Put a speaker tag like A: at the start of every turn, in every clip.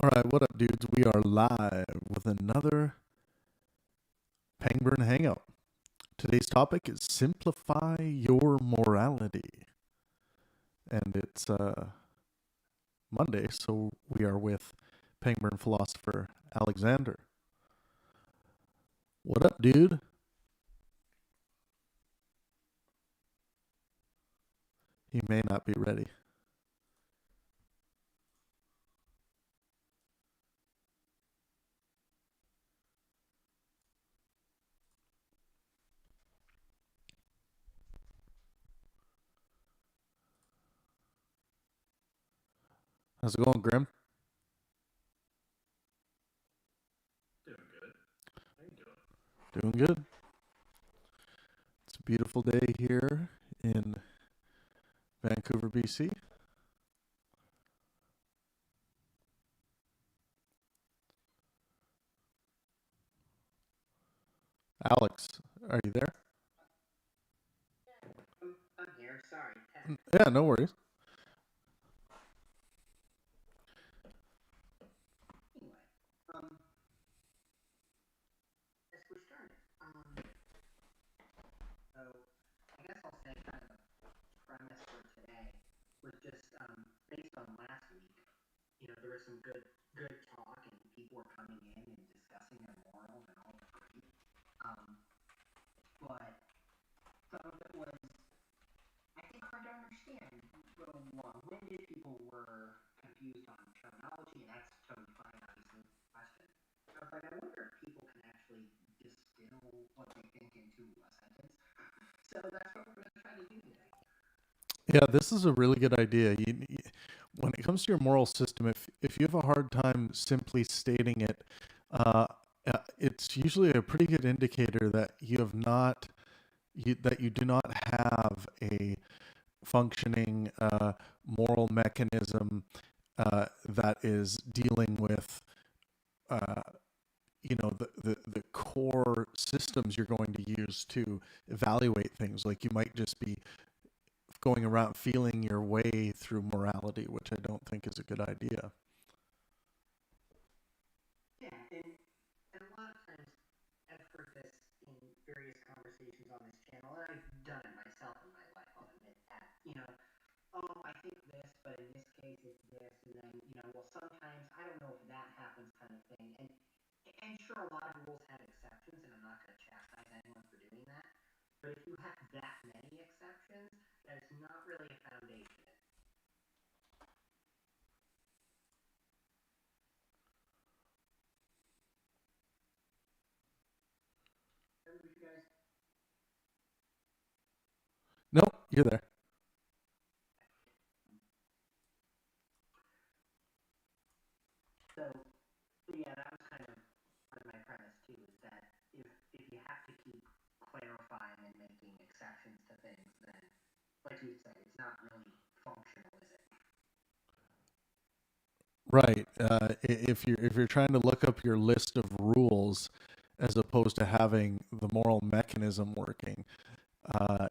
A: All right, what up, dudes? We are live with another Pangburn Hangout. Today's topic is simplify your morality, and it's Monday, so we are with Pangburn philosopher Alexander. What up, dude? He may not be ready. How's it going, Grim? Doing good. It's a beautiful day here in Vancouver, BC. Alex, are you there?
B: I'm here. Sorry.
A: Yeah, no worries.
B: Anyway, as we're started, so I guess I'll say kind of the premise for today was just based on last week. You know, there was some good talk, and people were coming in and discussing their morals and all the great. Um, but some of it was, I think, hard to understand. Little long-winded. People were confused on terminology, and that's totally fine. Obviously, question. I was like, I wonder if people can actually distill what they think into a sentence. So that's what we're going to try to do today.
A: Yeah, this is a really good idea. When it comes to your moral system, if you have a hard time simply stating it, uh, it's usually a pretty good indicator that you do not have a functioning moral mechanism that is dealing with uh, the core systems you're going to use to evaluate things. Like you might just be going around feeling your way through morality, which I don't think is a good idea.
B: Yeah, and a lot of times I've heard this in various conversations on this channel, and I've done it myself in my life, I'll admit that. You know, oh, I think this, but in this case it's this, and then, you know, well, sometimes I don't know if that happens kind of thing. And sure, a lot of rules have exceptions, and I'm not going to chastise anyone for doing that. But if you have that many exceptions, there's not really a foundation. Remember you guys?
A: Nope, you're there.
B: So yeah, that was kind of part of my premise too. Is that if you have to keep clarifying and making exceptions to things, then, like you said, it's not really functional, is it?
A: Right. If you're trying to look up your list of rules as opposed to having the moral mechanism working,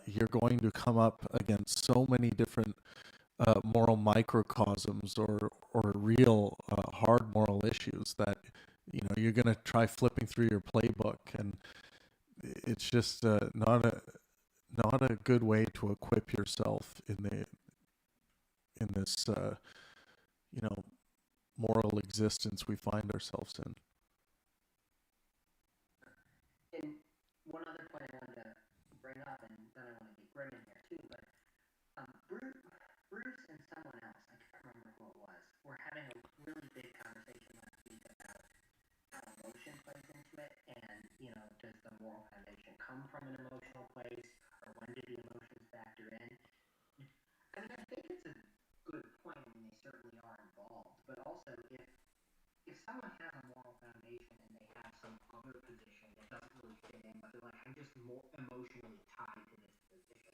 A: you're going to come up against so many different moral microcosms or real hard moral issues that you're going to try flipping through your playbook, and it's just not a good way to equip yourself in this you know moral existence we find ourselves in.
B: And one other point I wanted to bring up, and then I want to get Grim in there too, but Bruce and someone else, I can't remember who it was, were having a really big conversation last week about how emotion plays into it, and, you know, does the moral foundation come from an emotional place, or when do the emotions factor in? I mean, I think it's a good point. I mean, they certainly are involved, but also if someone has a moral foundation and they have some other position that doesn't really fit in, but they're like, I'm just more emotionally tied to this position.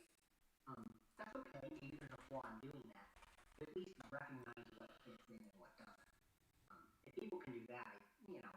B: That's okay. Maybe there's a flaw in doing that. But at least recognize what fits in and what doesn't. If people can do that, you know,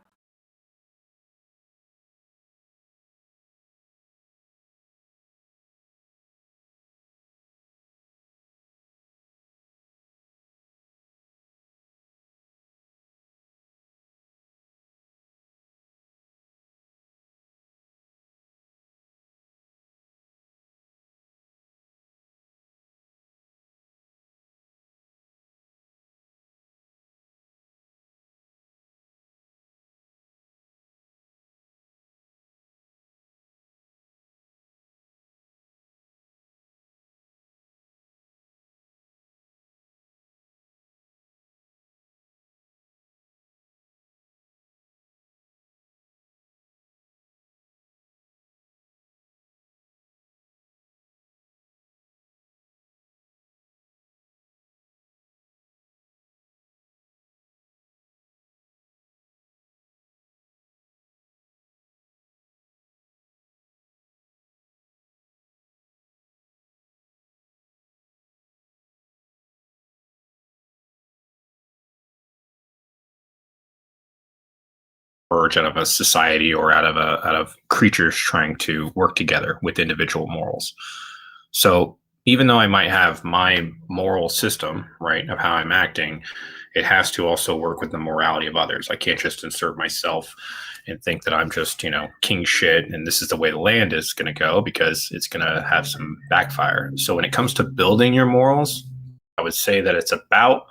C: emerge out of a society or out of creatures trying to work together with individual morals. So even though I might have my moral system, right, of how I'm acting, it has to also work with the morality of others. I can't just insert myself and think that I'm just, king shit and this is the way the land is going to go, because it's going to have some backfire. So when it comes to building your morals, I would say that it's about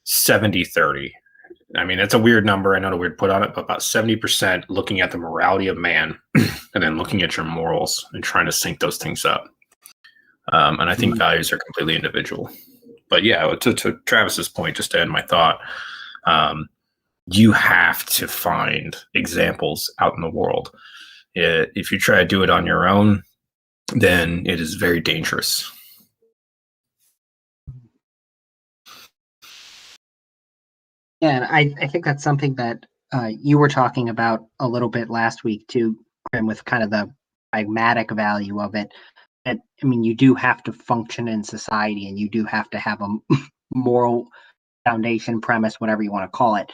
C: 70-30. I mean, that's a weird number. I know the weird put on it, but about 70% looking at the morality of man and then looking at your morals and trying to sync those things up. And I think values are completely individual. But yeah, to Travis's point, just to end my thought, you have to find examples out in the world. If you try to do it on your own, then it is very dangerous.
B: Yeah, and I think that's something that you were talking about a little bit last week too, Grim, with kind of the pragmatic value of it. And I mean, you do have to function in society, and you do have to have a moral foundation, premise, whatever you want to call it,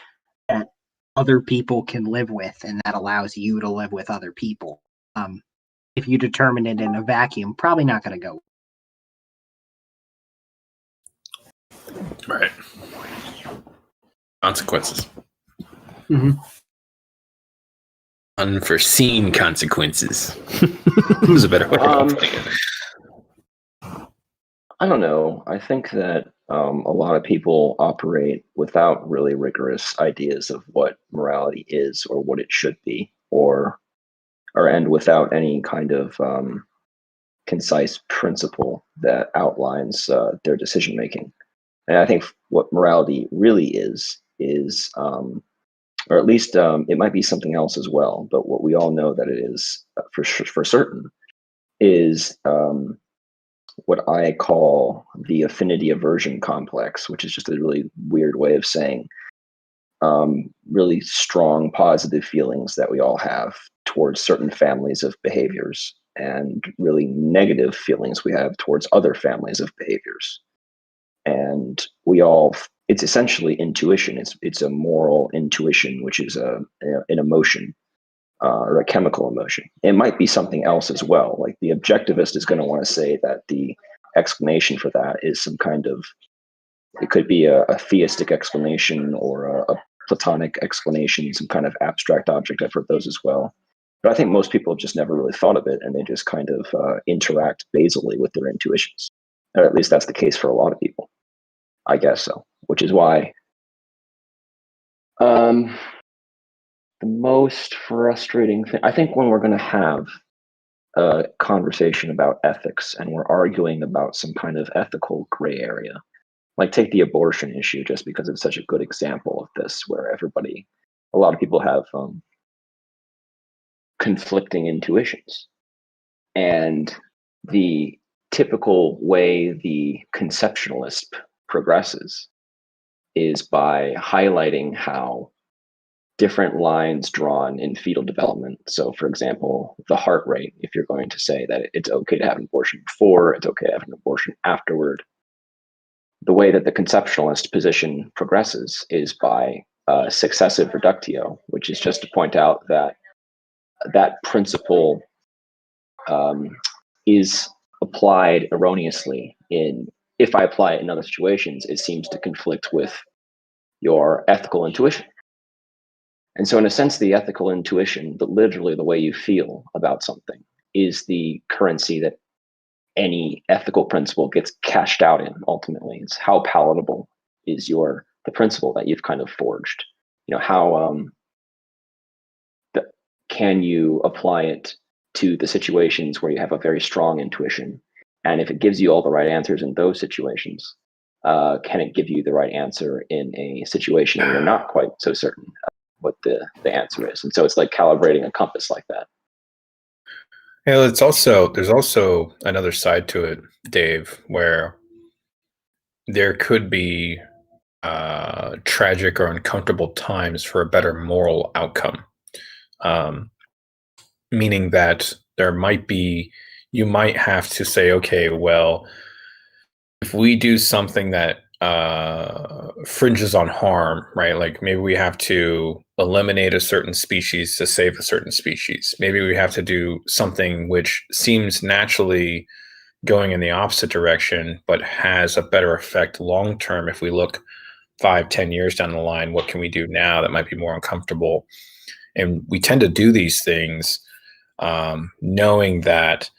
B: that other people can live with, and that allows you to live with other people. If you determine it in a vacuum, probably not going to go.
C: Right. Consequences.
B: Mm-hmm.
C: Unforeseen consequences. Is a better way of putting it.
D: I don't know. I think that a lot of people operate without really rigorous ideas of what morality is or what it should be, or and without any kind of concise principle that outlines their decision making. And I think what morality really is, or at least it might be something else as well, but what we all know that it is for certain is what I call the affinity aversion complex, which is just a really weird way of saying really strong positive feelings that we all have towards certain families of behaviors, and really negative feelings we have towards other families of behaviors. And it's essentially intuition. It's a moral intuition, which is an emotion or a chemical emotion. It might be something else as well. Like the objectivist is going to want to say that the explanation for that is some kind of, it could be a theistic explanation or a Platonic explanation, some kind of abstract object. I've heard those as well. But I think most people have just never really thought of it, and they just kind of interact basally with their intuitions. Or at least that's the case for a lot of people. I guess so, which is why the most frustrating thing, I think, when we're going to have a conversation about ethics and we're arguing about some kind of ethical gray area, like take the abortion issue, just because it's such a good example of this, where a lot of people have conflicting intuitions. And the typical way the conceptualist progresses is by highlighting how different lines drawn in fetal development. So, for example, the heart rate, if you're going to say that it's okay to have an abortion before, it's okay to have an abortion afterward, the way that the conceptualist position progresses is by successive reductio, which is just to point out that that principle is applied erroneously if I apply it in other situations, it seems to conflict with your ethical intuition. And so in a sense, the ethical intuition, but literally the way you feel about something, is the currency that any ethical principle gets cashed out in. Ultimately, it's how palatable is the principle that you've kind of forged. How can you apply it to the situations where you have a very strong intuition, and if it gives you all the right answers in those situations, can it give you the right answer in a situation where you're not quite so certain what the answer is? And so it's like calibrating a compass like that.
C: There's also another side to it, Dave, where there could be tragic or uncomfortable times for a better moral outcome. Meaning that you might have to say, okay, well, if we do something that fringes on harm, right? Like maybe we have to eliminate a certain species to save a certain species. Maybe we have to do something which seems naturally going in the opposite direction, but has a better effect long term. If we look 5, 10 years down the line, what can we do now that might be more uncomfortable? And we tend to do these things knowing that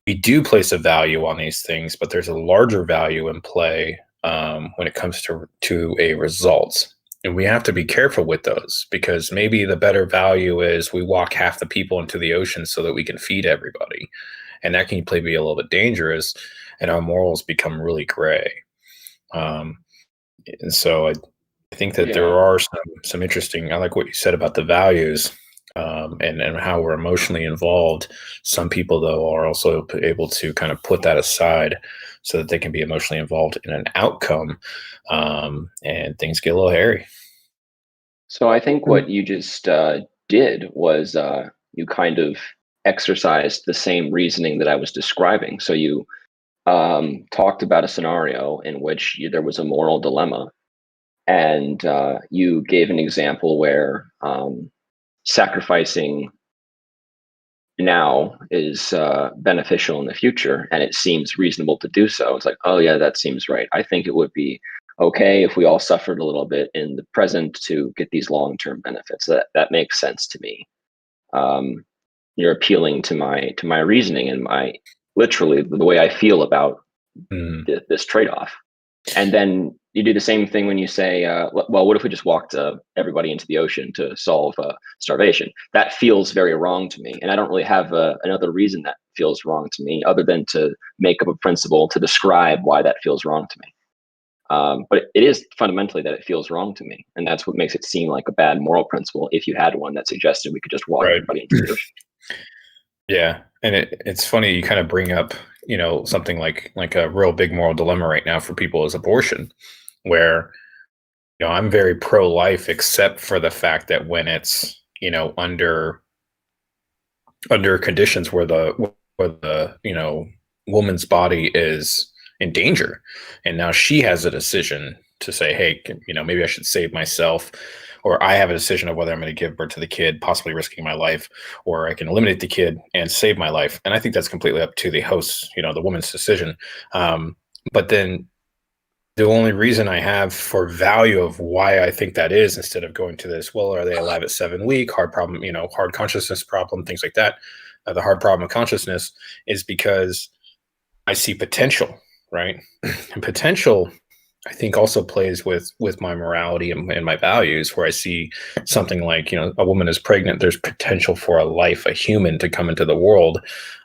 C: we do place a value on these things, but there's a larger value in play when it comes to a result. And we have to be careful with those, because maybe the better value is we walk half the people into the ocean so that we can feed everybody. And that can be a little bit dangerous, and our morals become really gray. And so I think that there are some interesting, I like what you said about the values and how we're emotionally involved. Some people, though, are also able to kind of put that aside so that they can be emotionally involved in an outcome, and things get a little hairy.
D: So I think what you just did was you kind of exercised the same reasoning that I was describing. So you talked about a scenario in which there was a moral dilemma, and you gave an example where sacrificing now is beneficial in the future, and it seems reasonable to do so. It's like, oh yeah, that seems right. I think it would be okay if we all suffered a little bit in the present to get these long-term benefits. That makes sense to me. You're appealing to my reasoning and my literally the way I feel about this trade-off. And then you do the same thing when you say, well, what if we just walked everybody into the ocean to solve starvation? That feels very wrong to me. And I don't really have another reason that feels wrong to me other than to make up a principle to describe why that feels wrong to me. But it is fundamentally that it feels wrong to me. And that's what makes it seem like a bad moral principle if you had one that suggested we could just walk everybody into the ocean.
C: Yeah. And it's funny you kind of bring up, something like a real big moral dilemma right now for people is abortion, where, I'm very pro-life, except for the fact that when it's, under conditions where the woman's body is in danger, and now she has a decision to say, hey, maybe I should save myself, or I have a decision of whether I'm going to give birth to the kid, possibly risking my life, or I can eliminate the kid and save my life. And I think that's completely up to the host, the woman's decision. But then the only reason I have for value of why I think that is, instead of going to this, well, are they alive at 7 week, hard problem, hard consciousness problem, things like that. The hard problem of consciousness is because I see potential, right? And potential, I think, also plays with my morality and my values, where I see something like, a woman is pregnant, there's potential for a life, a human to come into the world.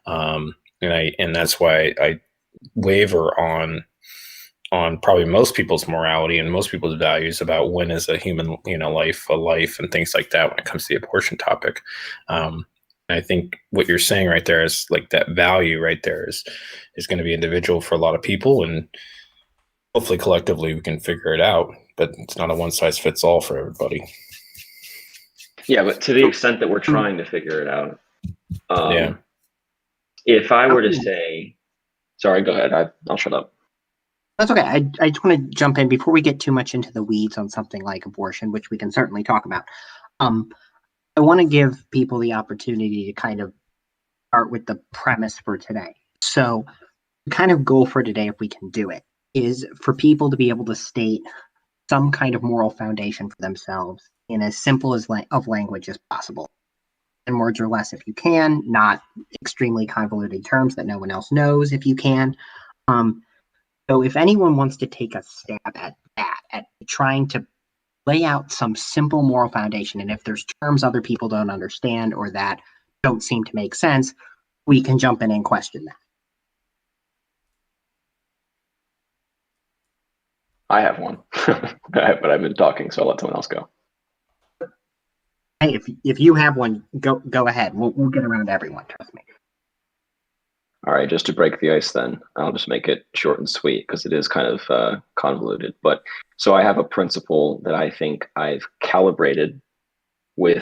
C: And that's why I waver on probably most people's morality and most people's values about when is a human, life, a life, and things like that when it comes to the abortion topic. And I think what you're saying right there is like that value right there is going to be individual for a lot of people, and hopefully collectively we can figure it out, but it's not a one size fits all for everybody.
D: Yeah, but to the extent that we're trying to figure it out, if I were to say, sorry, go ahead. I'll shut up.
B: That's okay. I just want to jump in before we get too much into the weeds on something like abortion, which we can certainly talk about. I want to give people the opportunity to kind of start with the premise for today. So the kind of goal for today, if we can do it, is for people to be able to state some kind of moral foundation for themselves in as simple of language as possible. 10 words or less if you can, not extremely convoluted terms that no one else knows if you can. So if anyone wants to take a stab at that, at trying to lay out some simple moral foundation, and if there's terms other people don't understand or that don't seem to make sense, we can jump in and question that.
D: I have one, but I've been talking, so I'll let someone else go.
B: Hey, if you have one, go ahead. We'll get around to everyone, trust me.
D: All right, just to break the ice then, I'll just make it short and sweet because it is kind of convoluted. But so I have a principle that I think I've calibrated it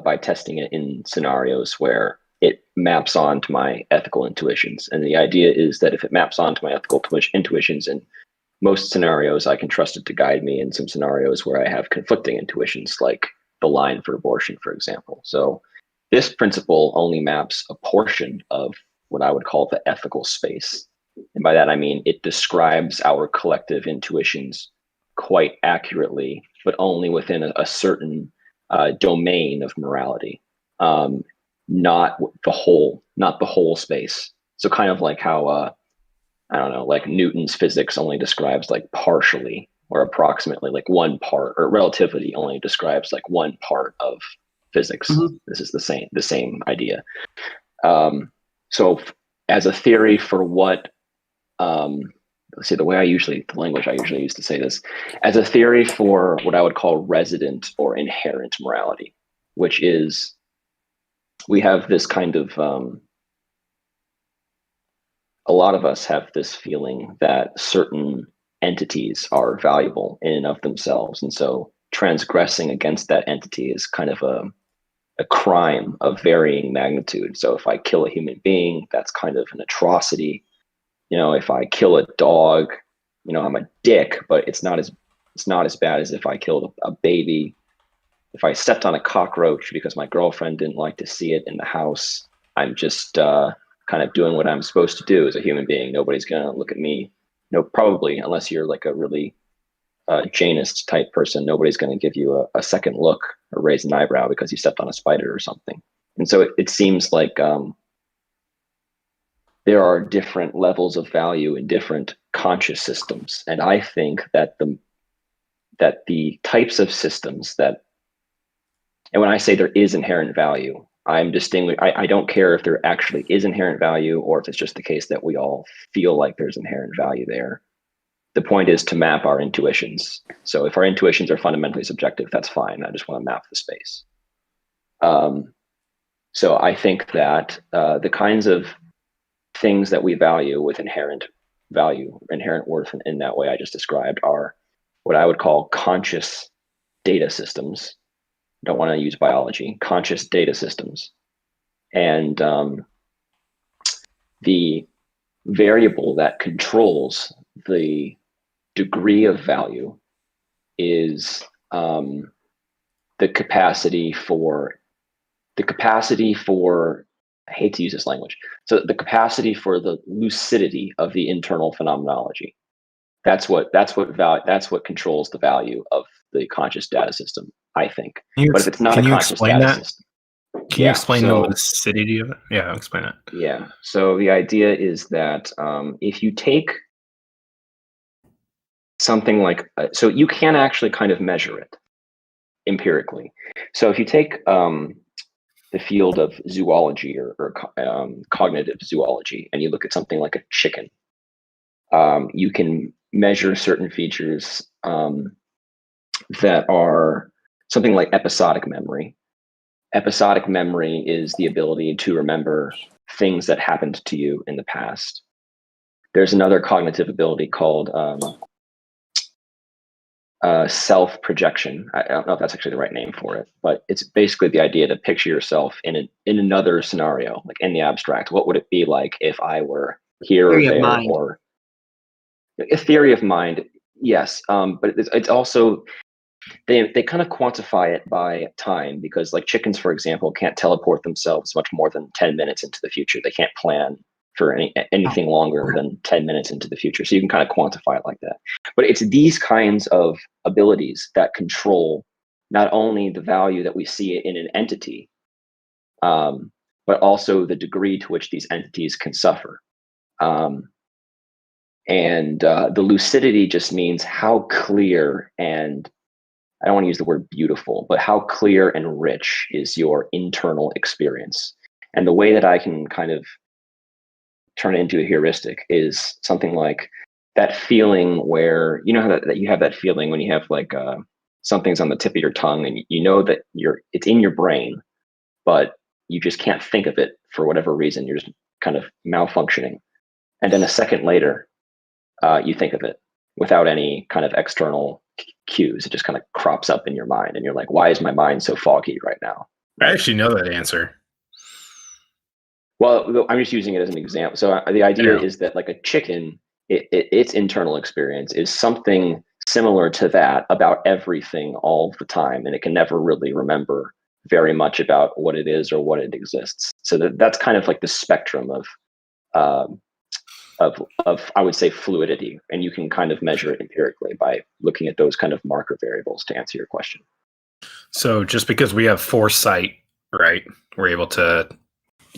D: by testing it in scenarios where it maps onto my ethical intuitions. And the idea is that if it maps onto my ethical intuitions, in most scenarios, I can trust it to guide me. In some scenarios where I have conflicting intuitions, like the line for abortion, for example. So this principle only maps a portion of what I would call the ethical space. And by that, I mean it describes our collective intuitions quite accurately, but only within a certain domain of morality, not the whole space. So kind of like how, I don't know, like Newton's physics only describes like partially or approximately like one part, or relativity only describes like one part of physics.
E: Mhm.
D: This is the same idea. So as a theory for what, let's see, the language I usually use to say this, as a theory for what I would call resident or inherent morality, which is, we have this kind of, a lot of us have this feeling that certain entities are valuable in and of themselves. And so transgressing against that entity is kind of a crime of varying magnitude. So if I kill a human being, that's kind of an atrocity. You know, if I kill a dog, you know, I'm a dick, but it's not as bad as if I killed a baby. If I stepped on a cockroach because my girlfriend didn't like to see it in the house, I'm just kind of doing what I'm supposed to do as a human being. Nobody's going to look at me. No, probably, unless you're like a really Janist type person, nobody's going to give you a second look or raise an eyebrow because you stepped on a spider or something. And so it seems like there are different levels of value in different conscious systems. And I think that the types of systems that, and when I say there is inherent value, I'm distinguishing, I don't care if there actually is inherent value or if it's just the case that we all feel like there's inherent value there. The point is to map our intuitions. So if our intuitions are fundamentally subjective, that's fine. I just want to map the space. So I think that the kinds of things that we value with inherent value, inherent worth in that way I just described, are what I would call conscious data systems. Don't want to use biology, conscious data systems. And the variable that controls the degree of value is the capacity for, I hate to use this language. So the capacity for the lucidity of the internal phenomenology. That's what controls the value of the conscious data system, I think. But if it's not a conscious data system.
C: Can you explain the lucidity of it? Yeah, explain it.
D: Yeah. So the idea is that if you take something like, so you can actually kind of measure it empirically. So if you take the field of zoology or cognitive zoology, and you look at something like a chicken, you can measure certain features that are something like episodic memory. Episodic memory is the ability to remember things that happened to you in the past. There's another cognitive ability called self-projection. I don't know if that's actually the right name for it, but it's basically the idea to picture yourself in another scenario, like in the abstract. What would it be like if I were here or there, or a theory of mind? Yes, but it's also, they kind of quantify it by time, because like chickens, for example, can't teleport themselves much more than 10 minutes into the future. They can't plan for anything longer than 10 minutes into the future. So you can kind of quantify it like that. But it's these kinds of abilities that control not only the value that we see in an entity, but also the degree to which these entities can suffer. And the lucidity just means how clear, and I don't want to use the word beautiful, but how clear and rich is your internal experience. And the way that I can kind of turn it into a heuristic is something like that feeling where, you know, that you have that feeling when you have like something's on the tip of your tongue, and you know that it's in your brain, but you just can't think of it for whatever reason. You're just kind of malfunctioning. And then a second later, you think of it without any kind of external cues. It just kind of crops up in your mind, and you're like, why is my mind so foggy right now?
C: I actually know that answer.
D: Well, I'm just using it as an example. So the idea is that like a chicken, its internal experience is something similar to that about everything all the time, and it can never really remember very much about what it is or what it exists. So that's kind of like the spectrum um, of I would say fluidity, and you can kind of measure it empirically by looking at those kind of marker variables to answer your question.
C: So just because we have foresight, right, we're able to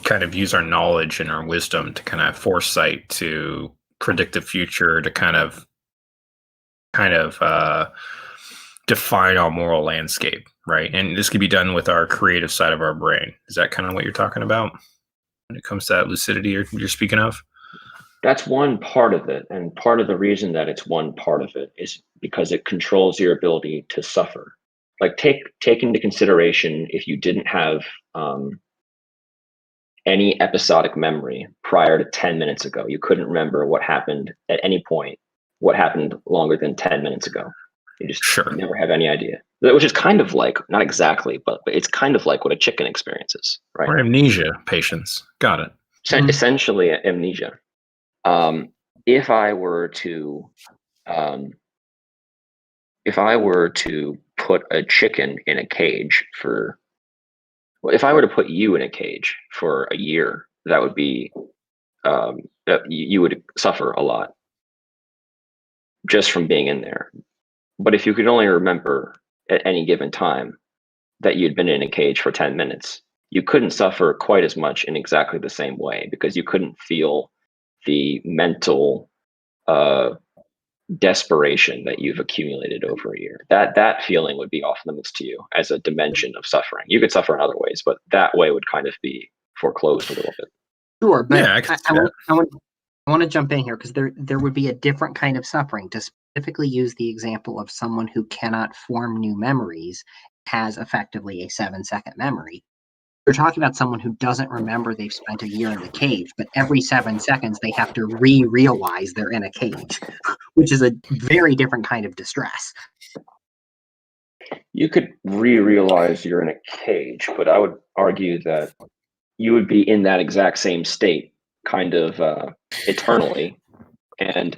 C: kind of use our knowledge and our wisdom to kind of foresight to predict the future, to kind of define our moral landscape, right? And this can be done with our creative side of our brain. Is that kind of what you're talking about when it comes to that lucidity you're speaking of?
D: That's one part of it, and part of the reason that it's one part of it is because it controls your ability to suffer. Like take into consideration if you didn't have any episodic memory prior to 10 minutes ago, you couldn't remember what happened at any point, what happened longer than 10 minutes ago. You just never have any idea. Which is kind of like, not exactly, but it's kind of like what a chicken experiences, right?
C: Or amnesia patients. Got it.
D: Essentially amnesia. If I were to put a chicken in a cage for, well, if I were to put you in a cage for a year, that would be, you would suffer a lot just from being in there. But if you could only remember at any given time that you'd been in a cage for 10 minutes, you couldn't suffer quite as much in exactly the same way, because you couldn't feel the mental desperation that you've accumulated over a year. That feeling would be off limits to you as a dimension of suffering. You could suffer in other ways, but that way would kind of be foreclosed a little bit.
B: Sure, but
C: Yeah,
B: I want to jump in here, because there would be a different kind of suffering. To specifically use the example of someone who cannot form new memories, has effectively a 7-second memory. You're talking about someone who doesn't remember they've spent a year in the cage, but every 7 seconds they have to realize they're in a cage, which is a very different kind of distress.
D: You could realize you're in a cage, but I would argue that you would be in that exact same state kind of eternally. And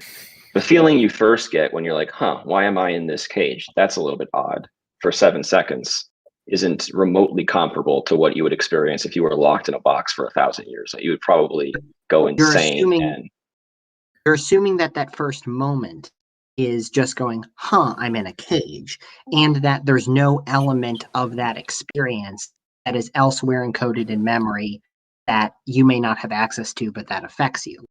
D: the feeling you first get when you're like, why am I in this cage? That's a little bit odd. For 7 seconds isn't remotely comparable to what you would experience if you were locked in a box for 1,000 years. You would probably go insane.
B: You're assuming that first moment is just going, I'm in a cage, and that there's no element of that experience that is elsewhere encoded in memory that you may not have access to, but that affects you.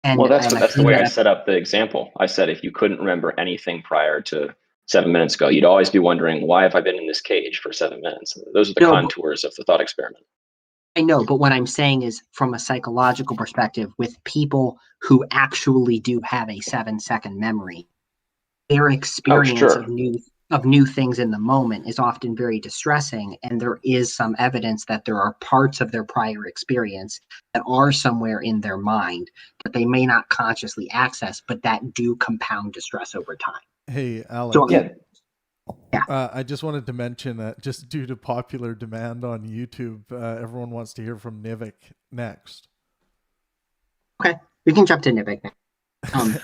B: And
D: well, that's the way I set up the example. I said if you couldn't remember anything prior to 7 minutes ago, you'd always be wondering, why have I been in this cage for 7 minutes? Those are the contours of the thought experiment.
B: I know, but what I'm saying is, from a psychological perspective, with people who actually do have a 7-second memory, their experience of new things in the moment is often very distressing, and there is some evidence that there are parts of their prior experience that are somewhere in their mind that they may not consciously access, but that do compound distress over time.
A: Hey, Alex.
B: So,
A: I just wanted to mention that just due to popular demand on YouTube, everyone wants to hear from Nivik next.
B: Okay, we can jump to Nivik now.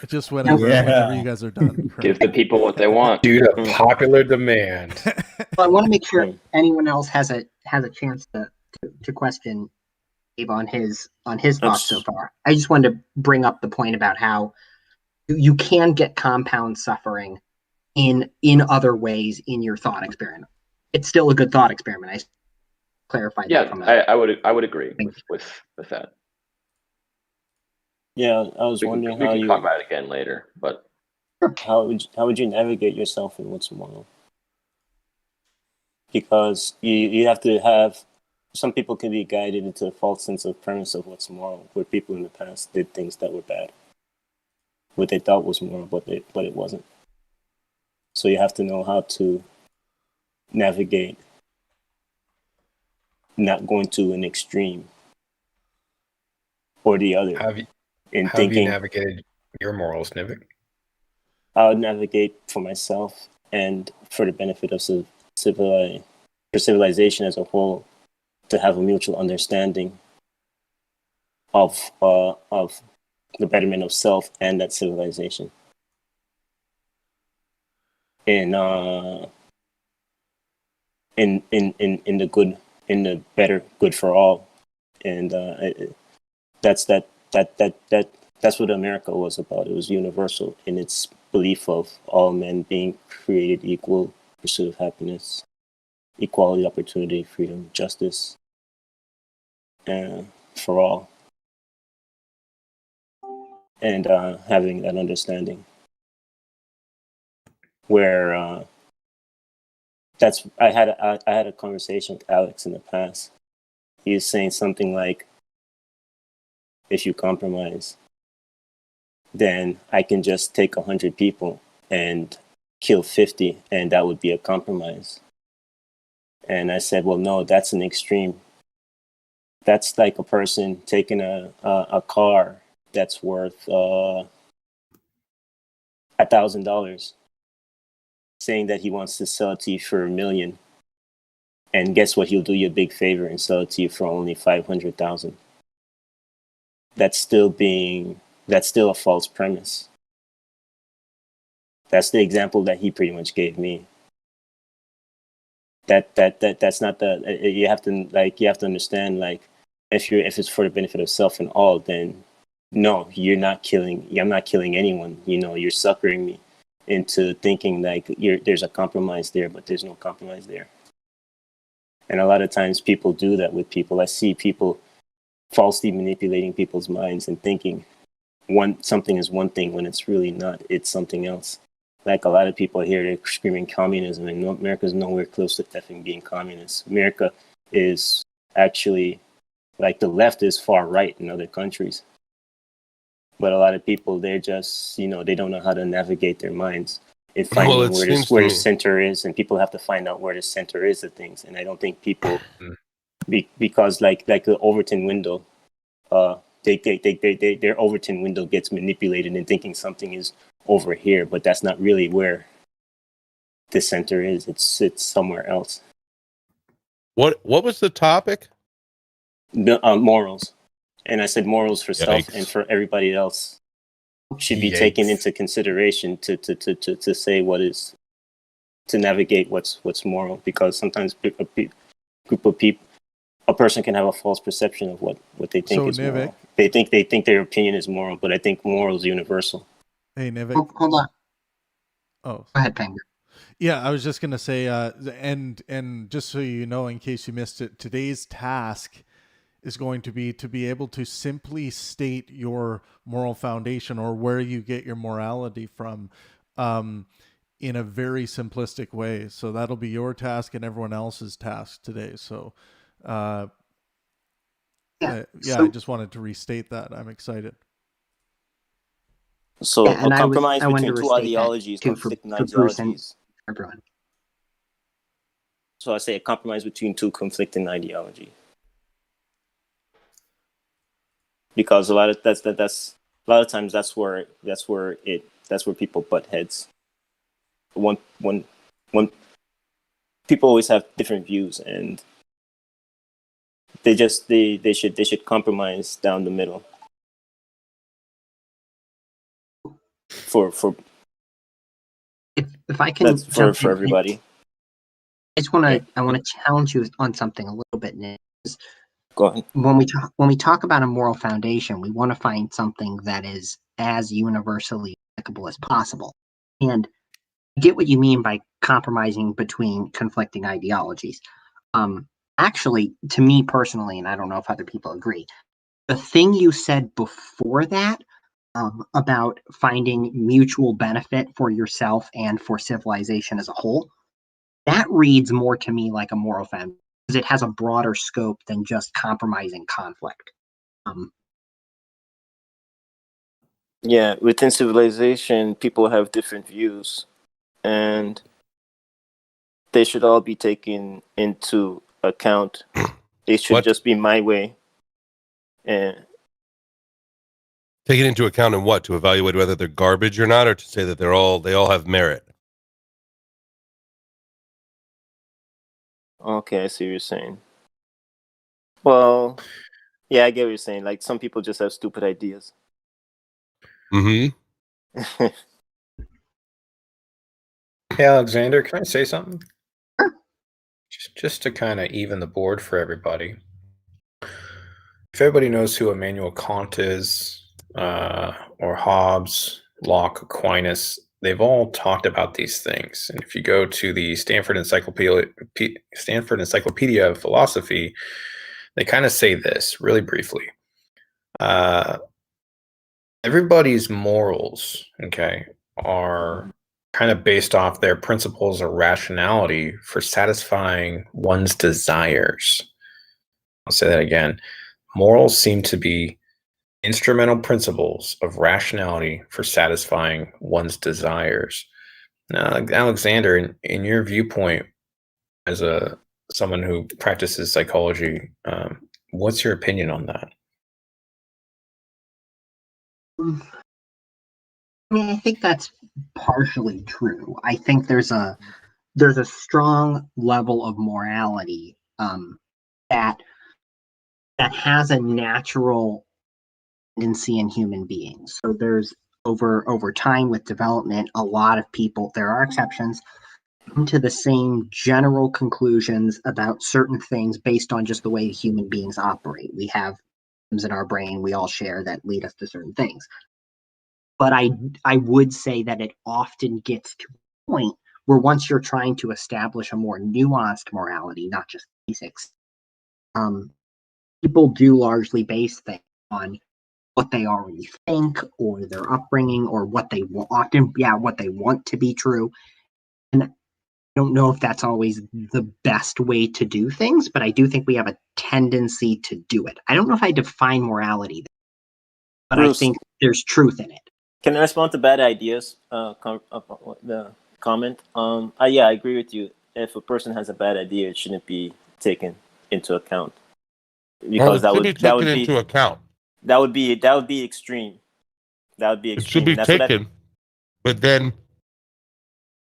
A: Just whenever you guys are done.
D: Give the people what they want.
E: Due to popular demand.
B: Well, I want to make sure anyone else has a chance to question Dave on his thoughts so far. I just wanted to bring up the point about how you can get compound suffering in other ways in your thought experiment. It's still a good thought experiment. I clarified that from
D: I would agree with that.
F: Yeah, I was wondering how you
D: talk about it again later, but
F: how would you navigate yourself in what's moral? Because you have to have, some people can be guided into a false sense of premise of what's moral, where people in the past did things that were bad, what they thought was moral, but it wasn't. So you have to know how to navigate not going to an extreme or the other.
E: How have you navigated your morals, Nivik?
F: I would navigate for myself and for the benefit of civilization as a whole, to have a mutual understanding of the betterment of self and that civilization. In the good, in the better good for all, and that's what America was about. It was universal in its belief of all men being created equal, pursuit of happiness, equality, opportunity, freedom, justice, for all, and having that understanding where I had a conversation with Alex in the past. He was saying something like, if you compromise, then I can just take 100 people and kill 50, and that would be a compromise. And I said, well, no, that's an extreme. That's like a person taking a car that's worth $1,000, saying that he wants to sell it to you for $1 million. And guess what? He'll do you a big favor and sell it to you for only 500,000. That's still a false premise. That's the example that he pretty much gave me. That's not the, you have to understand, like, if it's for the benefit of self and all, then no, I'm not killing anyone. You're suckering me into thinking like there's a compromise there, but there's no compromise there. And a lot of times people do that with people. I see people falsely manipulating people's minds and thinking something is one thing when it's really not. It's something else. Like a lot of people here, they're screaming communism, and America's nowhere close to effing being communist. America is actually, like, the left is far right in other countries. But a lot of people, they're just, they don't know how to navigate their minds in finding where the center is, and people have to find out where the center is of things. And I don't think people, because like the Overton window, their Overton window gets manipulated in thinking something is over here, but that's not really where the center is. It's somewhere else.
G: What was the topic?
F: The morals, and I said morals for self and for everybody else should be taken into consideration to say what is, to navigate what's moral, because sometimes a person can have a false perception of what they think is moral. They think their opinion is moral, but I think moral is universal.
A: Hey, Nivik.
B: Hold on.
A: Oh,
B: go ahead, Pangburn.
A: Yeah, I was just gonna say, and just so you know, in case you missed it, today's task is going to be able to simply state your moral foundation, or where you get your morality from, in a very simplistic way. So that'll be your task and everyone else's task today. So, I just wanted to restate that. I'm excited.
F: So a compromise between two ideologies, conflicting ideologies.
B: Everyone.
F: So I say a compromise between two conflicting ideologies, because a lot of times that's where people butt heads. One people always have different views, and they should compromise down the middle. For
B: if I can,
F: that's for everybody.
B: I want to challenge you on something a little bit, Nick.
F: Go ahead.
B: When we talk about a moral foundation, we want to find something that is as universally applicable as possible. And I get what you mean by compromising between conflicting ideologies. Actually, to me personally, and I don't know if other people agree, the thing you said before that, about finding mutual benefit for yourself and for civilization as a whole, that reads more to me like a moral foundation, because it has a broader scope than just compromising conflict.
F: Yeah, within civilization, people have different views, and they should all be taken into account. It should just be my way. And
G: take it into account in what? To evaluate whether they're garbage or not, or to say that they all have merit?
F: Okay, I see what you're saying. Well, Yeah, I get what you're saying. Like some people just have stupid ideas.
G: Mm-hmm.
E: Hey, Alexander, can I say something? Just to kind of even the board for everybody. If everybody knows who Immanuel Kant is, or Hobbes, Locke, Aquinas, they've all talked about these things. And if you go to the Stanford Encyclopedia of Philosophy, they kind of say this really briefly. Everybody's morals, okay, are kind of based off their principles or rationality for satisfying one's desires. I'll say that again. Morals seem to be instrumental principles of rationality for satisfying one's desires. Now, Alexander, in your viewpoint as someone who practices psychology, what's your opinion on that?
B: I mean, I think that's partially true. I think there's a strong level of morality that has a natural tendency in human beings. So there's over time with development, a lot of people, there are exceptions, come to the same general conclusions about certain things based on just the way human beings operate. We have things in our brain we all share that lead us to certain things. But I would say that it often gets to a point where once you're trying to establish a more nuanced morality, not just basics, people do largely base things on what they already think or their upbringing or what they what they want to be true. And I don't know if that's always the best way to do things, but I do think we have a tendency to do it. I don't know if I define morality, but
F: Bruce,
B: I think there's truth in it.
F: can I respond to bad ideas? The comment. Yeah, I agree with you. If a person has a bad idea, it shouldn't be taken into account because
G: Well, it should be taken into account.
F: That would be extreme. That would be extreme.
G: It should be taken, but then.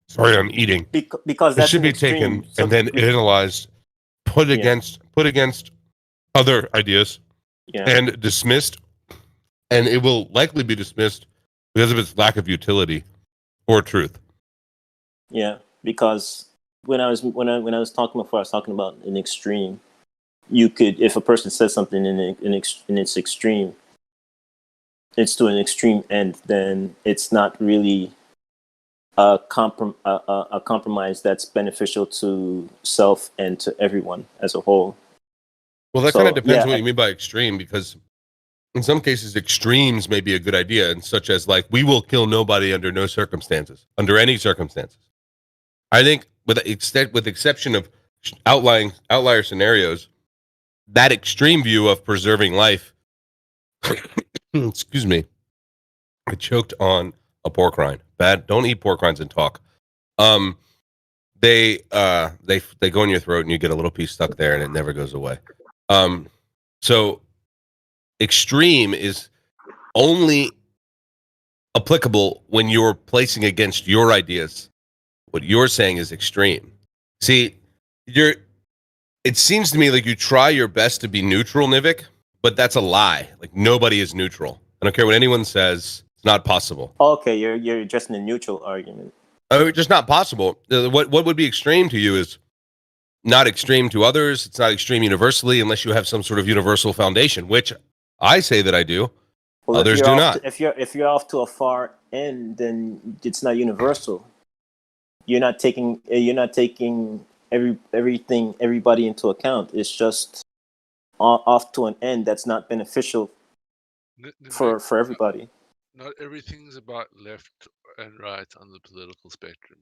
G: Sorry, I'm eating.
F: Because that's
G: it should be taken and then analyzed, put against other ideas, and dismissed. And it will likely be dismissed because of its lack of utility or truth.
F: Yeah, because when I was talking before, I was talking about an extreme. You could, if a person says something in its extreme, it's to an extreme end, then it's not really a compromise that's beneficial to self and to everyone as a whole.
G: Well, that kind of depends on what you mean by extreme, because in some cases, extremes may be a good idea, and such as like, we will kill nobody under no circumstances, under any circumstances. I think with exception of outlier scenarios, that extreme view of preserving life, excuse me, I choked on a pork rind. Bad. Don't eat pork rinds and talk. They go in your throat and you get a little piece stuck there and it never goes away. So extreme is only applicable when you're placing against your ideas. What you're saying is extreme. See, it seems to me like you try your best to be neutral, Nivik, but that's a lie. Like, nobody is neutral. I don't care what anyone says. It's not possible.
F: Okay, you're addressing the neutral argument.
G: Oh, just not possible. What would be extreme to you is not extreme to others. It's not extreme universally unless you have some sort of universal foundation, which I say that I do. Well, others do not.
F: If you're off to a far end, then it's not universal. You're not taking everybody into account. It's just off to an end that's not beneficial for everybody.
H: Not everything's about left and right on the political spectrum.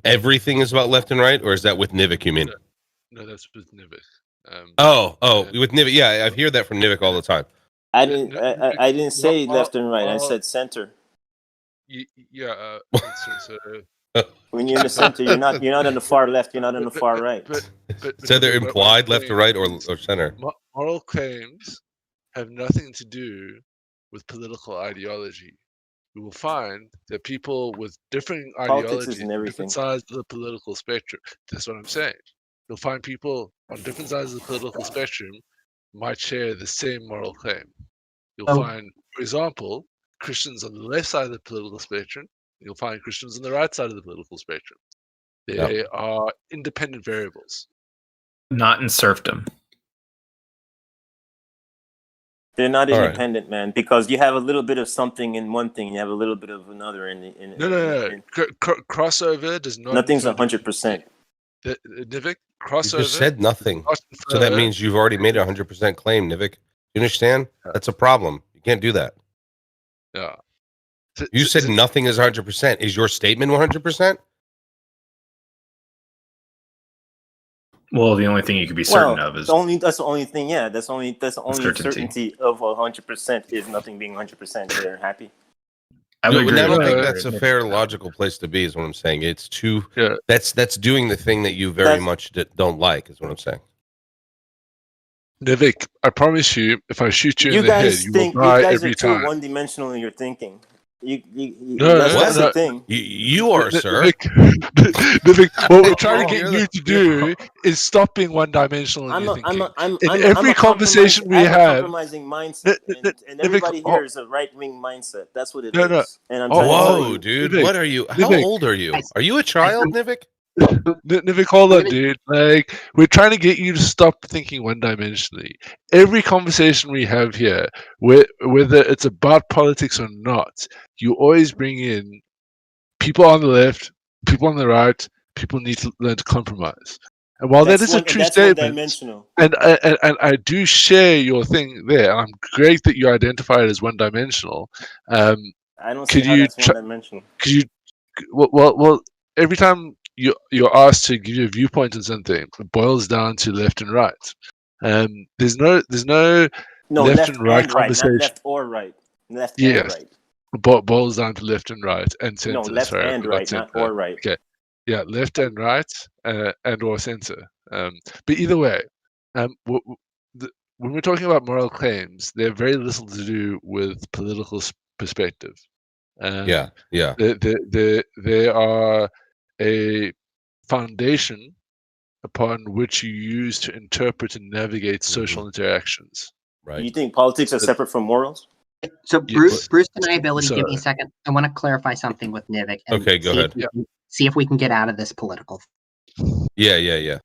G: Everything is about left and right, or is that with Nivik you mean?
H: No, that's with Nivik.
G: With Nivik, yeah, I've heard that from Nivik all the time.
F: I didn't say left and right. I said center. When you're in the center, you're not on the far left. You're not on the far right.
G: So they're implied left to right or center.
H: Moral claims have nothing to do with political ideology. You will find that people with different ideologies, different sides of the political spectrum. That's what I'm saying. You'll find people on different sides of the political spectrum might share the same moral claim. You'll
B: Oh.
H: find, for example, Christians on the left side of the political spectrum. You'll find Christians on the right side of the political spectrum. They are independent variables.
C: Not in serfdom.
F: They're not
G: All
F: independent, man, because you have a little bit of something in one thing, you have a little bit of another in.
H: No. Crossover does not.
F: Nothing's 100%.
H: Nivik, crossover.
G: You just said nothing. So that means you've already made a 100% claim, Nivik. You understand? That's a problem. You can't do that.
H: Yeah.
G: You said nothing is 100%. Is your statement 100%?
C: Well, the only thing you could be certain of is
F: that's the only thing. Yeah, that's the only certainty of 100% is nothing being 100%. They're happy.
C: I would agree.
G: I don't think that's a fair, logical place to be. Is what I'm saying. It's too.
H: Yeah.
G: That's doing the thing that you very much don't like. Is what I'm saying.
H: Nivik, I promise you, if I shoot you in the head, you will die every time.
F: You guys are too one-dimensional in your thinking.
G: That's the thing. You are, sir.
H: Nivik, what we're trying to get you to do is stop being one-dimensional in your thinking. In every conversation we have,
F: I have a compromising mindset, and everybody here is a right-wing mindset. That's what it is. And I'm
G: whoa, dude, Nivik, what are you? How old are you? Are you a child, Nivik?
H: Nivik, hold on, dude. Like, we're trying to get you to stop thinking one-dimensionally. Every conversation we have here, whether it's about politics or not, you always bring in people on the left, people on the right. People need to learn to compromise. And while that is a true statement, and I do share your thing there, and I'm great that you identify it as one-dimensional.
F: I don't see how that's one-dimensional.
H: Could you? Well, every time you're asked to give your viewpoint on something, it boils down to left and right. There's no left and right conversation.
F: Not left or right. Left and right.
H: Boils down to left and right and center.
F: No, left and right, not or right.
H: Okay. Yeah, left and right, and or center. But either way, when we're talking about moral claims, they have very little to do with political perspective.
G: Yeah.
H: They are a foundation upon which you use to interpret and navigate social interactions.
G: Right.
F: You think politics are separate from morals?
B: So Bruce deniability, give me a second. I want to clarify something with Nivik. And
G: okay, go ahead.
B: See if we can get out of this political.
G: Yeah.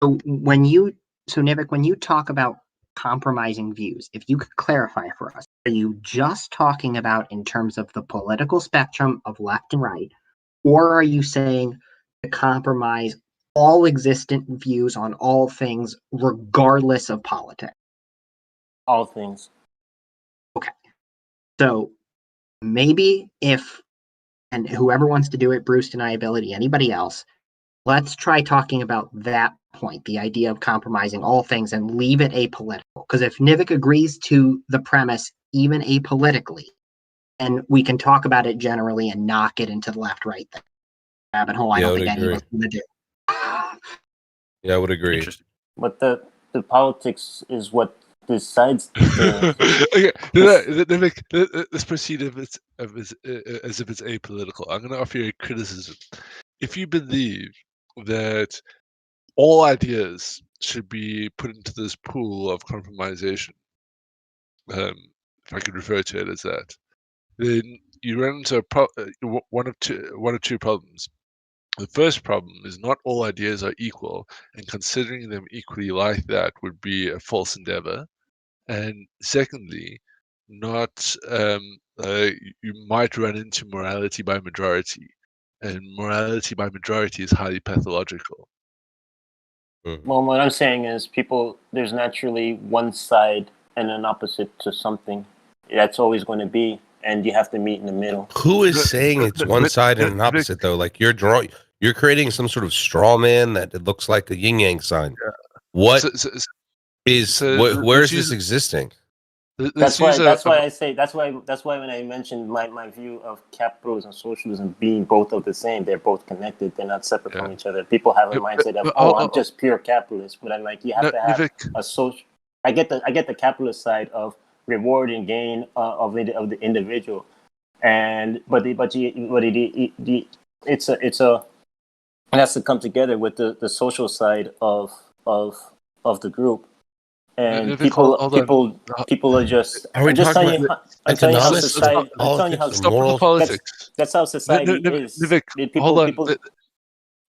B: So Nivik, when you talk about compromising views, if you could clarify for us, are you just talking about in terms of the political spectrum of left and right, or are you saying to compromise all existent views on all things regardless of politics?
F: All things.
B: Okay. So maybe and whoever wants to do it, Bruce deniability, anybody else, let's try talking about that point, the idea of compromising all things and leave it apolitical. Because if Nivik agrees to the premise, even apolitically, then we can talk about it generally and not get into the left-right thing. Rabbit hole, I don't think any of us going to do.
G: Yeah, I would agree.
F: But the politics is what decides.
H: Okay, let's proceed as if it's apolitical. I'm going to offer you a criticism. If you believe that all ideas should be put into this pool of compromisation, if I could refer to it as that, then you run into one of two problems. The first problem is not all ideas are equal, and considering them equally like that would be a false endeavor. And secondly, you might run into morality by majority, and morality by majority is highly pathological.
F: Well, what I'm saying is there's naturally one side and an opposite to something. That's always going to be, and you have to meet in the middle.
G: Who is saying it's one side and an opposite, though? Like you're creating some sort of straw man that it looks like a yin yang sign. Yeah. What where is this existing?
F: That's why when I mentioned my view of capitalism and socialism being both of the same, they're both connected. They're not separate from each other. People have a mindset of, I'm just pure capitalist, but I'm like, you have to have a social. I get the capitalist side of reward and gain of the individual, it has to come together with the social side of the group. and
H: Vivek, hold on.
F: people are just.
G: Are we
F: I'm just
G: talking
F: telling you.
G: about
F: I'm telling you how
G: economics,
F: society. I'm telling you
G: politics,
F: how
G: or
H: Stop with the
G: morals?
H: politics.
F: that's how society is.
H: Vivek,
F: People
H: hold on.
F: people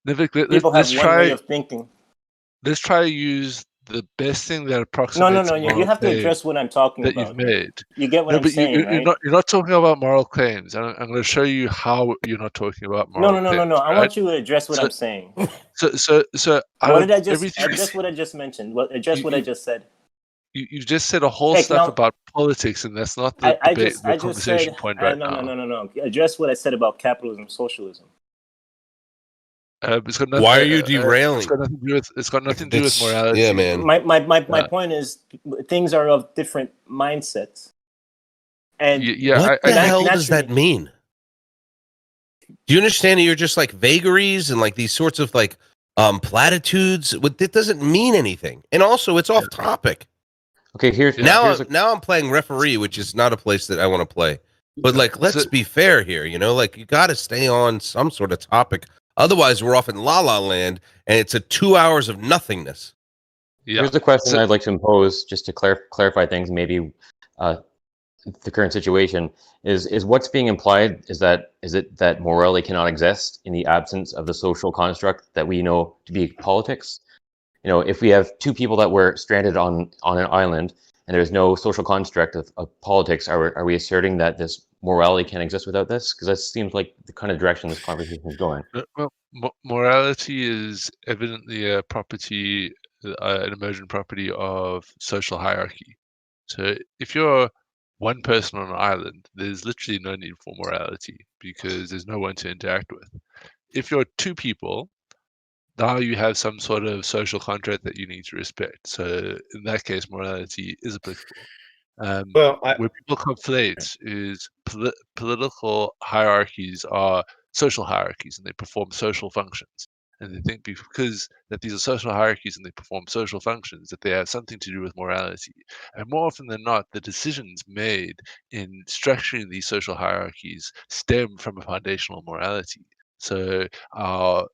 H: Vivek,
F: people
H: let's
F: have one way
H: try.
F: of thinking.
H: Let's try to use the best thing that
F: No.
H: approximates
F: You
H: moral
F: have to
H: claim
F: address what I'm talking
H: that you've
F: about. Here.
H: made.
F: You get what
H: No,
F: I'm
H: but
F: saying, right?
H: you're not talking about moral claims. I'm going to show you how you're not talking about moral claims.
F: No. I
H: right?
F: want you to address what
H: So-
F: I'm saying.
H: So
F: What did I just
H: everything
F: address? What I just mentioned. Address
H: You-
F: what I
H: you-
F: just said.
H: you just said a whole
F: Heck,
H: stuff
F: no.
H: about politics, and that's not the
F: I
H: debate,
F: just
H: the conversation
F: said.
H: point right now.
F: No. Address what I said about capitalism, and socialism.
H: It's got nothing,
G: Why are you derailing?
H: It's got nothing to do with
G: It's-
H: morality.
G: yeah, man.
F: My point is, things are of different mindsets. And
G: What the hell does that mean? Do you understand that you're just like vagaries and like these sorts of like platitudes? It doesn't mean anything. And also it's off topic.
I: Okay, here's
G: Now
I: a,
G: I'm playing referee, which is not a place that I want to play. But like let's be fair here, like you got to stay on some sort of topic. Otherwise we're off in la la land and it's a 2 hours of nothingness.
I: Here's the question I'd like to impose just to clarify things, maybe the current situation is what's being implied is it that morality cannot exist in the absence of the social construct that we know to be politics? If we have two people that were stranded on an island and there's no social construct of politics, are we asserting that this morality can't exist without this? Because that seems like the kind of direction this conversation is going.
H: Well, morality is evidently a property, an emergent property of social hierarchy. So if you're one person on an island, there's literally no need for morality because there's no one to interact with. If you're two people, now you have some sort of social contract that you need to respect. So in that case, morality is applicable. Where people conflate is political hierarchies are social hierarchies and they perform social functions. And they think because that these are social hierarchies and they perform social functions, that they have something to do with morality. And more often than not, the decisions made in structuring these social hierarchies stem from a foundational morality. So,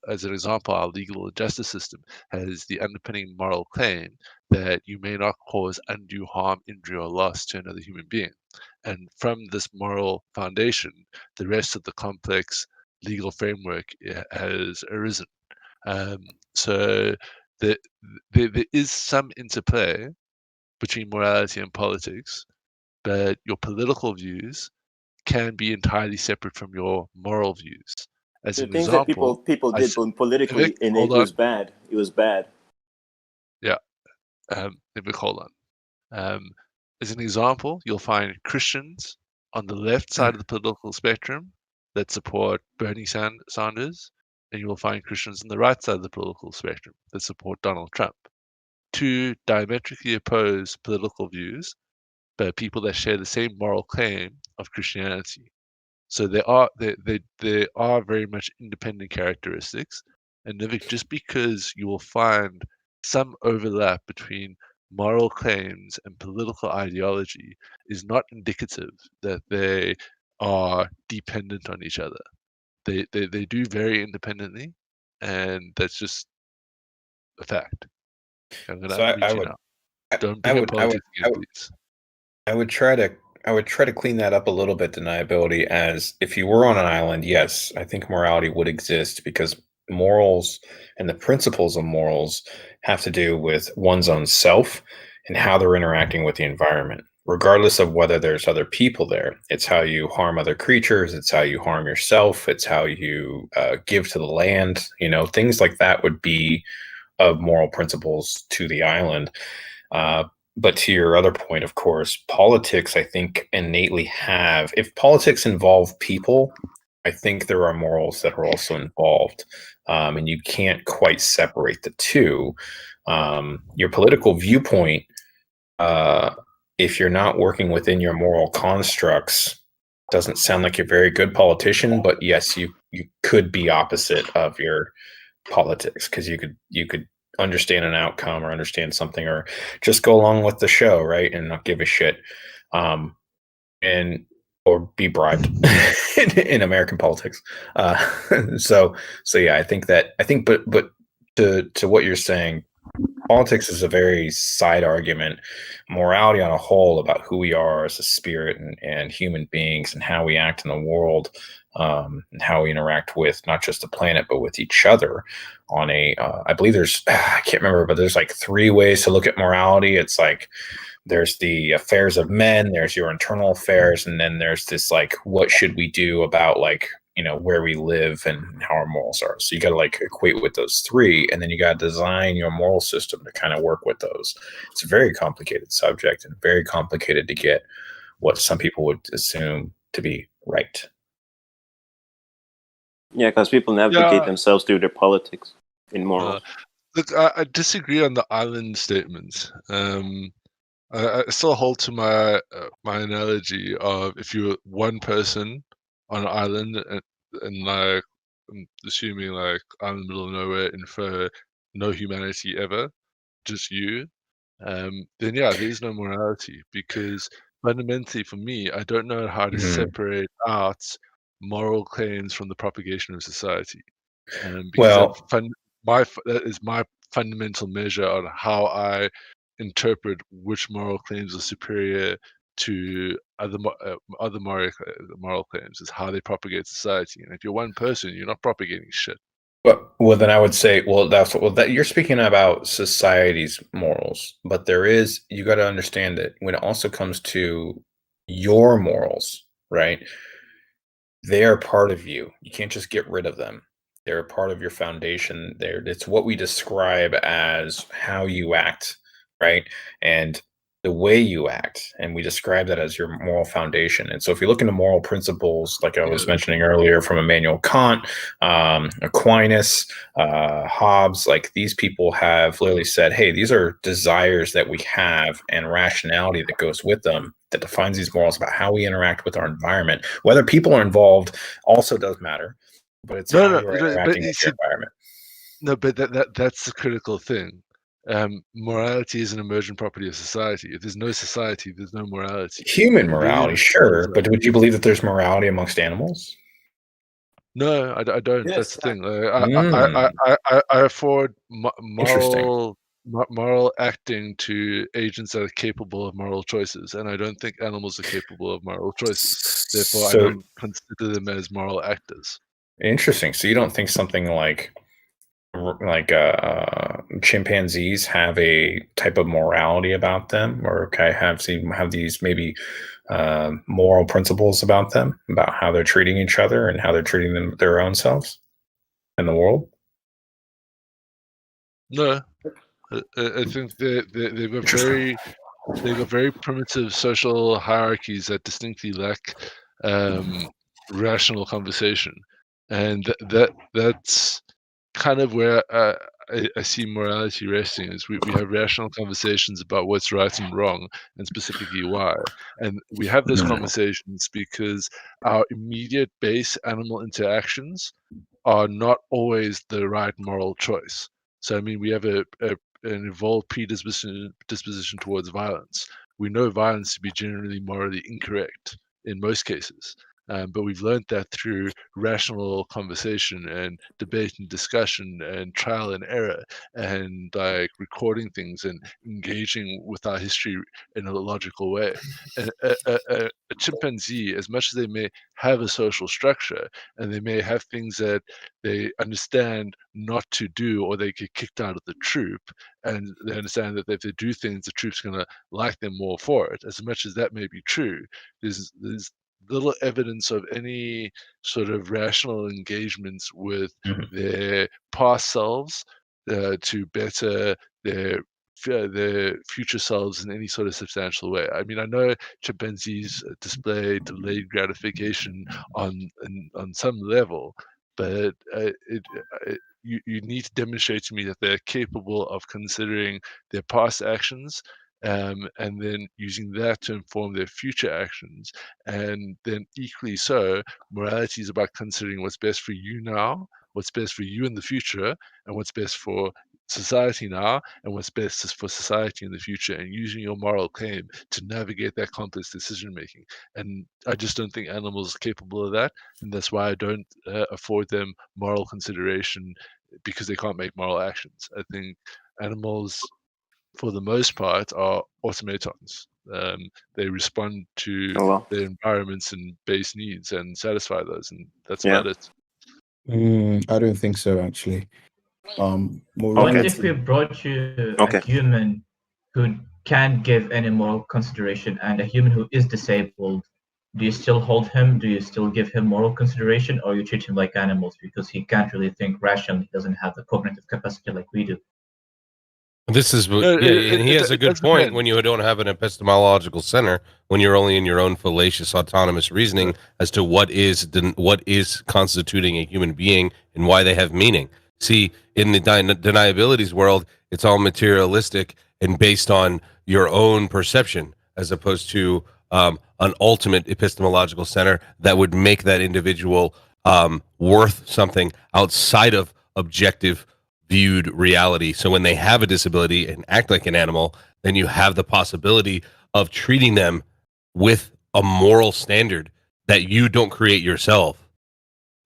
H: as an example, our legal justice system has the underpinning moral claim that you may not cause undue harm, injury, or loss to another human being. And from this moral foundation, the rest of the complex legal framework has arisen. So there is some interplay between morality and politics, but your political views can be entirely separate from your moral views. As
F: The
H: an
F: things
H: example,
F: that people did politically, and it was bad. It was bad.
H: Yeah. Hold on. As an example, you'll find Christians on the left side of the political spectrum that support Bernie Sanders, and you will find Christians on the right side of the political spectrum that support Donald Trump. Two diametrically opposed political views, but people that share the same moral claim of Christianity. So there are very much independent characteristics, and just because you will find some overlap between moral claims and political ideology is not indicative that they are dependent on each other. They do vary independently, and that's just a fact. I'm going to unmute you now. Don't bring up politics again, please.
E: I would try to clean that up a little bit, deniability, as if you were on an island, yes, I think morality would exist because morals and the principles of morals have to do with one's own self and how they're interacting with the environment, regardless of whether there's other people there. It's how you harm other creatures. It's how you harm yourself. It's how you give to the land. Things like that would be of moral principles to the island. But to your other point, of course, politics, I think, innately have, if politics involve people, I think there are morals that are also involved. And you can't quite separate the two. Your political viewpoint, if you're not working within your moral constructs, doesn't sound like you're a very good politician, but yes, you could be opposite of your politics because you could understand an outcome or understand something or just go along with the show, right, and not give a shit, or be bribed in American politics. So yeah, I think but to what you're saying,
C: Politics is a very side argument. Morality on a whole about who we are as a spirit and human beings and how we act in the world, and how we interact with not just the planet but with each other on a I believe there's I can't remember, but there's like 3 ways to look at morality. It's like there's the affairs of men, there's your internal affairs, and then there's this like what should we do about like where we live and how our morals are. So you got to like equate with those 3, and then you got to design your moral system to kind of work with those. It's a very complicated subject and very complicated to get what some people would assume to be right.
F: Yeah, because people navigate themselves through their politics in morals.
H: Look, I disagree on the island statement. I still hold to my my analogy of if you're one person on an island and like I'm assuming like I'm in the middle of nowhere, infer no humanity ever, just you, then yeah, there is no morality because fundamentally for me, I don't know how to separate out moral claims from the propagation of society, because
C: Well,
H: that is my fundamental measure on how I interpret which moral claims are superior to other moral claims is how they propagate society. And if you're one person, you're not propagating shit.
C: well, then I would say, that you're speaking about society's morals, but you got to understand that when it also comes to your morals, right? They are part of you. You can't just get rid of them. They're a part of your foundation. It's what we describe as how you act, right? And the way you act, and we describe that as your moral foundation. And so, if you look into moral principles, like I was mentioning earlier, from Immanuel Kant, Aquinas, Hobbes, like these people have literally said, "Hey, these are desires that we have and rationality that goes with them that defines these morals about how we interact with our environment. Whether people are involved also does matter, but it's how you're interacting with your environment."
H: No, but that's the critical thing. Morality is an emergent property of society. If there's no society, there's no morality.
C: Human morality, sure, but would you believe that there's morality amongst animals?
H: No, I don't.
F: Yes,
H: That's the thing. I afford
C: Interesting.
H: moral acting to agents that are capable of moral choices, and I don't think animals are capable of moral choices. Therefore, I
C: So
H: don't consider them as moral actors.
C: interesting. So you don't think something like chimpanzees have a type of morality about them, or have these maybe moral principles about them, about how they're treating each other and how they're treating their own selves in the world?
H: No, I think they've got very primitive social hierarchies that distinctly lack rational conversation, and that's kind of where I see morality resting. Is we have rational conversations about what's right and wrong, and specifically why. And we have those conversations because our immediate base animal interactions are not always the right moral choice. So I mean, we have an evolved disposition towards violence. We know violence to be generally morally incorrect in most cases. But we've learned that through rational conversation and debate and discussion and trial and error and like recording things and engaging with our history in a logical way. And a chimpanzee, as much as they may have a social structure and they may have things that they understand not to do or they get kicked out of the troop, and they understand that if they do things, the troop's going to like them more for it. As much as that may be true, there's little evidence of any sort of rational engagements with their past selves to better their future selves in any sort of substantial way. I mean, I know chimpanzees display delayed gratification on some level, but you need to demonstrate to me that they're capable of considering their past actions and then using that to inform their future actions. And then equally so, morality is about considering what's best for you now, what's best for you in the future, and what's best for society now, and what's best for society in the future, and using your moral claim to navigate that complex decision making. And I just don't think animals are capable of that, and that's why I don't afford them moral consideration because they can't make moral actions. I think animals, for the most part, are automatons. They respond to their environments and base needs and satisfy those, and that's about it.
J: I don't think so, actually.
K: What if we brought you a human who can give any moral consideration and a human who is disabled? Do you still hold him? Do you still give him moral consideration, or you treat him like animals because he can't really think rationally, doesn't have the cognitive capacity like we do?
G: This is and he has a good point. When you don't have an epistemological center, when you're only in your own fallacious autonomous reasoning as to what is constituting a human being and why they have meaning. See, in the deniabilities world, it's all materialistic and based on your own perception, as opposed to an ultimate epistemological center that would make that individual worth something outside of objective viewed reality. So when they have a disability and act like an animal, then you have the possibility of treating them with a moral standard that you don't create yourself.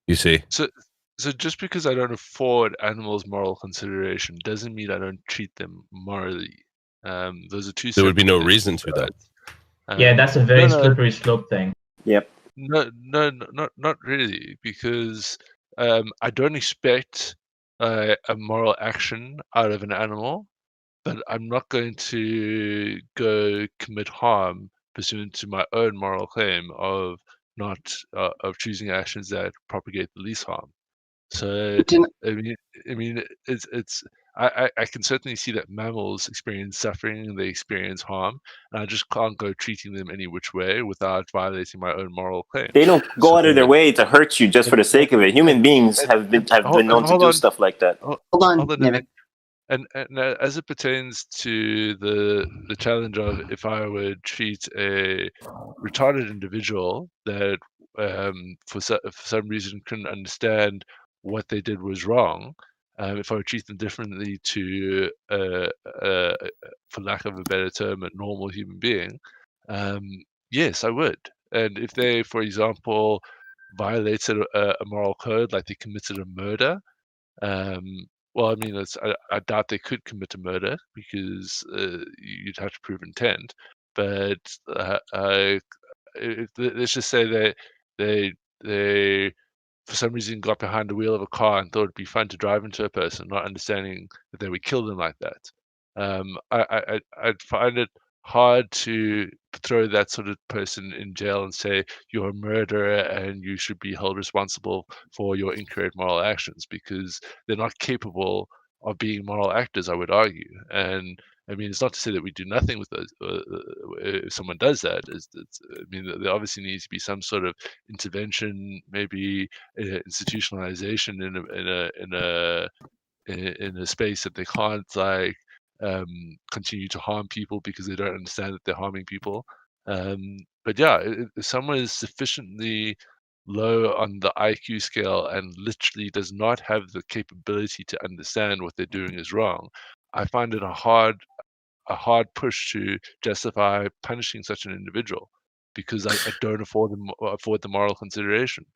G: You see?
H: So just because I don't afford animals moral consideration doesn't mean I don't treat them morally. Those are two.
G: There would be no reason to, though.
K: Yeah, that's a very slippery slope thing.
F: Yep.
H: No, not really, because I don't expect a moral action out of an animal, but I'm not going to go commit harm pursuant to my own moral claim of not of choosing actions that propagate the least harm. So I mean, it's I can certainly see that mammals experience suffering and they experience harm, and I just can't go treating them any which way without violating my own moral claim.
F: They don't go out of their way to hurt you just for the sake of it. Human beings have been known to do stuff like that.
B: Hold on, Niven.
H: And as it pertains to the challenge of if I would treat a retarded individual that for some reason couldn't understand what they did was wrong, if I would treat them differently to, for lack of a better term, a normal human being, yes, I would. And if they, for example, violated a moral code, like they committed a murder, well, I mean, I doubt they could commit a murder because you'd have to prove intent. But let's just say that they for some reason got behind the wheel of a car and thought it'd be fun to drive into a person, not understanding that they would kill them like that. I'd find it hard to throw that sort of person in jail and say you're a murderer and you should be held responsible for your incorrect moral actions, because they're not capable of being moral actors, I would argue. And I mean, it's not to say that we do nothing with those. If someone does that, I mean, there obviously needs to be some sort of intervention, maybe institutionalization in a space that they can't continue to harm people because they don't understand that they're harming people. But yeah, if someone is sufficiently low on the IQ scale and literally does not have the capability to understand what they're doing is wrong, I find it a hard push to justify punishing such an individual, because I don't afford the moral consideration,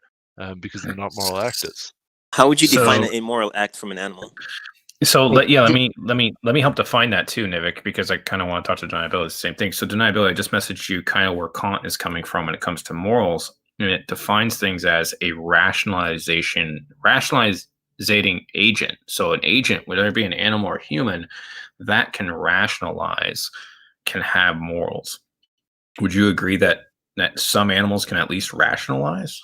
H: because they're not moral actors.
F: How would you define an immoral act from an animal?
C: So let me help define that too, Nivik, because I kind of want to talk to deniability. It's the same thing. So deniability, I just messaged you kind of where Kant is coming from when it comes to morals, and it defines things as a rationalizing agent. So an agent, whether it be an animal or human, that can rationalize, can have morals. Would you agree that some animals can at least rationalize?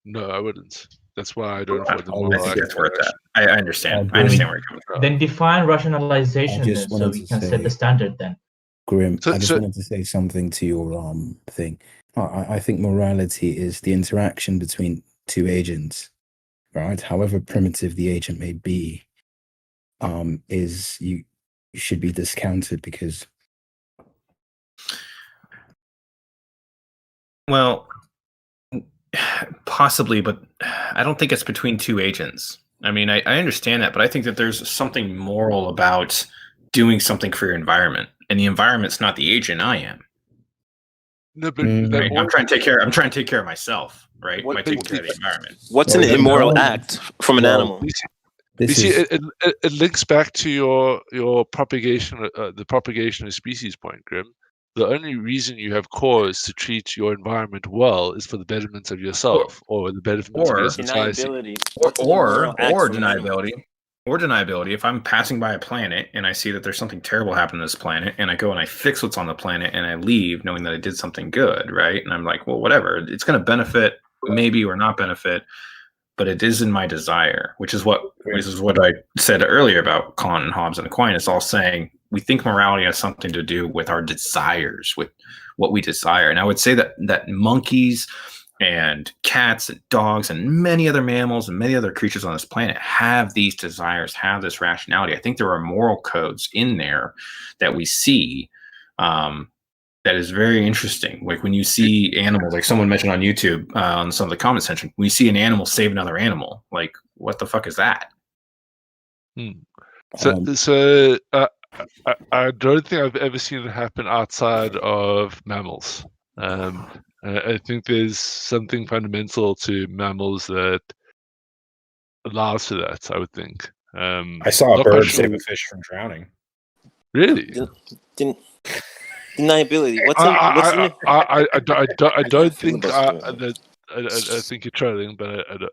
H: No, I wouldn't. That's why I don't afford the moral.
C: I think that's where it's at. I understand. I understand where you're coming from.
K: Then define rationalization then, so we can set the standard then.
J: Grim, I just wanted to say something to your thing. I think morality is the interaction between two agents, right? However primitive the agent may be, is you should be discounted because.
C: Well, possibly, but I don't think it's between two agents. I mean, I understand that, but I think that there's something moral about doing something for your environment, and the environment's not the agent. I am.
H: No, but
C: right? I'm trying to take care of myself, right? By taking care of the environment.
F: What's an immoral act from an animal?
J: This
H: see,
J: is
H: it links back to your propagation, the propagation of species point, Grim. The only reason you have cause to treat your environment well is for the betterment of yourself or the betterment of your society.
F: Deniability. What's an immoral act
C: Or
F: from an animal?
C: deniability. Or deniability. If I'm passing by a planet and I see that there's something terrible happening to this planet, and I go and I fix what's on the planet and I leave knowing that I did something good, right? And I'm like, well, whatever. It's going to benefit, maybe or not benefit, but it is in my desire, which is what I said earlier about Kant and Hobbes and Aquinas, all saying we think morality has something to do with our desires, with what we desire. And I would say that monkeys and cats and dogs and many other mammals and many other creatures on this planet have these desires, have this rationality. I think there are moral codes in there that we see that is very interesting. Like when you see animals, like someone mentioned on YouTube on some of the comment section, we see an animal save another animal. Like, what the fuck is that?
H: So I don't think I've ever seen it happen outside of mammals. I think there's something fundamental to mammals that allows for that, I would think.
C: I saw a bird save a fish from drowning.
H: Really?
F: Deniability.
H: I don't think I think you're trolling, but I don't.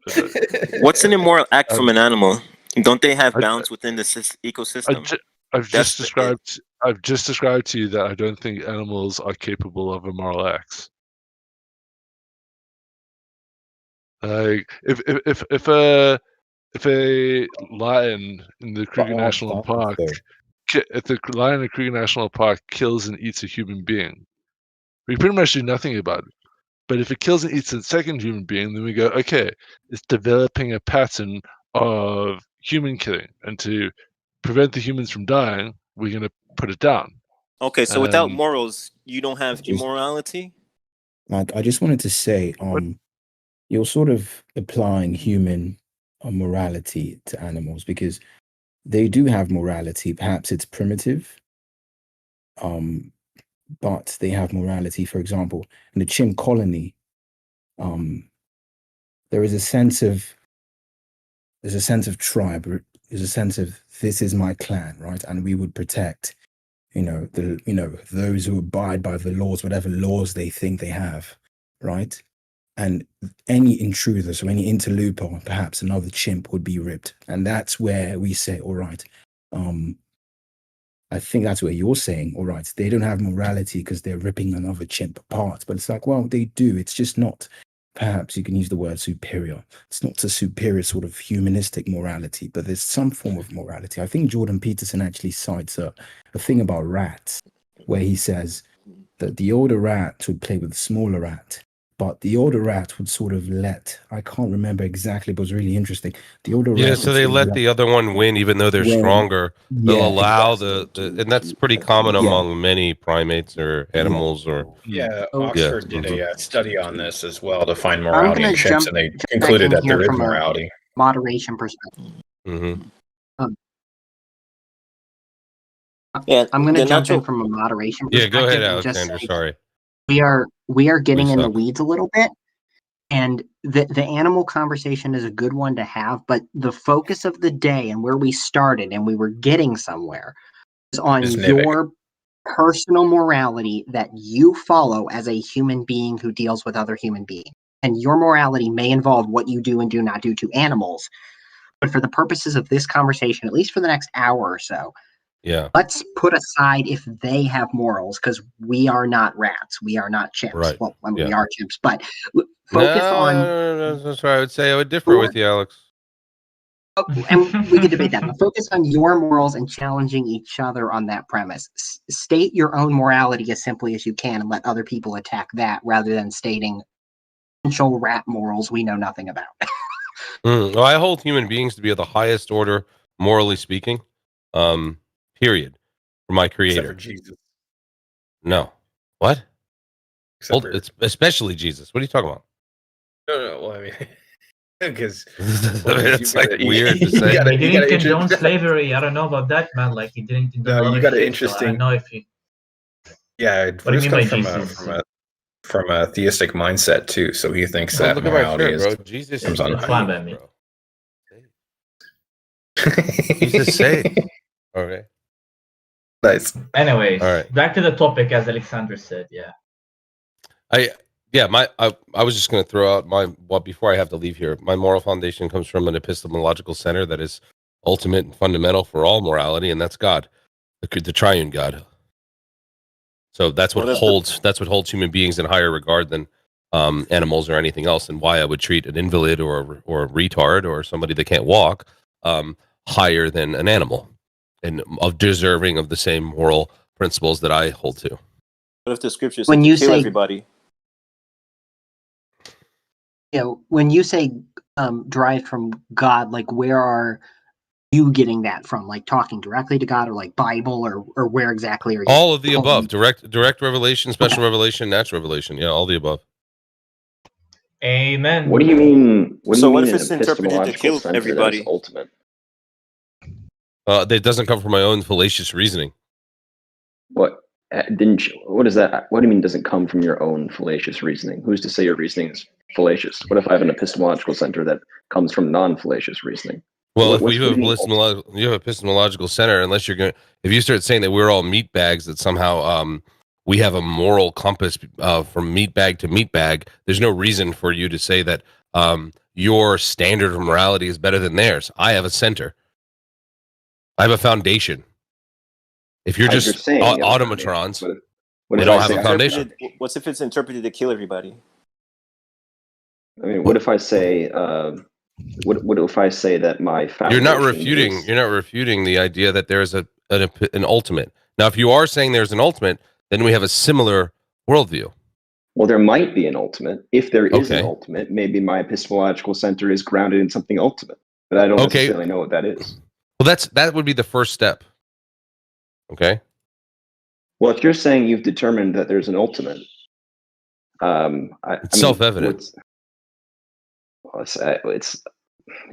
F: What's an immoral act from an animal? Don't they have balance within the ecosystem?
H: I've just described to you that I don't think animals are capable of immoral acts. Like if a lion in the Kruger National Park, if the lion in Kruger National Park kills and eats a human being, we pretty much do nothing about it. But if it kills and eats a second human being, then we go, okay, it's developing a pattern of human killing, and to prevent the humans from dying, we're going to put it down.
F: Okay, so without morals, you don't have immorality?
J: Like, I just wanted to say, you're sort of applying human morality to animals because they do have morality. Perhaps it's primitive, but they have morality. For example, in the chimp colony, there is a sense of tribe. There's a sense of this is my clan, right? And we would protect, those who abide by the laws, whatever laws they think they have, right? And any intruder, so any interloper, perhaps another chimp would be ripped. And that's where we say, all right, I think that's where you're saying, all right, they don't have morality because they're ripping another chimp apart. But it's like, well, they do. It's just not, perhaps you can use the word superior. It's not a superior sort of humanistic morality, but there's some form of morality. I think Jordan Peterson actually cites a thing about rats, where he says that the older rat would play with the smaller rat. But the older rat would sort of I can't remember exactly, but it was really interesting. The older rat.
G: So they let the other one win, even though they're stronger. They'll allow and that's pretty common among many primates or animals or.
C: Oxford did a study on this as well to find morality in chimps, and they concluded that there is morality.
B: Moderation perspective. I'm going to jump in from a moderation perspective.
G: Yeah, go ahead, Alexander. Sorry.
B: We are getting in the weeds a little bit, and the animal conversation is a good one to have, but the focus of the day and where we started and we were getting somewhere is on your personal morality that you follow as a human being who deals with other human beings. And your morality may involve what you do and do not do to animals, but for the purposes of this conversation, at least for the next hour or so, let's put aside if they have morals, because we are not rats. We are not chimps.
G: Right.
B: Well, we are chimps, but focus on...
G: No, that's right. I would say I would differ with you, Alex.
B: And we can debate that. But focus on your morals and challenging each other on that premise. State your own morality as simply as you can and let other people attack that rather than stating potential rat morals we know nothing about.
G: Well, I hold human beings to be of the highest order, morally speaking. Period. For my creator.
C: Except for Jesus.
G: No. What? It's especially Jesus. What are you talking about?
C: No. Well, I mean, because
G: it's like weird to say.
K: He didn't condone slavery. I don't know about that, man. Like he didn't condone.
C: No, you got an interesting.
K: So I don't know if you.
C: Yeah,
K: what do you mean by
C: Jesus? From a theistic mindset too. So he thinks that morality is
G: Jesus
C: comes on
K: fine by me.
G: He's just saying. Okay.
E: Nice.
K: Anyways,
G: All right.
K: back to the topic, as Alexander said. Yeah.
G: I was just going to throw out before I have to leave here. My moral foundation comes from an epistemological center that is ultimate and fundamental for all morality, and that's God, the triune God. So that's what holds human beings in higher regard than animals or anything else, and why I would treat an invalid or a retard or somebody that can't walk higher than an animal and deserving of the same moral principles that I hold to.
F: What if the scriptures
L: When you
F: kill
L: say-
F: everybody?
L: When you say derived from God, like where are you getting that from? Like talking directly to God, or like Bible, or where exactly are you?
G: All of the above. Direct revelation, special revelation, natural revelation. Yeah, all the above.
K: Amen.
D: What do you mean? What
F: So
D: do you
F: what
D: mean
F: if
D: an
F: it's interpreted to
D: epistemological
F: kill
D: center that is
F: everybody?
D: ultimate?
G: That doesn't come from my own fallacious reasoning.
D: What didn't you? What is that? What do you mean? Doesn't come from your own fallacious reasoning? Who's to say your reasoning is fallacious? What if I have an epistemological center that comes from non-fallacious reasoning?
G: Well,
D: What-
G: if
D: what's-
G: you
D: what
G: have
D: do you mean
G: you have an epistemological center, unless you're going, if you start saying that we're all meat bags, that somehow we have a moral compass from meat bag to meat bag, there's no reason for you to say that your standard of morality is better than theirs. I have a center. I have a foundation. If you're just
D: saying you have a
G: automatrons,
D: foundation, what
G: they
D: if
G: don't
D: I
G: have
D: say
G: a foundation.
F: What's if it's interpreted to kill everybody?
D: I mean, what if I say? What if I say that my foundation?
G: You're not refuting.
D: is-
G: You're not refuting the idea that there is an ultimate. Now, if you are saying there's an ultimate, then we have a similar worldview.
D: Well, there might be an ultimate. If there is an
G: Okay.
D: ultimate, maybe my epistemological center is grounded in something ultimate, but I don't necessarily know what that is.
G: Well, that would be the first step. Okay.
D: Well, if you're saying you've determined that there's an ultimate,
G: It's self-evident.
D: It's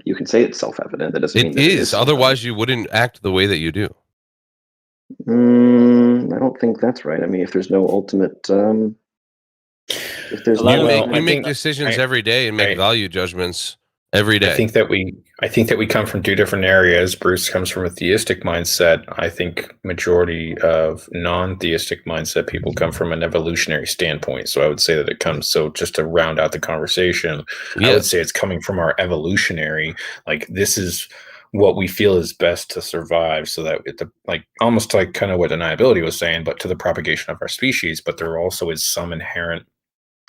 D: you can say it's self-evident. That doesn't mean
G: It
D: that
G: is. Otherwise, you wouldn't act the way that you do.
D: I don't think that's right. I mean, if there's no ultimate, if there's
G: You make decisions every day and make value judgments every day.
E: I think that we come from two different areas. Bruce comes from a theistic mindset. I think majority of non-theistic mindset people come from an evolutionary standpoint. So I would say that it comes. So just to round out the conversation, I would say it's coming from our evolutionary. Like this is what we feel is best to survive, so that almost like kind of what deniability was saying, but to the propagation of our species. But there also is some inherent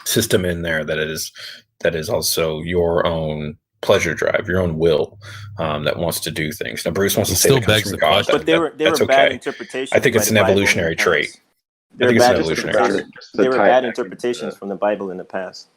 E: system in there that is also your own pleasure drive, your own will, that wants to do things. Now, Bruce wants to say that comes from God,
F: but they were
E: that's
F: bad
E: okay.
F: interpretations.
E: I think it's
F: by
E: an
F: the Bible
E: evolutionary
F: in the past.
E: trait.
F: There
E: I think
F: were
E: it's an
F: bad
E: evolutionary
F: interpretations.
E: trait.
F: There were bad interpretations from the Bible in the past.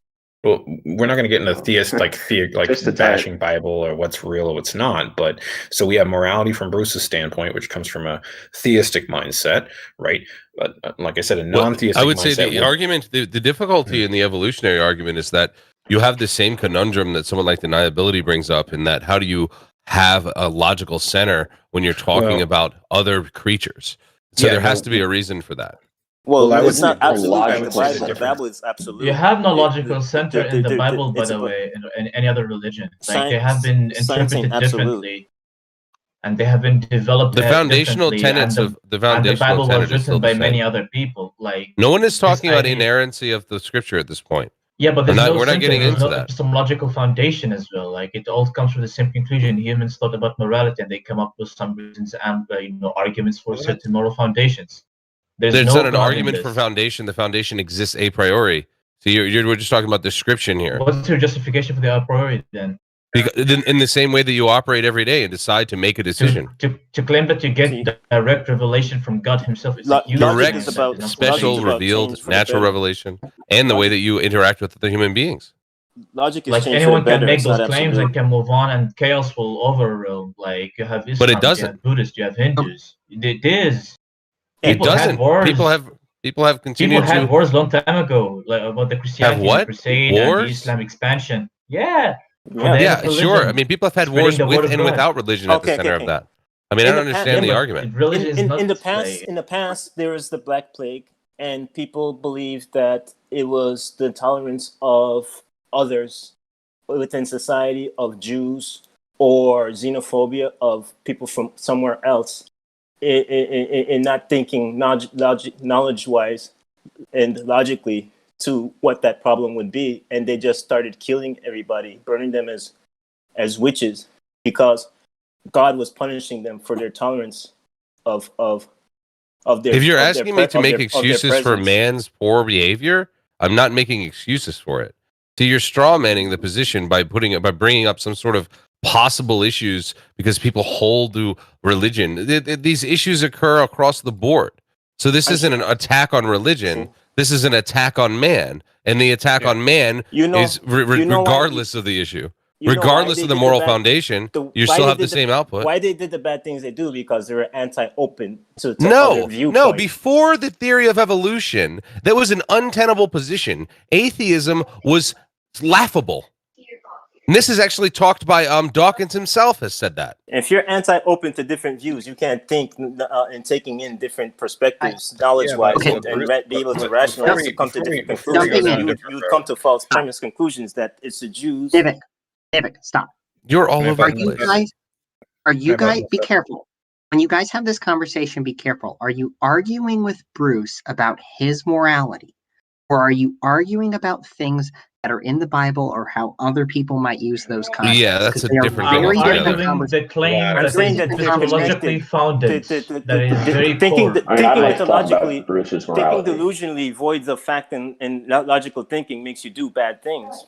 E: Well, we're not going to get into bashing Bible or what's real or what's not. But so we have morality from Bruce's standpoint, which comes from a theistic mindset, right? But like I said, a non-theistic mindset.
G: I would say the argument, the difficulty in the evolutionary argument is that you have the same conundrum that someone like deniability brings up, in that how do you have a logical center when you're talking about other creatures? So there has to be a reason for that.
F: Well,
E: I would
F: it's not
E: say
F: absolute like the
E: logical
F: Bible.
E: center.
F: The Bible is absolute.
K: You have no logical center in the Bible, by
F: it's
K: the
F: about-
K: way, in any other religion. Like they
F: Science-
K: have been
F: science ain't
K: interpreted
F: absolute.
K: differently, and they have been developed.
G: The foundational
K: differently,
G: tenets
K: and
G: of the
K: and the
G: foundational
K: Bible was
G: tenet is still
K: written
G: the
K: by
G: same.
K: many other people. Like
G: No one is talking about
K: idea-
G: inerrancy of the scripture at this point.
K: Yeah, but there's
G: we're not getting into
K: no
G: that.
K: epistemological foundation as well. Like it all comes from the same conclusion. Humans thought about morality, and they come up with some reasons and arguments for certain moral foundations. There's
G: There's
K: no
G: not an
K: God in
G: argument for
K: this.
G: foundation. The foundation exists a priori. So we're just talking about description here.
K: What's your justification for the a priori then?
G: In the same way that you operate every day and decide to make a decision.
K: To claim that you get direct revelation from God Himself is a huge
G: Direct,
K: claim. It's not
G: special,
K: fallacious.
G: revealed, natural revelation, and the way that you interact with other human beings.
F: Logic is
K: Like
F: changed
K: anyone
F: for the
K: can
F: better.
K: make
F: It's
K: those
F: not
K: claims
F: absolute.
K: and can move on, and chaos will overrule. Like you have Islam,
G: But it
K: you
G: doesn't.
K: have Buddhists, you have Hindus. It is.
G: It
K: People had
G: doesn't.
K: wars.
G: People have
K: People
G: continued
K: had
G: to
K: wars long time ago, like about the Christianity
G: what?
K: crusade and the
G: Wars?
K: Islam expansion. Yeah.
G: Yeah, sure. I mean, people have had
K: spreading
G: wars
K: the word
G: with
K: of
G: and
K: God.
G: without religion at the center of that. I mean, I don't understand the argument.
K: Religion is not
F: In the past, there was the Black Plague, and people believed that it was the tolerance of others within society, of Jews, or xenophobia of people from somewhere else, in not thinking knowledge-wise and logically to what that problem would be, and they just started killing everybody, burning them as witches, because God was punishing them for their tolerance of their.
G: If you're
F: of
G: asking
F: their
G: me to make
F: of their
G: excuses for
F: presence.
G: man's poor behavior, I'm not making excuses for it. So you're straw manning the position by bringing up some sort of possible issues because people hold to religion. These issues occur across the board. So this isn't an attack on religion. This is an attack on man, and the attack on man is regardless of the issue, regardless of the moral foundation. You still have the same output.
F: Why they did the bad things they do? Because they were anti-open to other
G: No,
F: viewpoints.
G: before the theory of evolution, that was an untenable position. Atheism was laughable. And this is actually talked by Dawkins himself has said that.
F: If you're anti-open to different views, you can't think in taking in different perspectives, knowledge-wise, and be able to rationalize to come to different conclusions. You would come to false premise conclusions that it's the Jews.
L: David, stop.
G: You're all over the place.
L: Are you guys, be careful. When you guys have this conversation, be careful. Are you arguing with Bruce about his morality? Or are you arguing about things that are in the Bible or how other people might use those concepts?
G: Yeah, that's a different
K: thing.
G: altogether.
K: I'm arguing the claim that is psychologically founded, that is very
F: thinking
K: core.
F: thinking delusionally voids of fact and logical thinking makes you do bad things.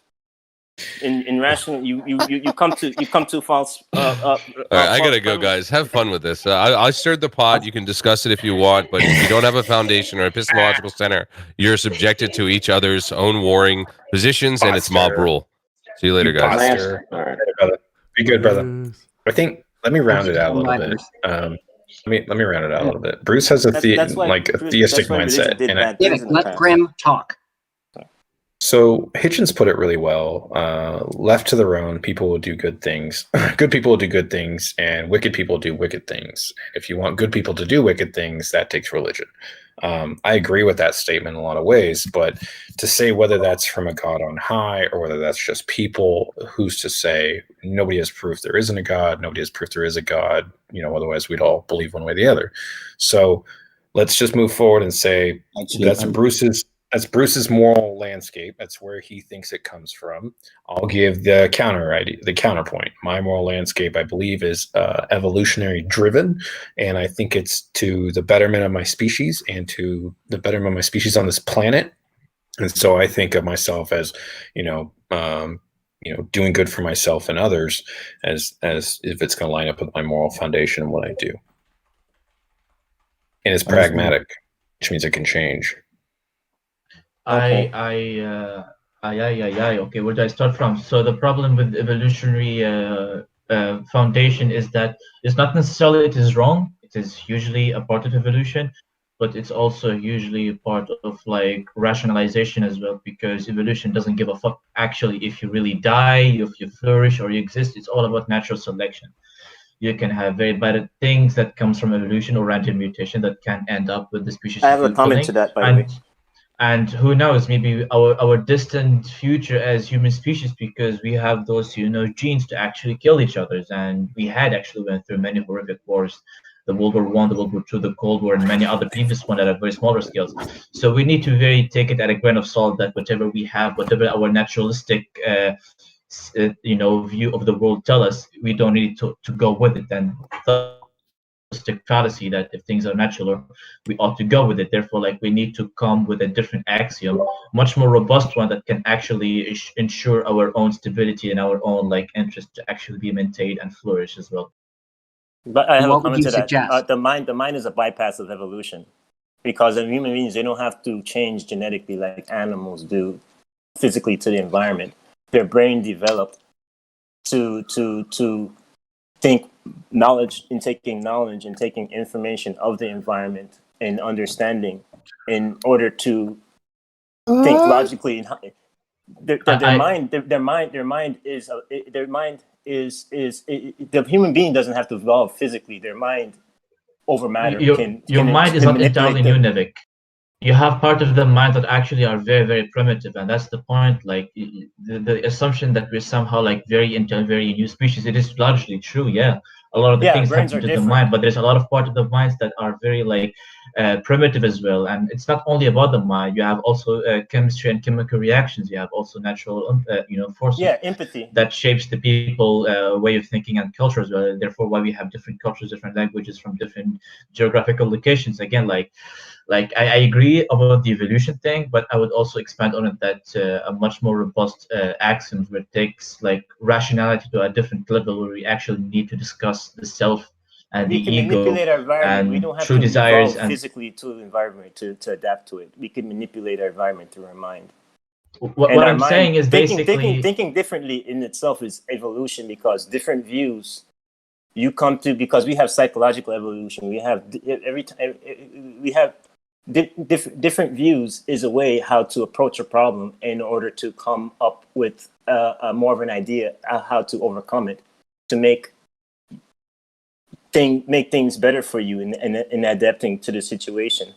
F: In rational, you come to false.
G: All right, I gotta go, guys. Have fun with this. I stirred the pot. You can discuss it if you want, but if you don't have a foundation or epistemological center, you're subjected to each other's own warring positions, and it's mob rule. See you later, guys.
E: All right, be good, brother. I think let me round it out a little bit. Let me round it out a little bit. Bruce has a theistic mindset, and
L: let Grim talk.
E: So Hitchens put it really well. Left to their own, people will do good things. Good people will do good things, and wicked people will do wicked things. If you want good people to do wicked things, that takes religion. I agree with that statement in a lot of ways, but to say whether that's from a God on high or whether that's just people, who's to say? Nobody has proof there isn't a God. Nobody has proof there is a God. Otherwise we'd all believe one way or the other. So let's just move forward and say that's Bruce's moral landscape. That's where he thinks it comes from. I'll give the counterpoint. My moral landscape, I believe, is evolutionary driven, and I think it's to the betterment of my species and to the betterment of my species on this planet. And so I think of myself as, doing good for myself and others, as if it's going to line up with my moral foundation and what I do. And it's pragmatic, which means it can change.
K: Okay, where do I start from? So the problem with evolutionary foundation is that it's not necessarily it is wrong. It is usually a part of evolution, but it's also usually a part of rationalization as well, because evolution doesn't give a fuck actually if you really die, if you flourish or you exist. It's all about natural selection. You can have very bad things that comes from evolution or random mutation that can end up with the species.
F: I have a comment to that, by the way.
K: And who knows, maybe our distant future as human species, because we have those genes to actually kill each other, and we had actually went through many horrific wars, the World War I, the World War II, the Cold War, and many other previous ones at very smaller scales. So we need to take it at a grain of salt that whatever we have, whatever our naturalistic view of the world tell us, we don't need to go with it. And fallacy that if things are natural, we ought to go with it. Therefore, we need to come with a different axiom, much more robust one that can actually ensure our own stability and our own interest to actually be maintained and flourish as well.
F: But I have a comment to that. The mind is a bypass of evolution, because in human beings, they don't have to change genetically like animals do physically to the environment. Their brain developed to think knowledge and taking information of the environment and understanding in order to think logically. The human being doesn't have to evolve physically. Their mind over matter
K: your mind is not entirely new, Nevik. you have part of the mind that actually are very, very primitive, and that's the point. Like the assumption that we're somehow like very new species, it is largely true. Yeah, a lot of the
F: Yeah,
K: things
F: brains
K: happen
F: are
K: to the
F: different.
K: mind, but there's a lot of part of the minds that are very like primitive as well. And it's not only about the mind. You have also chemistry and chemical reactions. You have also natural, forces
F: Yeah, empathy.
K: that shapes the people way of thinking and culture as well. Therefore, why we have different cultures, different languages from different geographical locations. Again, like I agree about the evolution thing, but I would also expand on it that a much more robust axioms where it takes like rationality to a different level where we actually need to discuss the self and the
F: We can
K: ego
F: manipulate our environment. We
K: and
F: don't have
K: true
F: to
K: desires
F: evolve
K: and
F: physically to the environment to adapt to it. We can manipulate our environment through our mind.
K: what
F: Our
K: I'm
F: mind
K: saying is basically
F: thinking differently in itself is evolution, because different views you come to, because we have psychological evolution. We have every time we have different views is a way how to approach a problem in order to come up with more of an idea how to overcome it, to make things better for you in adapting to the situation.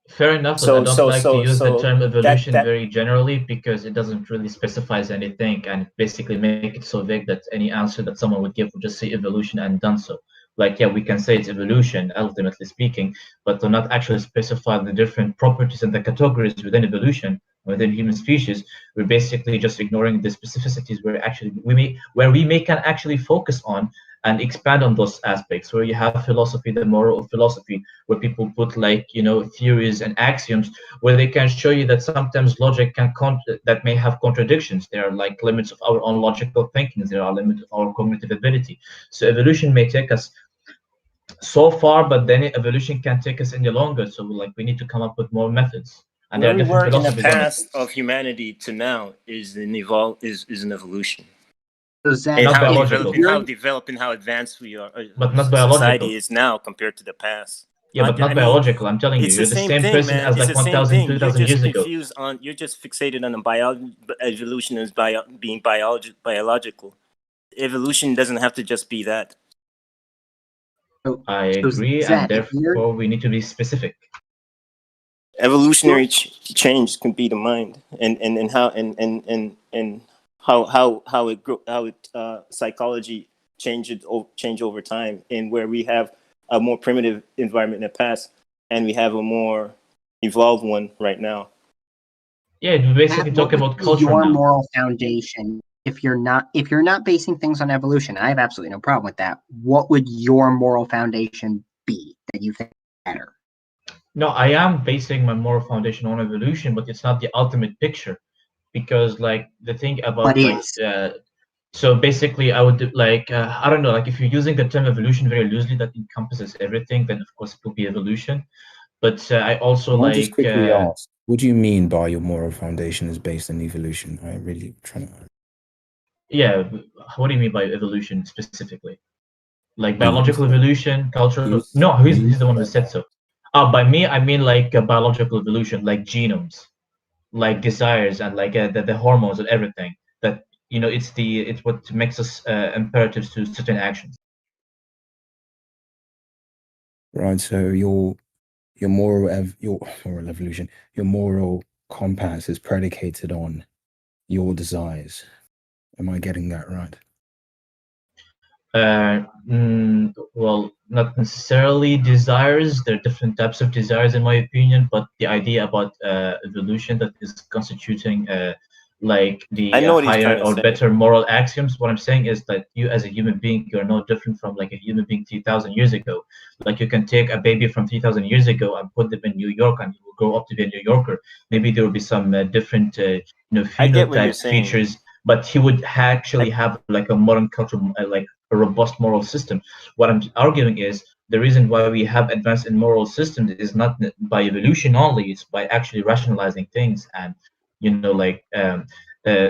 K: fair enough, but I don't like to use the term evolution very generally because it doesn't really specify anything and basically make it so vague that any answer that someone would give would just say evolution and done so. Like, yeah, we can say it's evolution, ultimately speaking, but to not actually specify the different properties and the categories within evolution, within human species, we're basically just ignoring the specificities where we may can actually focus on and expand on those aspects, where you have philosophy, the moral of philosophy, where people put like theories and axioms where they can show you that sometimes logic that may have contradictions. There are like limits of our own logical thinking. There are limits of our cognitive ability. So evolution may take us so far, but then evolution can take us any longer. So like we need to come up with more methods. And there
F: Where
K: are
F: we
K: different
F: were in the
K: philosophies on it.
F: past of humanity to now is an evolution.
L: So Zach,
K: Not biological.
F: How developed and how advanced we are,
K: but not
F: society
K: biological.
F: is now compared to the past.
K: Yeah, but not biological. I'm telling you,
F: It's
K: you're
F: the
K: the
F: same
K: same
F: thing,
K: person
F: man.
K: as
F: It's
K: like
F: the same
K: 1,000,
F: thing. You're
K: 2,000
F: just
K: years ago.
F: confused on. You're just fixated on evolution as being biological. Evolution doesn't have to just be that.
K: I agree,
L: Zach,
K: and therefore we need to be specific.
F: Evolutionary change can be the mind, and how it psychology change over time, and where we have a more primitive environment in the past, and we have a more evolved one right now.
K: Yeah, we basically talk about culture
L: your
K: now.
L: moral foundation. If you're not basing things on evolution, I have absolutely no problem with that. What would your moral foundation be that you think is better?
K: No, I am basing my moral foundation on evolution, but it's not the ultimate picture, because like the thing about so basically I would like I don't know, like if you're using the term evolution very loosely, that encompasses everything, then of course it will be evolution. But I also
J: Can I
K: like
J: just quickly ask, what do you mean by your moral foundation is based on evolution? I really trying to.
K: Yeah, what do you mean by evolution specifically? Like biological evolution, cultural? No, he's the one who said so. By me, I mean like biological evolution, like genomes, like desires, and like the hormones and everything. That it's what makes us imperatives to certain actions.
J: Right. So your moral evolution, your moral compass is predicated on your desires. Am I getting that right?
K: Well, not necessarily desires. There are different types of desires, in my opinion. But the idea about evolution that is constituting like the higher or better moral axioms. What I'm saying is that you, as a human being, you're no different from like a human being 3,000 years ago. Like you can take a baby from 3,000 years ago and put them in New York, and he will grow up to be a New Yorker. Maybe there will be some different, phenotype features, but he would actually have like a modern culture, like a robust moral system. What I'm arguing is the reason why we have advanced in moral systems is not by evolution only; it's by actually rationalizing things and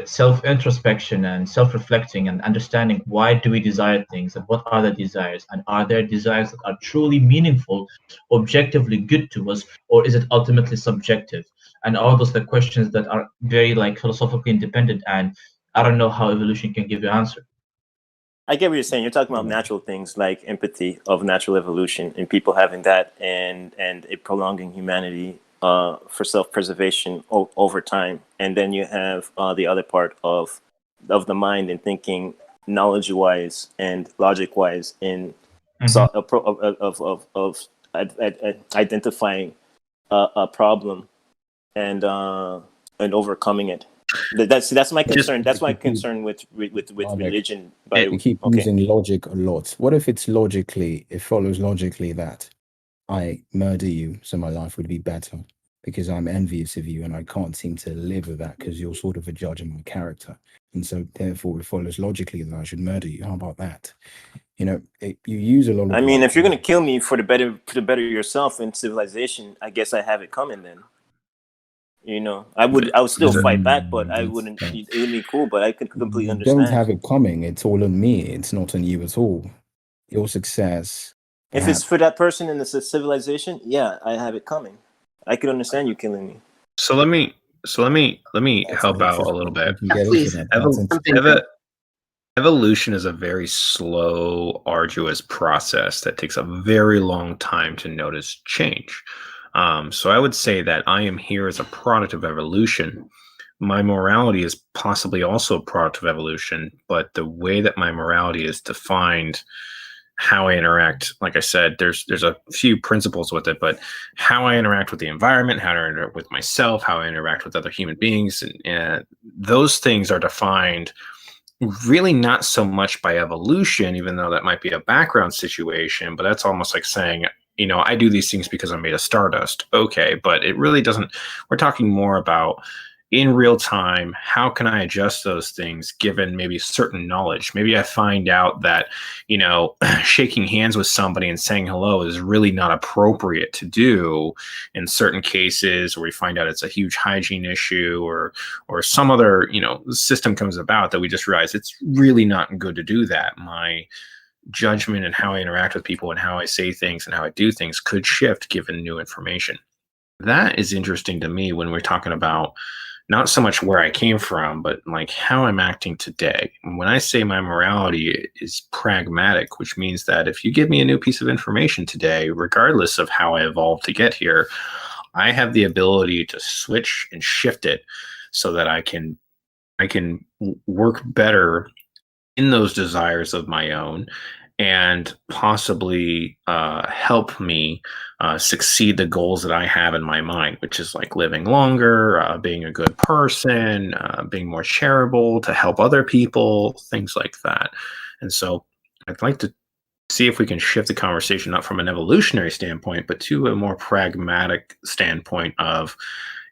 K: self-introspection and self-reflecting and understanding why do we desire things and what are the desires, and are there desires that are truly meaningful, objectively good to us, or is it ultimately subjective? And all those the questions that are very like philosophically independent, and I don't know how evolution can give you an answer.
F: I get what you're saying. You're talking about natural things like empathy of natural evolution and people having that, and it prolonging humanity for self-preservation over time, and then you have the other part of the mind and thinking knowledge-wise and logic-wise in identifying a problem and overcoming it. That's my concern. That's my concern with religion.
J: You keep using logic a lot. What if it follows logically that I murder you so my life would be better because I'm envious of you and I can't seem to live with that because you're sort of a judge of my character. And so therefore it follows logically that I should murder you. How about that? You use a lot of...
F: I mean, if you're going to kill me to better yourself in civilization, I guess I have it coming then. I would still fight back, but I wouldn't. It would be cool, but I could completely understand.
J: Don't have it coming. It's all on me. It's not on you at all. Your success.
F: If it's for that person in the civilization, yeah, I have it coming. I could understand you killing me.
C: So let me help out a little bit. Evolution is a very slow, arduous process that takes a very long time to notice change. So I would say that I am here as a product of evolution. My morality is possibly also a product of evolution, but the way that my morality is defined, how I interact, like I said, there's a few principles with it, but how I interact with the environment, how I interact with myself, how I interact with other human beings, and those things are defined really not so much by evolution, even though that might be a background situation, but that's almost like saying, I do these things because I'm made of stardust. Okay, but it really doesn't. We're talking more about in real time, how can I adjust those things given maybe certain knowledge? Maybe I find out that, shaking hands with somebody and saying hello is really not appropriate to do in certain cases, or we find out it's a huge hygiene issue or some other, system comes about that we just realize it's really not good to do that. My judgment and how I interact with people and how I say things and how I do things could shift given new information. That is interesting to me when we're talking about not so much where I came from, but like how I'm acting today. When I say my morality is pragmatic, which means that if you give me a new piece of information today, regardless of how I evolved to get here, I have the ability to switch and shift it so that I can work better in those desires of my own and possibly help me succeed the goals that I have in my mind, which is like living longer, being a good person, being more charitable, to help other people, things like that. And so I'd like to see if we can shift the conversation not from an evolutionary standpoint, but to a more pragmatic standpoint of,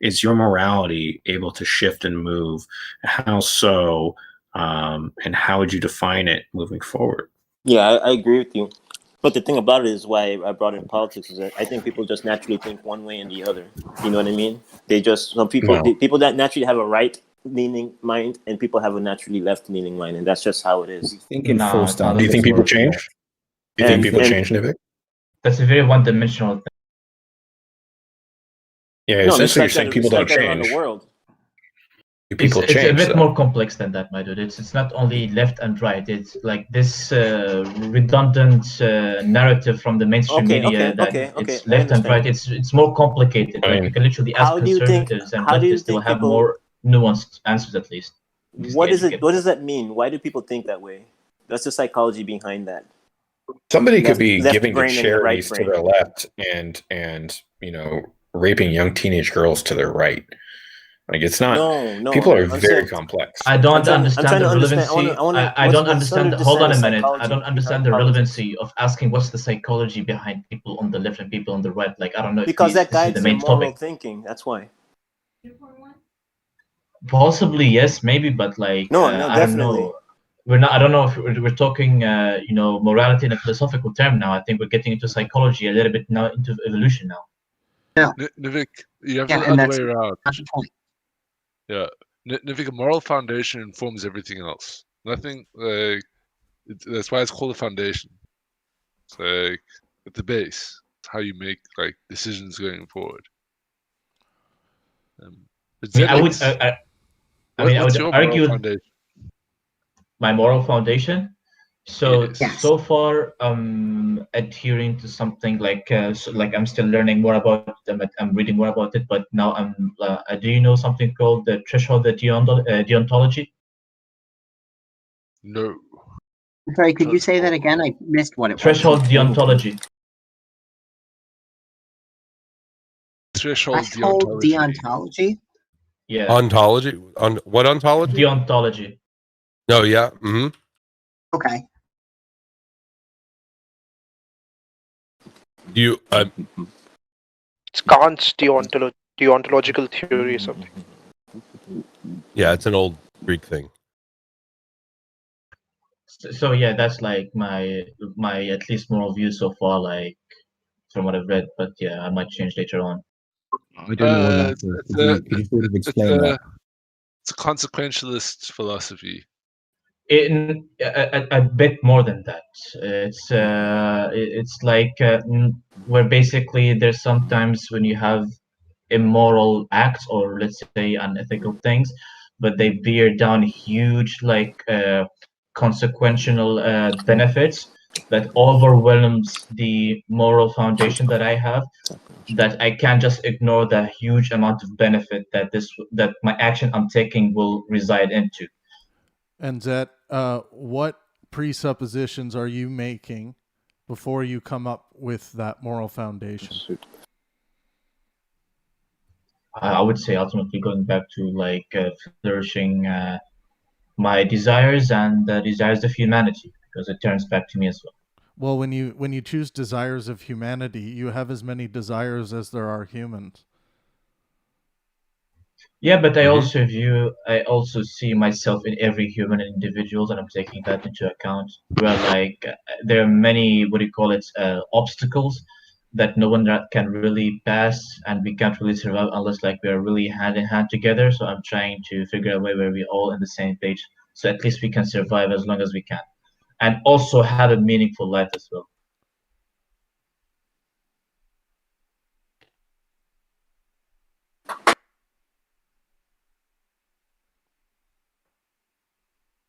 C: is your morality able to shift and move? How so? And how would you define it moving forward?
F: Yeah, I agree with you. But the thing about it is why I brought in politics is that I think people just naturally think one way and the other. You know what I mean? People that naturally have a right-leaning mind, and people have a naturally left-leaning mind, and that's just how it is.
E: Do you think people change? Do you think people change, Nivik?
K: That's a very one-dimensional thing.
E: Yeah, essentially you're saying people don't change.
F: Around the world.
E: People change.
K: It's a bit more complex than that, my dude. It's not only left and right. It's like this redundant narrative from the mainstream media that it's left and right. It's more complicated. Like you can literally ask conservatives and leftists, they'll have more nuanced answers at least.
F: What does that mean? Why do people think that way? That's the psychology behind that.
E: Somebody could be giving to charities to their left and raping young teenage girls to their right. Like it's not. No. People are very complex.
K: I don't understand the relevancy. I don't understand. Hold on a minute. I don't understand the relevancy of asking what's the psychology behind people on the left and people on the right. Like I don't know.
F: Because that guides the main topic. Thinking. That's why.
K: Possibly yes, maybe, but like
F: no,
K: I don't know. We're not. I don't know if we're talking, morality in a philosophical term now. I think we're getting into psychology a little bit now, into evolution now.
H: Yeah, Nivik, you have the other way around. Yeah, Nivik, a moral foundation informs everything else. Nothing like that's why it's called a foundation. It's like at the base. It's how you make like decisions going forward.
K: I would argue my moral foundation So
L: Yes.
K: so far, adhering to something like like I'm still learning more about them. I'm reading more about it, but now I'm. Do you know something called the threshold deontology?
H: No.
L: Sorry, could you say that again? I missed what it was.
K: Threshold deontology.
H: Threshold
L: deontology?
K: Yeah.
G: Ontology? On what ontology?
K: Deontology.
G: No, yeah. Mm-hmm.
L: Okay.
G: You
M: It's Kant's deontological theory or something.
G: yeah, it's an old Greek thing.
K: So yeah, that's like my at least moral view so far, like from what I've read. But yeah, I might change later on.
J: I don't know what that is. Could you sort of explain that?
H: It's a consequentialist philosophy.
K: A bit more than that. It's like where basically there's sometimes when you have immoral acts or let's say unethical things, but they bear down huge like consequential benefits that overwhelms the moral foundation that I have, that I can't just ignore the huge amount of benefit that my action I'm taking will reside into.
A: And Zet, what presuppositions are you making before you come up with that moral foundation?
K: I would say ultimately going back to like flourishing my desires and the desires of humanity, because it turns back to me as well.
A: Well, when you choose desires of humanity, you have as many desires as there are humans.
K: Yeah, but I also see myself in every human individual, and I'm taking that into account. Where like there are many, what do you call it, obstacles that no one can really pass, and we can't really survive unless like we are really hand in hand together. So I'm trying to figure out a way where we're all on the same page, so at least we can survive as long as we can, and also have a meaningful life as well.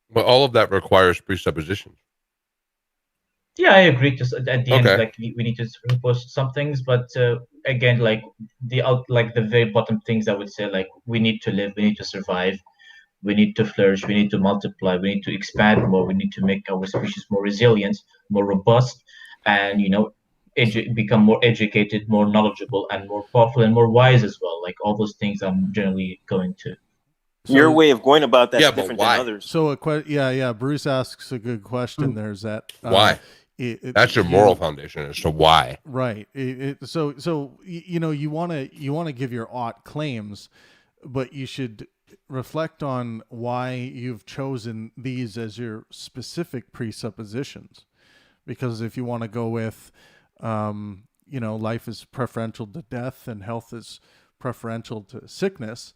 G: Well, all of that requires presuppositions.
K: Yeah, I agree. Just at the
G: Okay.
K: end, like we need to propose some things, but again, like the very bottom things, I would say, like we need to live, we need to survive, we need to flourish, we need to multiply, we need to expand more, we need to make our species more resilient, more robust, and become more educated, more knowledgeable, and more powerful and more wise as well. Like all those things, I'm generally going to.
F: Your way of going about that's different than others.
A: So Bruce asks a good question. There's that.
G: Why? That's your moral foundation as to why.
A: Right. So you want to give your ought claims, but you should reflect on why you've chosen these as your specific presuppositions. Because if you want to go with, life is preferential to death and health is preferential to sickness,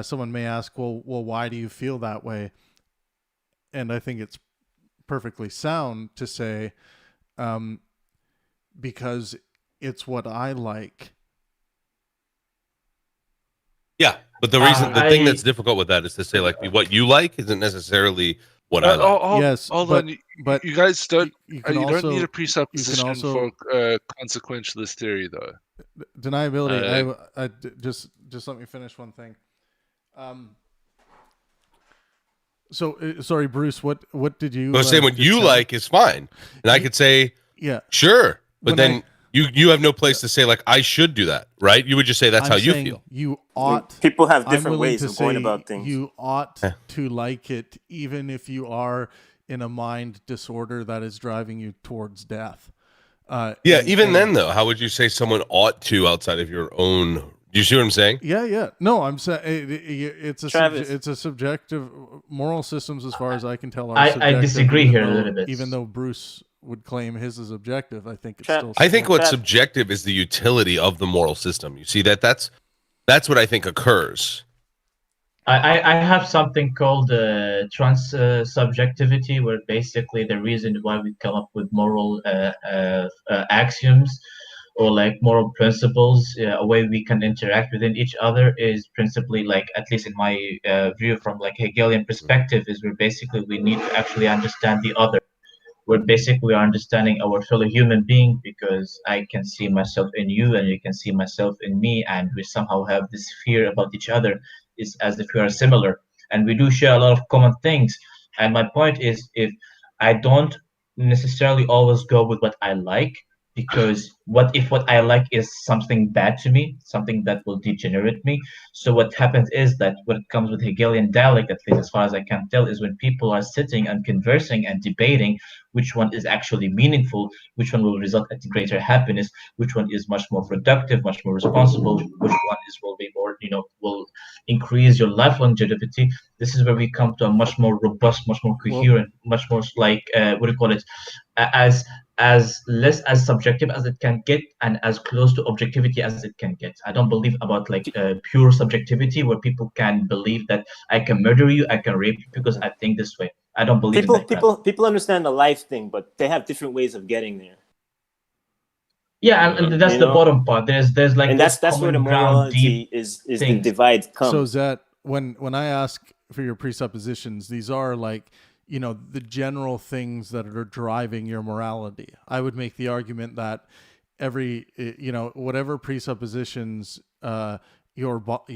A: someone may ask, well, why do you feel that way? And I think it's perfectly sound to say, because it's what I like.
G: Yeah, but the thing that's difficult with that is to say like what you like isn't necessarily what I like.
A: Yes,
H: hold on.
A: But
H: you guys don't. You
A: also,
H: don't need a presupposition
A: also,
H: for consequentialist theory, though.
A: Deniability. I just let me finish one thing. So sorry, Bruce. What did you?
G: I was saying what you like is fine, and I could say sure, but then you have no place to say like I should do that, right? You would just say that's how you feel.
A: You ought.
F: People have different ways of going about things.
A: You ought to like it, even if you are in a mind disorder that is driving you towards death.
G: Even then, though, how would you say someone ought to outside of your own? Do you see what I'm saying?
A: Yeah. No, I'm saying it's a subjective moral systems, as far as I can tell.
K: I disagree here a little bit.
A: Even though Bruce would claim his is objective, I think it's still.
G: I think what's subjective is the utility of the moral system. You see that's what I think occurs.
K: I have something called trans-subjectivity, where basically the reason why we come up with moral axioms or like moral principles, a way we can interact within each other is principally like, at least in my view from like Hegelian perspective, is where basically we need to actually understand the other. where basically we are understanding our fellow human being because I can see myself in you and you can see myself in me, and we somehow have this fear about each other. It's as if we are similar and we do share a lot of common things. And my point is, if I don't necessarily always go with what I like, because what if what I like is something bad to me, something that will degenerate me? So what happens is that what comes with Hegelian dialect, at least as far as I can tell, is when people are sitting and conversing and debating which one is actually meaningful, which one will result in greater happiness, which one is much more productive, much more responsible, which one is will be more, will increase your life longevity. This is where we come to a much more robust, much more coherent, much more like what do you call it, as less as subjective as it can get and as close to objectivity as it can get. I don't believe about like pure subjectivity where people can believe that I can murder you, I can rape you because I think this way. I don't believe in that.
F: People understand the life thing, but they have different ways of getting there.
K: Yeah, and that's the bottom part. There's like,
F: and that's where the morality is the divide comes.
A: So Zet, when I ask for your presuppositions, these are like, the general things that are driving your morality. I would make the argument that every, whatever presuppositions yourself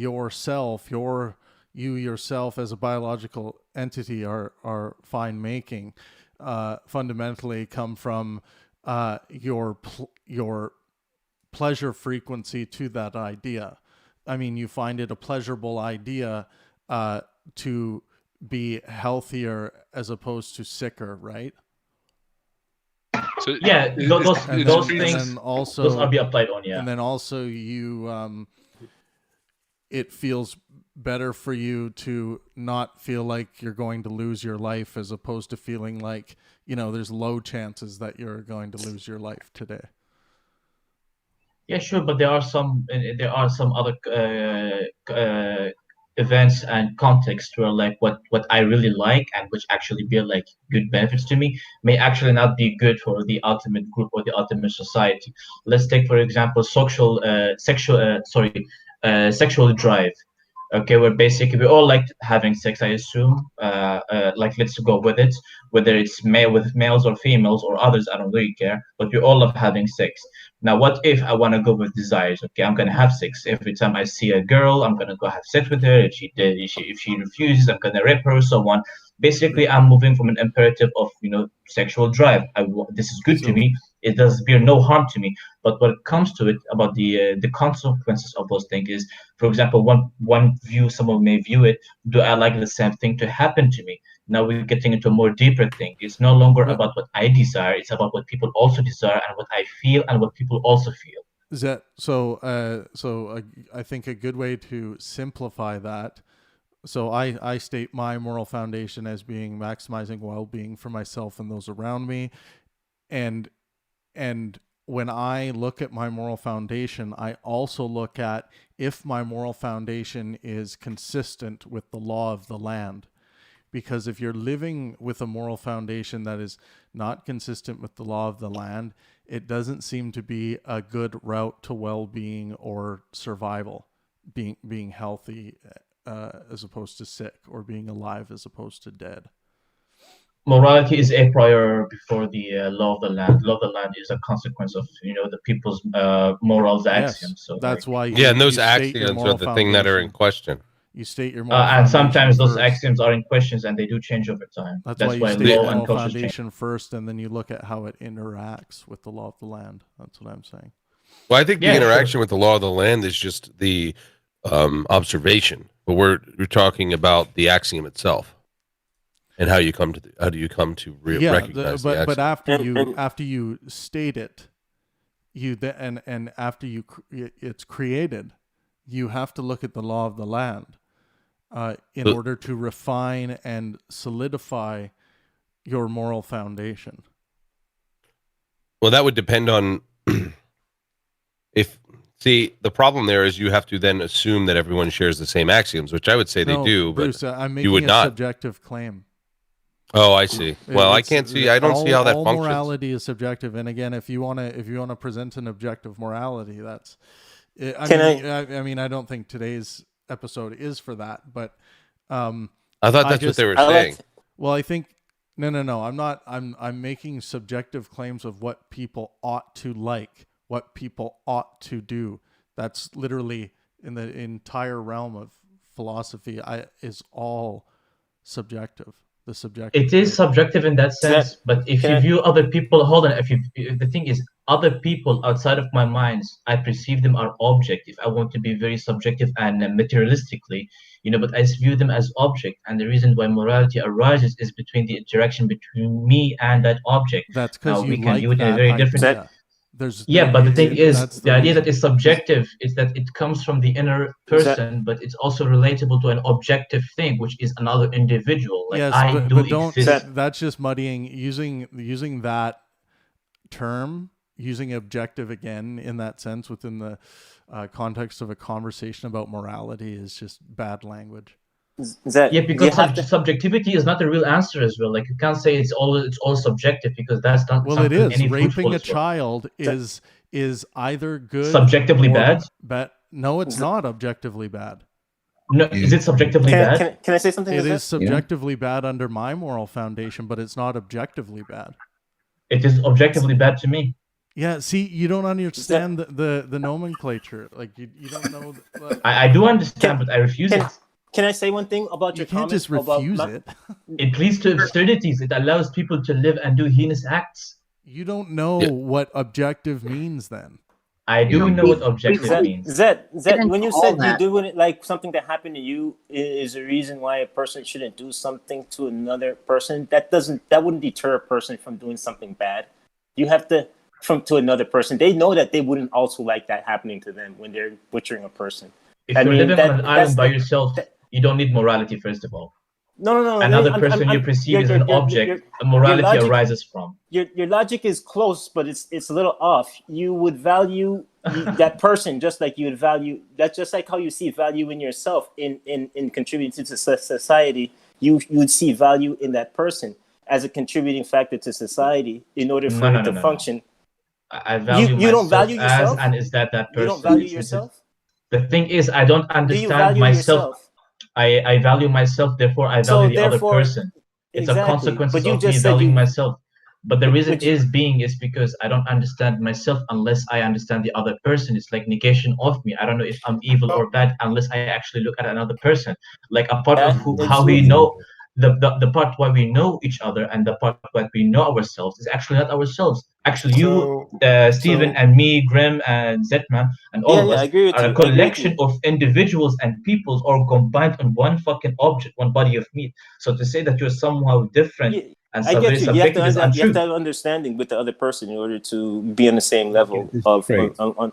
A: as a biological entity are fine making, fundamentally come from your pleasure frequency to that idea. I mean, you find it a pleasurable idea to be healthier as opposed to sicker, right?
K: So yeah, those things, also, those are be applied on, yeah.
A: And then also you, it feels better for you to not feel like you're going to lose your life as opposed to feeling like, there's low chances that you're going to lose your life today.
K: Yeah, sure, but there are some other events and context where like what I really like and which actually be like good benefits to me may actually not be good for the ultimate group or the ultimate society. Let's take, for example, sexual drive. Okay, where basically we all like having sex, I assume. Like, let's go with it, whether it's with males or females or others, I don't really care. But we all love having sex. Now, what if I want to go with desires? Okay, I'm gonna have sex every time I see a girl. I'm gonna go have sex with her. If she refuses, I'm gonna rape her. So on. Basically, I'm moving from an imperative of sexual drive. This is good to me. It does bear no harm to me. But when it comes to it, about the consequences of those things is, for example, one view, someone may view it, do I like the same thing to happen to me? Now we're getting into a more deeper thing. It's no longer about what I desire. It's about what people also desire and what I feel and what people also feel.
A: So I think a good way to simplify that. So I state my moral foundation as being maximizing well-being for myself and those around me. And when I look at my moral foundation, I also look at if my moral foundation is consistent with the law of the land. Because if you're living with a moral foundation that is not consistent with the law of the land, it doesn't seem to be a good route to well-being or survival, being healthy as opposed to sick, or being alive as opposed to dead.
K: Morality is a prior before the law of the land. Law of the land is a consequence of the people's morals axioms. So
A: that's why.
G: And those axioms are the thing that are in question.
A: You state your moral
K: and sometimes
A: first.
K: Those axioms are in questions and they do change over time.
A: That's why you state your moral foundation first, and then you look at how it interacts with the law of the land. That's what I'm saying.
G: Well, I think the interaction with the law of the land is just the observation, but we're talking about the axiom itself and how do you come to recognize the axiom.
A: But after you state it, and after it's created, you have to look at the law of the land in order to refine and solidify your moral foundation.
G: Well, that would depend on the problem there is you have to then assume that everyone shares the same axioms, which I would say they do,
A: Bruce,
G: but
A: I'm making
G: you would not.
A: Subjective claim.
G: Oh, I see. Well, I don't see how that functions.
A: All morality is subjective, and again, if you want to present an objective morality, that's. I mean, I don't think today's episode is for that, but
G: I thought that's what they were saying.
A: Well, I think No. I'm not. I'm making subjective claims of what people ought to like, what people ought to do. That's literally in the entire realm of philosophy. Is all subjective. The subjective.
K: It is subjective in that sense, but if you view other people, hold on. If the thing is, other people outside of my mind, I perceive them are object. If I want to be very subjective and materialistically, but I view them as object. And the reason why morality arises is between the interaction between me and that object.
A: That's because you
K: we can
A: like
K: view it in a
A: that
K: very different.
A: idea.
K: But the thing is, the idea
A: reason.
K: that is subjective is that it comes from the inner person, but it's also relatable to an objective thing, which is another individual. Like
A: Yes, but don't. That's just muddying. Using that term, using objective again in that sense within the context of a conversation about morality is just bad language.
K: Because subjectivity is not the real answer as well. Like you can't say it's all subjective because that's not.
A: Well, it is. Raping a child is either good
K: subjectively bad.
A: No, it's not objectively bad.
K: No, is it subjectively bad?
F: Can I say something?
A: It is subjectively bad under my moral foundation, but it's not objectively bad.
K: It is objectively bad to me.
A: Yeah, see, you don't understand the nomenclature. Like you don't know.
K: I do understand, but I refuse it.
F: Can I say one thing about your
A: comment? You can't just refuse it.
K: It leads to absurdities. It allows people to live and do heinous acts.
A: You don't know what objective means then.
K: I do know what objective means.
F: Zed, when you said you doing it like something that happened to you is a reason why a person shouldn't do something to another person, that wouldn't deter a person from doing something bad. You have to to another person. They know that they wouldn't also like that happening to them when they're butchering a person.
K: If you're living on an island by yourself, you don't need morality, first of all.
F: No.
K: Another person you perceive as an object, morality arises from.
F: Your logic is close, but it's a little off. You would value that person just like you would value that's just like how you see value in yourself in contributing to society. You would see value in that person as a contributing factor to society in order for it to function.
K: I value
F: you don't value yourself,
K: and is that person?
F: You don't value yourself.
K: The thing is, I don't understand myself. I value myself, therefore I value the other person. It's a consequence of me valuing myself. But the reason is because I don't understand myself unless I understand the other person. It's like negation of me. I don't know if I'm evil or bad unless I actually look at another person. Like a part of how we know the part why we know each other and the part why we know ourselves is actually not ourselves. Actually, you, Stephen, and me, Grim, and Zetman, and all of us are a collection of individuals and peoples all combined on one fucking object, one body of meat. So to say that you're somehow different and
F: I get you. You have
K: untrue.
F: to have understanding with the other person in order to be on the same level of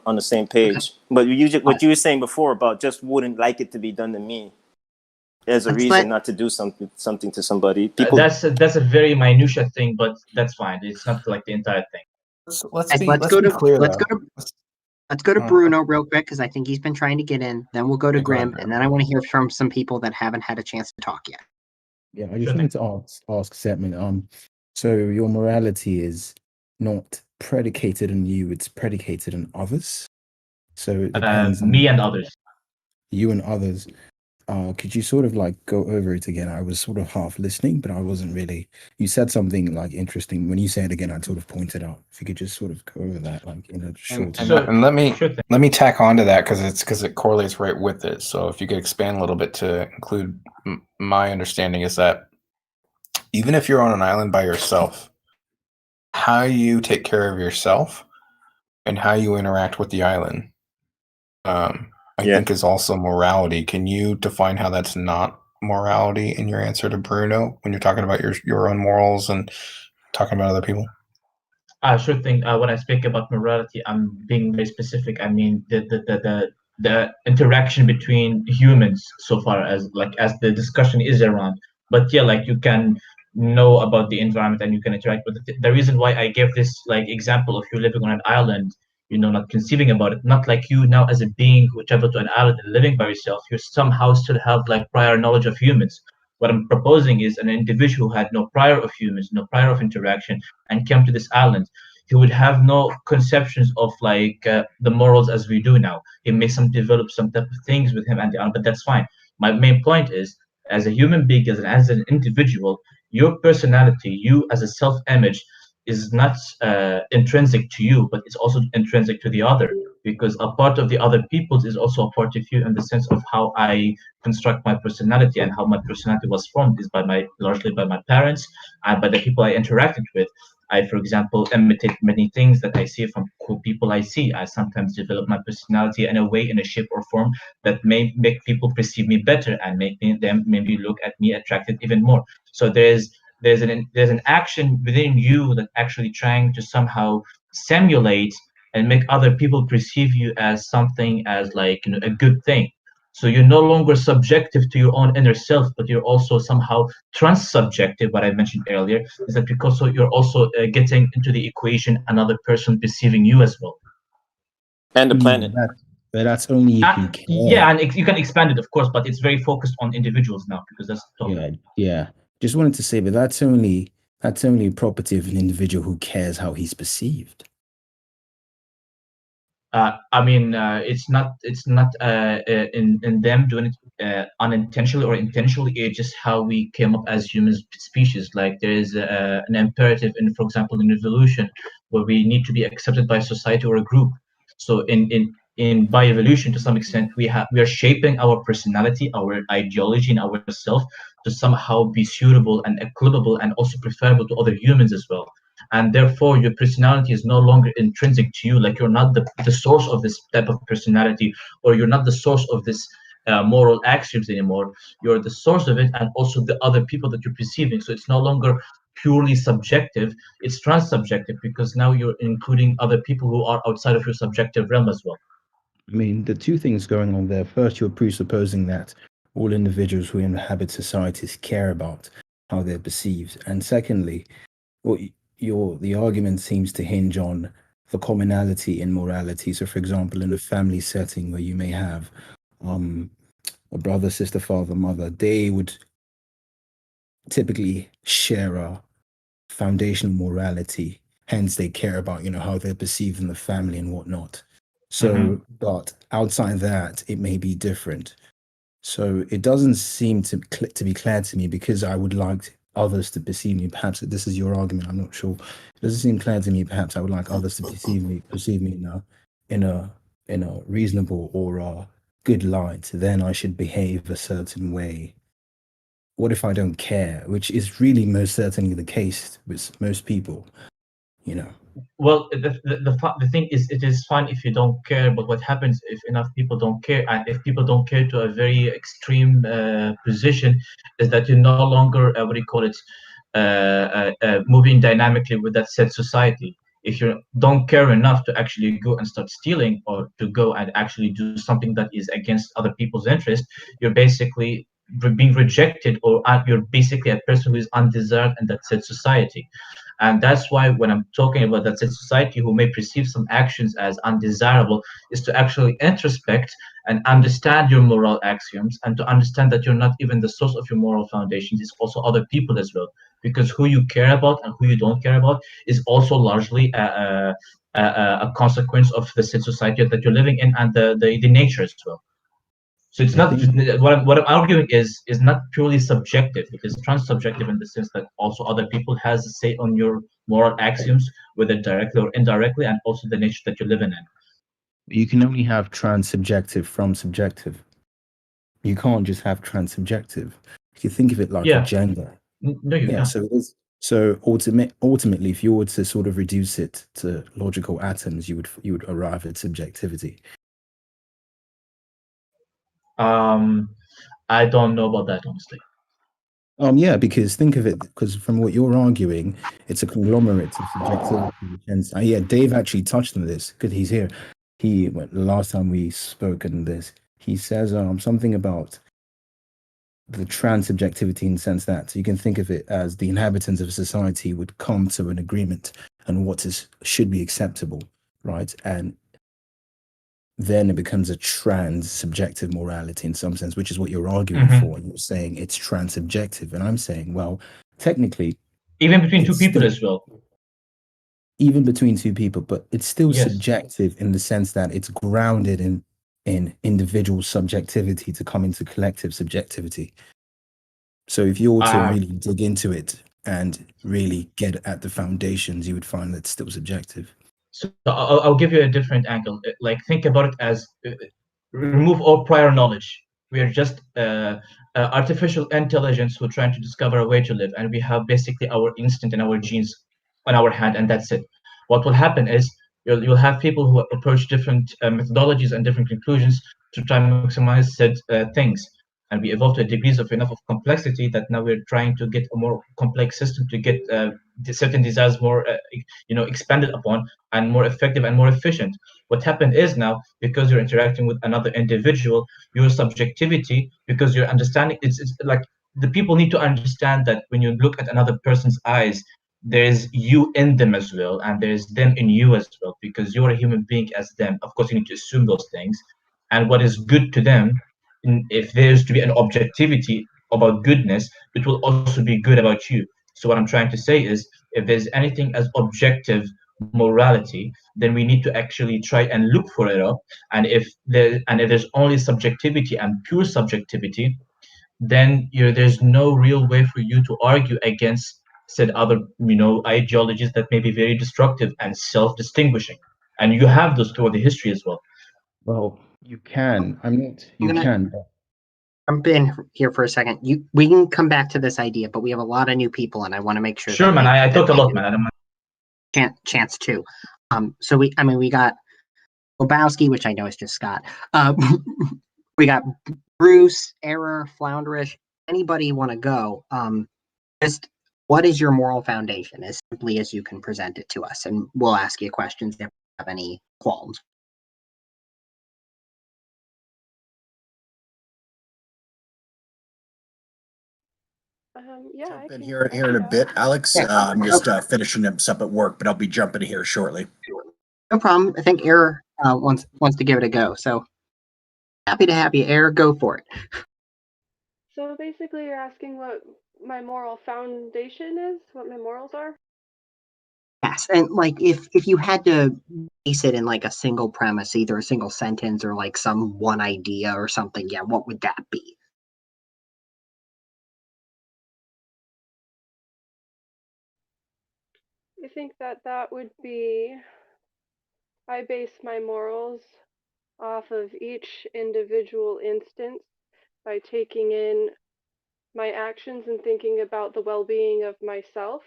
F: on the same page. But what you were saying before about just wouldn't like it to be done to me. There's a reason not to do something to somebody. People.
K: That's a very minutia thing, but that's fine. It's not like the entire thing.
L: Let's go to Bruno real quick because I think he's been trying to get in. Then we'll go to Grim, and then I want to hear from some people that haven't had a chance to talk yet.
J: Yeah, I just wanted to ask Setman. So your morality is not predicated on you; it's predicated on others. So it depends on
K: me and others.
J: You and others. Could you sort of like go over it again? I was sort of half listening, but I wasn't really. You said something like interesting. When you say it again, I sort of pointed out. If you could just sort of go over that, like in a short.
E: And let me tack on to that because it correlates right with it. So if you could expand a little bit to include my understanding is that even if you're on an island by yourself, how you take care of yourself and how you interact with the island. I think is also morality. Can you define how that's not morality in your answer to Bruno when you're talking about your own morals and talking about other people?
K: Sure thing. When I speak about morality, I'm being very specific. I mean the interaction between humans so far as the discussion is around. But like you can know about the environment and you can interact with it. The reason why I gave this example of you living on an island, not conceiving about it, not like you now as a being who traveled to an island and living by yourself, you somehow still have prior knowledge of humans. What I'm proposing is an individual who had no prior of humans, no prior of interaction, and came to this island. He would have no conceptions of the morals as we do now. He may develop some type of things with him and the island, but that's fine. My main point is as a human being, as an individual, your personality, you as a self-image, is not intrinsic to you, but it's also intrinsic to the other, because a part of the other people's is also a part of you, in the sense of how I construct my personality, and how my personality was formed is largely by my parents and by the people I interacted with. I, for example, imitate many things that I see from cool people I see. I sometimes develop my personality in a way, in a shape or form that may make people perceive me better and make them maybe look at me attracted even more. So there's an action within you that actually trying to somehow simulate and make other people perceive you as something, as like, a good thing. So you're no longer subjective to your own inner self, but you're also somehow trans-subjective. What I mentioned earlier is that because you're also getting into the equation another person perceiving you as well.
F: And the planet.
J: But that's only if you care.
K: Yeah, and you can expand it, of course, but it's very focused on individuals now, because that's the topic.
J: Yeah. Just wanted to say, but that's only a property of an individual who cares how he's perceived.
K: I mean, it's not in them doing it unintentionally or intentionally. It's just how we came up as human species. Like there is an imperative in, for example, in evolution, where we need to be accepted by society or a group. So in by evolution, to some extent, we are shaping our personality, our ideology, and ourself to somehow be suitable and equitable and also preferable to other humans as well. And therefore your personality is no longer intrinsic to you. Like you're not the source of this type of personality, or you're not the source of this moral axioms anymore. You're the source of it, and also the other people that you're perceiving. So it's no longer purely subjective, it's trans-subjective, because now you're including other people who are outside of your subjective realm as well.
J: I mean, the two things going on there. First, you're presupposing that all individuals who inhabit societies care about how they're perceived, and secondly, the argument seems to hinge on the commonality in morality. So, for example, in a family setting where you may have a brother, sister, father, mother, they would typically share a foundational morality. Hence, they care about how they're perceived in the family and whatnot. So, but outside that, it may be different. So it doesn't seem to be clear to me, because I would like others to perceive me. Perhaps this is your argument. I'm not sure. It doesn't seem clear to me. Perhaps I would like others to perceive me in a reasonable or a good light. Then I should behave a certain way. What if I don't care? Which is really most certainly the case with most people.
K: Well, the thing is, it is fine if you don't care, but what happens if enough people don't care, and if people don't care to a very extreme position, is that you're no longer, what do you call it, moving dynamically with that said society. If you don't care enough to actually go and start stealing, or to go and actually do something that is against other people's interest, you're basically being rejected, or you're basically a person who is undesired in that said society. And that's why when I'm talking about that society who may perceive some actions as undesirable, is to actually introspect and understand your moral axioms, and to understand that you're not even the source of your moral foundations. It's also other people as well, because who you care about and who you don't care about is also largely a consequence of the society that you're living in, and the nature as well. So it's not what I'm arguing is not purely subjective. It is trans-subjective in the sense that also other people has a say on your moral axioms, whether directly or indirectly, and also the nature that you're living in.
J: You can only have trans-subjective from subjective. You can't just have trans-subjective. You think of it like a gender.
K: No, you can't.
J: So ultimately, if you were to sort of reduce it to logical atoms, you would arrive at subjectivity.
K: I don't know about that, honestly.
J: Yeah, because think of it, because from what you're arguing, it's a conglomerate of subjectivity. And Dave actually touched on this because he's here. The last time we spoke on this, he says something about the trans-subjectivity, in the sense that you can think of it as the inhabitants of society would come to an agreement on what should be acceptable, right? And then it becomes a trans-subjective morality in some sense, which is what you're arguing for. And you're saying it's trans-subjective, and I'm saying, well, technically,
K: even between two people as well.
J: Even between two people, but it's still subjective in the sense that it's grounded in individual subjectivity to come into collective subjectivity. So if you were to really dig into it and really get at the foundations, you would find that it's still subjective.
K: So I'll give you a different angle. Like, think about it as remove all prior knowledge. We are just artificial intelligence who are trying to discover a way to live, and we have basically our instinct and our genes on our hand, and that's it. What will happen is you'll have people who approach different methodologies and different conclusions to try and maximize said things. And we evolved to degrees of enough of complexity that now we're trying to get a more complex system to get certain desires more expanded upon and more effective and more efficient. What happened is now, because you're interacting with another individual, your subjectivity, because you're understanding, it's like the people need to understand that when you look at another person's eyes, there's you in them as well, and there's them in you as well, because you're a human being as them. Of course, you need to assume those things, and what is good to them, if there's to be an objectivity about goodness, it will also be good about you. So what I'm trying to say is, if there's anything as objective morality, then we need to actually try and look for it up. And if there's only subjectivity and pure subjectivity, then there's no real way for you to argue against said other ideologies that may be very destructive and self-distinguishing. And you have those throughout the history as well.
J: Well, you can. You can.
L: Jump in here for a second. We can come back to this idea, but we have a lot of new people, and I want to make sure.
K: Sure, man. I talk a lot, man. I don't mind.
L: Chance too. So we got Lebowski, which I know is just Scott. We got Bruce, Error, Flounderish. Anybody want to go? Just what is your moral foundation, as simply as you can present it to us, and we'll ask you questions if you have any qualms.
N: Yeah, I've been here in a bit, Alex. I'm just finishing up stuff at work, but I'll be jumping here shortly.
L: No problem. I think Error wants to give it a go, so happy to have you, Error. Go for it.
O: So basically, you're asking what my moral foundation is, what my morals are?
L: Yes, and like if you had to base it in like a single premise, either a single sentence or like some one idea or something, yeah, what would that be?
O: I think that would be, I base my morals off of each individual instance by taking in my actions and thinking about the well-being of myself,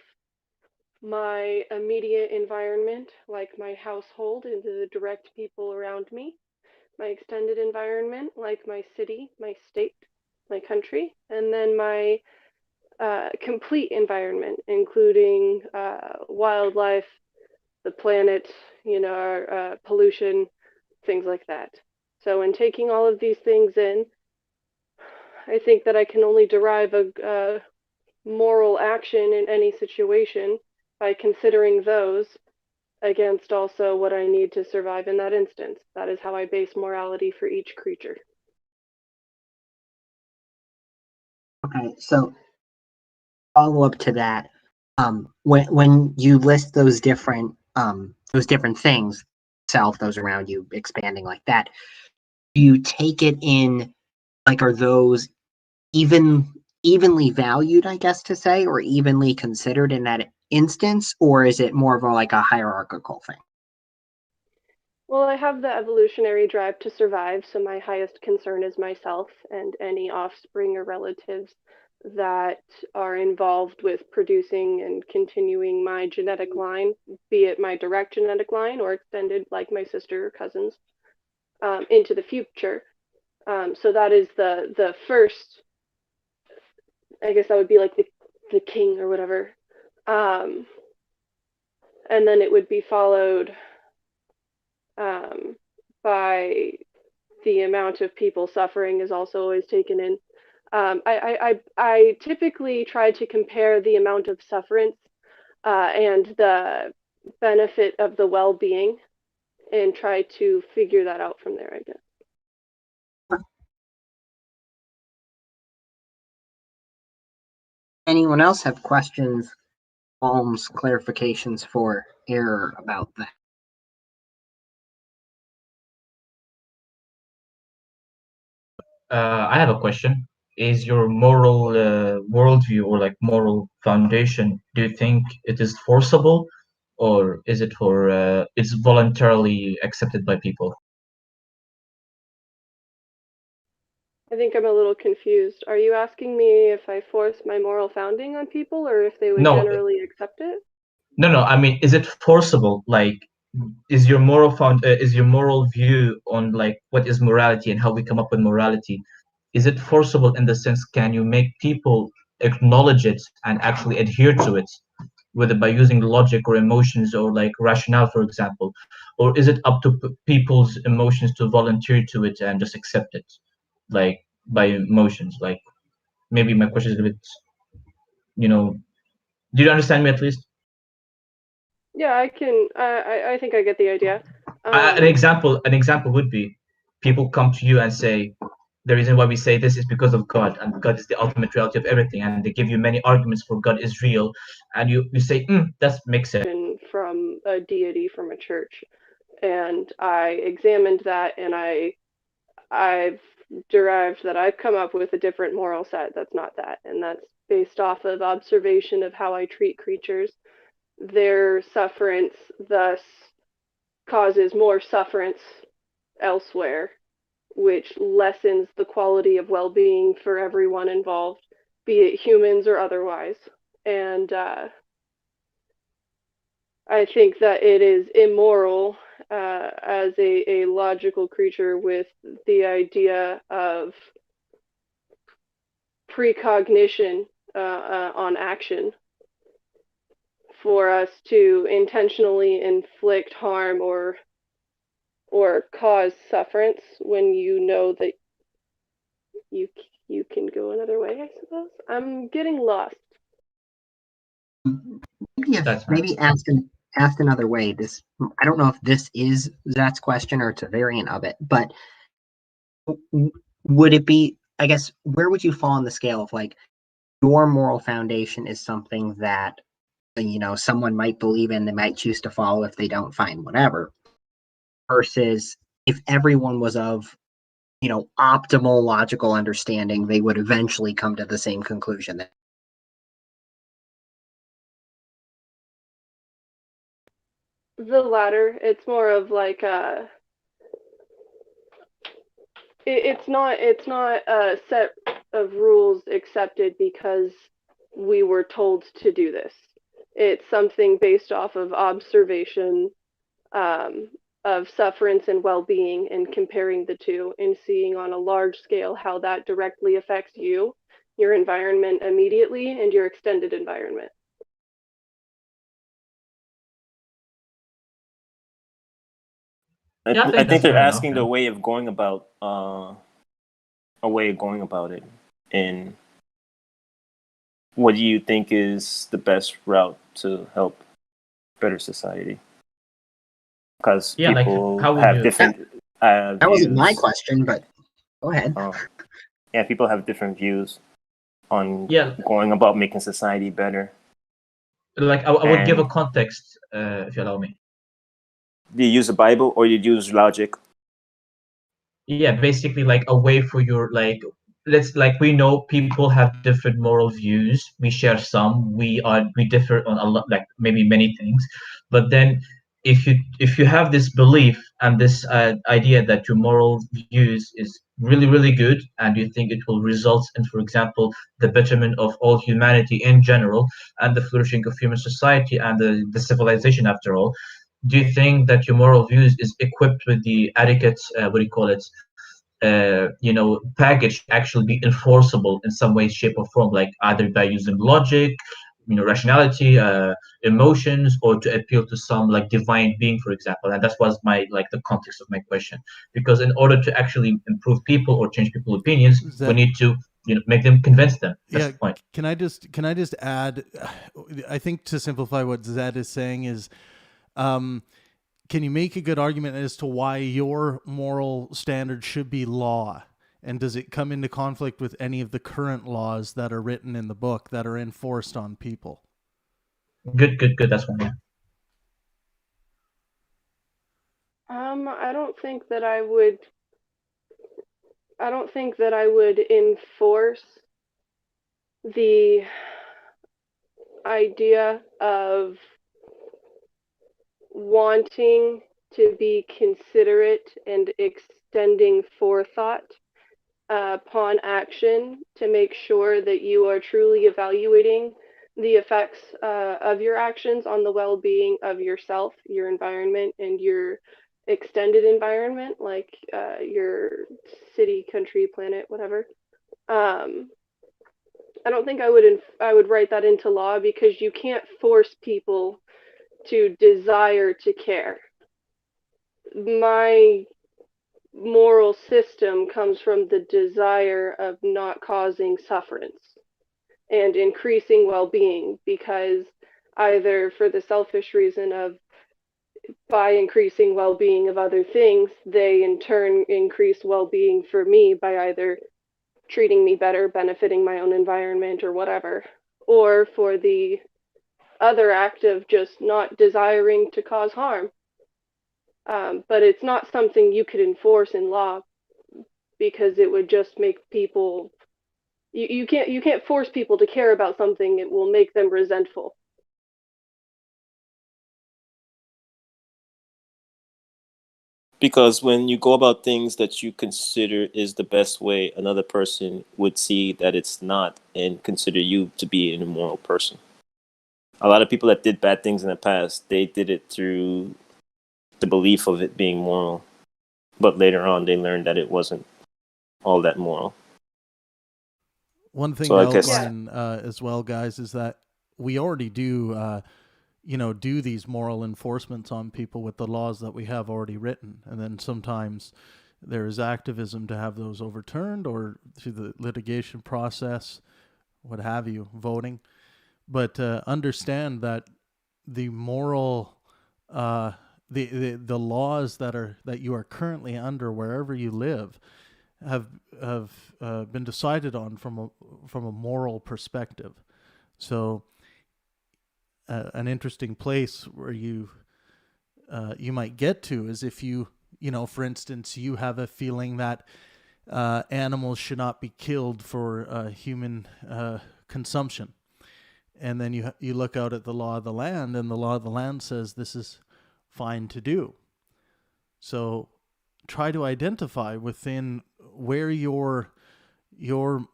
O: my immediate environment, like my household and the direct people around me, my extended environment, like my city, my state, my country, and then my complete environment, including wildlife, the planet, pollution, things like that. So in taking all of these things in, I think that I can only derive a moral action in any situation by considering those against also what I need to survive in that instance. That is how I base morality for each creature.
L: Okay, so follow up to that. When you list those different things, self, those around you, expanding like that, do you take it in, like, are those evenly valued, I guess to say, or evenly considered in that instance, or is it more of a hierarchical thing?
O: Well, I have the evolutionary drive to survive, so my highest concern is myself and any offspring or relatives that are involved with producing and continuing my genetic line, be it my direct genetic line or extended, like my sister or cousins, into the future. So that is the first, I guess that would be like the king or whatever. And then it would be followed by the amount of people suffering is also always taken in. I typically try to compare the amount of sufferance and the benefit of the well-being and try to figure that out from there, I guess.
L: Anyone else have questions, qualms, clarifications for Error about that?
K: I have a question. is your moral worldview or like moral foundation, do you think it is forcible, or is it for it's voluntarily accepted by people?
O: I think I'm a little confused. Are you asking me if I force my moral founding on people or if they would
K: No.
O: generally accept it?
K: No, I mean, is it forcible? Like, is your moral view on like what is morality and how we come up with morality, is it forcible in the sense, can you make people acknowledge it and actually adhere to it, whether by using logic or emotions or like rationale, for example, or is it up to people's emotions to volunteer to it and just accept it, like by emotions? Like, maybe my question is a bit, do you understand me at least?
O: Yeah, I can. I think I get the idea.
K: An example would be, people come to you and say, the reason why we say this is because of God, and God is the ultimate reality of everything, and they give you many arguments for God is real, and you say, that makes sense.
O: From a deity from a church, and I examined that, and I've derived that I've come up with a different moral set that's not that, and that's based off of observation of how I treat creatures. Their sufferance thus causes more sufferance elsewhere, which lessens the quality of well-being for everyone involved, be it humans or otherwise. And I think that it is immoral as a logical creature with the idea of precognition on action for us to intentionally inflict harm or cause sufferance when you know that you can go another way, I suppose. I'm getting lost.
L: Maybe ask another way. This, I don't know if this is Zach's question or it's a variant of it, but would it be, I guess, where would you fall on the scale of like your moral foundation is something that, someone might believe in, they might choose to follow if they don't find whatever, versus if everyone was of, optimal logical understanding, they would eventually come to the same conclusion.
O: The latter. It's more of like it's not a set of rules accepted because we were told to do this. It's something based off of observation of sufferance and well-being, and comparing the two and seeing on a large scale how that directly affects you, your environment immediately, and your extended environment.
F: I think they're asking the way of going about it, and what do you think is the best route to help better society? Because people have different
L: that
F: views.
L: wasn't my question, but go ahead.
F: Yeah, people have different views on going about making society better.
K: Like, I would give a context, if you allow me.
F: Do you use the Bible or you use logic?
K: Yeah, basically like a way for your, like, we know people have different moral views. We share some. We differ on a lot, like maybe many things. But then if you have this belief and this idea that your moral views is really, really good, and you think it will result in, for example, the betterment of all humanity in general and the flourishing of human society and the civilization after all, do you think that your moral views is equipped with the adequate, package to actually be enforceable in some way, shape, or form, like either by using logic, rationality, emotions, or to appeal to some like divine being, for example? And that was the context of my question, because in order to actually improve people or change people's opinions, we need to make them, convince them. That's the point.
A: Can I just add, I think to simplify what Zed is saying is, can you make a good argument as to why your moral standard should be law? And does it come into conflict with any of the current laws that are written in the book that are enforced on people?
K: Good. That's one. Yeah.
O: I don't think that I would I don't think that I would enforce the idea of wanting to be considerate and extending forethought upon action to make sure that you are truly evaluating the effects of your actions on the well-being of yourself, your environment, and your extended environment, like your city, country, planet, whatever. I don't think I would write that into law, because you can't force people to desire to care. My moral system comes from the desire of not causing sufferance and increasing well-being, because either for the selfish reason of by increasing well-being of other things, they in turn increase well-being for me by either treating me better, benefiting my own environment or whatever, or for the other act of just not desiring to cause harm. But it's not something you could enforce in law, because it would just make people you can't force people to care about something. It will make them resentful.
F: Because when you go about things that you consider is the best way, another person would see that it's not and consider you to be an immoral person. A lot of people that did bad things in the past, they did it through the belief of it being moral. But later on, they learned that it wasn't all that moral.
A: One thing
F: So
A: to
F: I guess
A: outline as well, guys, is that we already do, do these moral enforcements on people with the laws that we have already written. And then sometimes there is activism to have those overturned, or through the litigation process, what have you, voting. But understand that the moral, the laws that you are currently under wherever you live have been decided on from a moral perspective. So an interesting place where you might get to is if you for instance, you have a feeling that animals should not be killed for human consumption. And then you look out at the law of the land, and the law of the land says this is fine to do. So try to identify within where your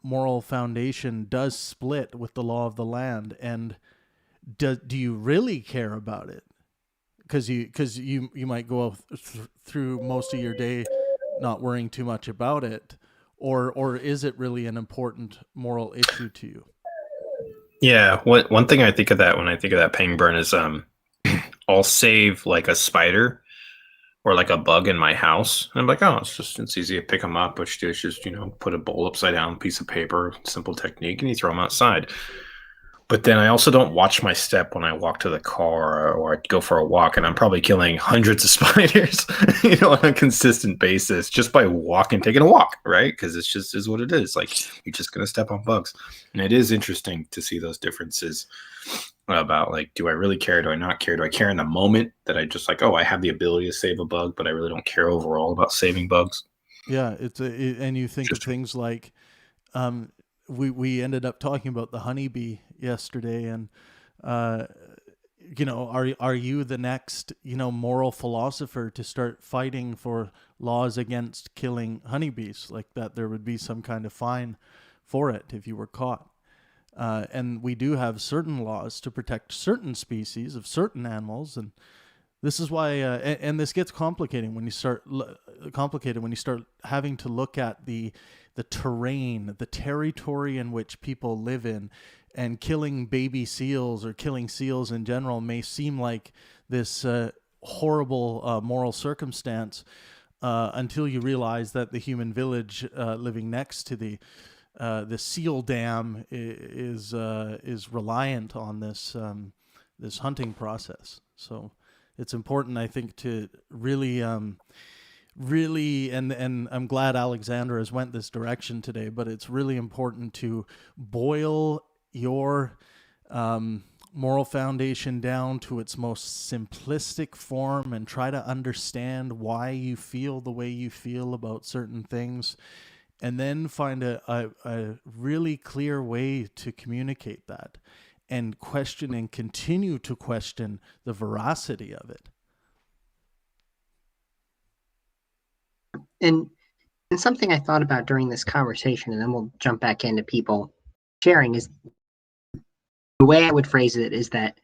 A: moral foundation does split with the law of the land, and do you really care about it? Because you might go through most of your day not worrying too much about it, or is it really an important moral issue to you?
C: Yeah, one thing I think of that when I think of that Pangburn is I'll save like a spider or like a bug in my house, and I'm like, oh, it's easy to pick them up. What you do is just put a bowl upside down, piece of paper, simple technique, and you throw them outside. But then I also don't watch my step when I walk to the car or I go for a walk, and I'm probably killing hundreds of spiders, on a consistent basis just by taking a walk, right? Because it's just is what it is. Like, you're just gonna step on bugs, and it is interesting to see those differences about like, do I really care? Do I not care? Do I care in the moment that I just like, oh, I have the ability to save a bug, but I really don't care overall about saving bugs?
A: Yeah, and you think of things like, we ended up talking about the honeybee yesterday, and are you the next moral philosopher to start fighting for laws against killing honeybees, like that there would be some kind of fine for it if you were caught? And we do have certain laws to protect certain species of certain animals, and this is why, and this gets complicated when you start having to look at the terrain, the territory in which people live in, and killing baby seals or killing seals in general may seem like this horrible moral circumstance until you realize that the human village living next to the seal dam is reliant on this hunting process. So it's important, I think, to really, and I'm glad Alexandra has went this direction today, but it's really important to boil your moral foundation down to its most simplistic form and try to understand why you feel the way you feel about certain things, and then find a really clear way to communicate that, and question and continue to question the veracity of it.
L: And something I thought about during this conversation, and then we'll jump back into people sharing, is the way I would phrase it is that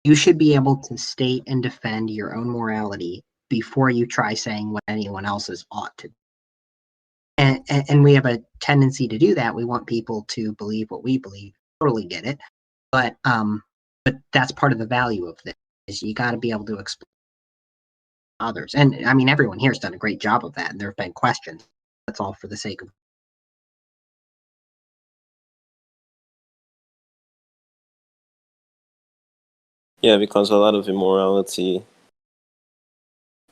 L: you should be able to state and defend your own morality before you try saying what anyone else's ought to. And we have a tendency to do that. We want people to believe what we believe. Totally get it. But that's part of the value of this, is you got to be able to explain others. And I mean, everyone here has done a great job of that. And there have been questions. That's all for the sake of.
F: Yeah, because a lot of immorality,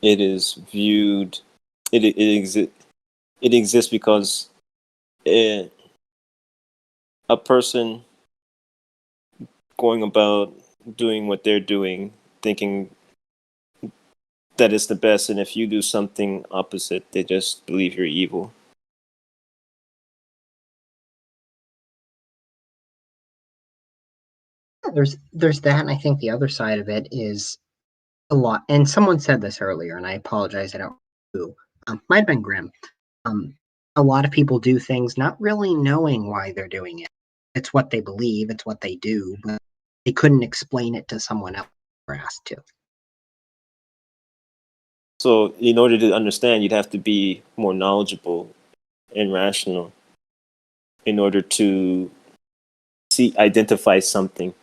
F: it is viewed, it exists because a person going about doing what they're doing, thinking that it's the best, and if you do something opposite, they just believe you're evil.
L: There's that, and I think the other side of it is a lot. And someone said this earlier, and I apologize, I don't know who. Might have been Grim. A lot of people do things not really knowing why they're doing it. It's what they believe, it's what they do, but they couldn't explain it to someone else or asked to.
F: So in order to understand, you'd have to be more knowledgeable and rational in order to identify something.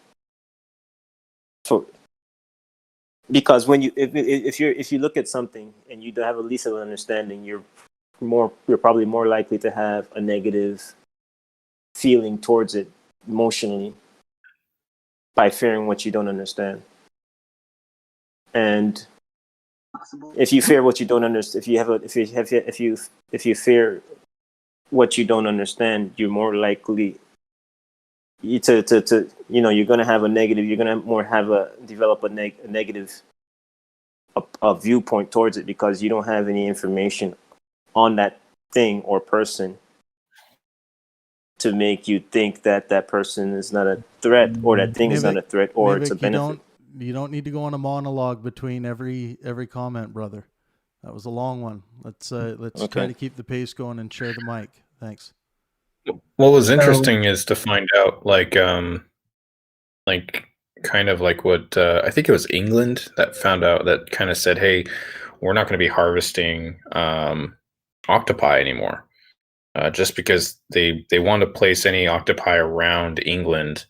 F: Because when you if you look at something and you have at least an understanding, you're probably more likely to have a negative feeling towards it emotionally by fearing what you don't understand. And if you fear what you don't understand, if you fear what you don't understand, you're more likely to you're going to have a negative. You're going to develop a negative a viewpoint towards it because you don't have any information on that thing or person to make you think that that person is not a threat, or that thing is not a threat, or it's a benefit.
A: You don't need to go on a monologue between every comment, brother. That was a long one. Let's try to keep the pace going and share the mic. Thanks.
E: What was interesting is to find out, like kind of like what I think it was England that found out, that kind of said, hey, we're not going to be harvesting octopi anymore, just because they want to place any octopi around England,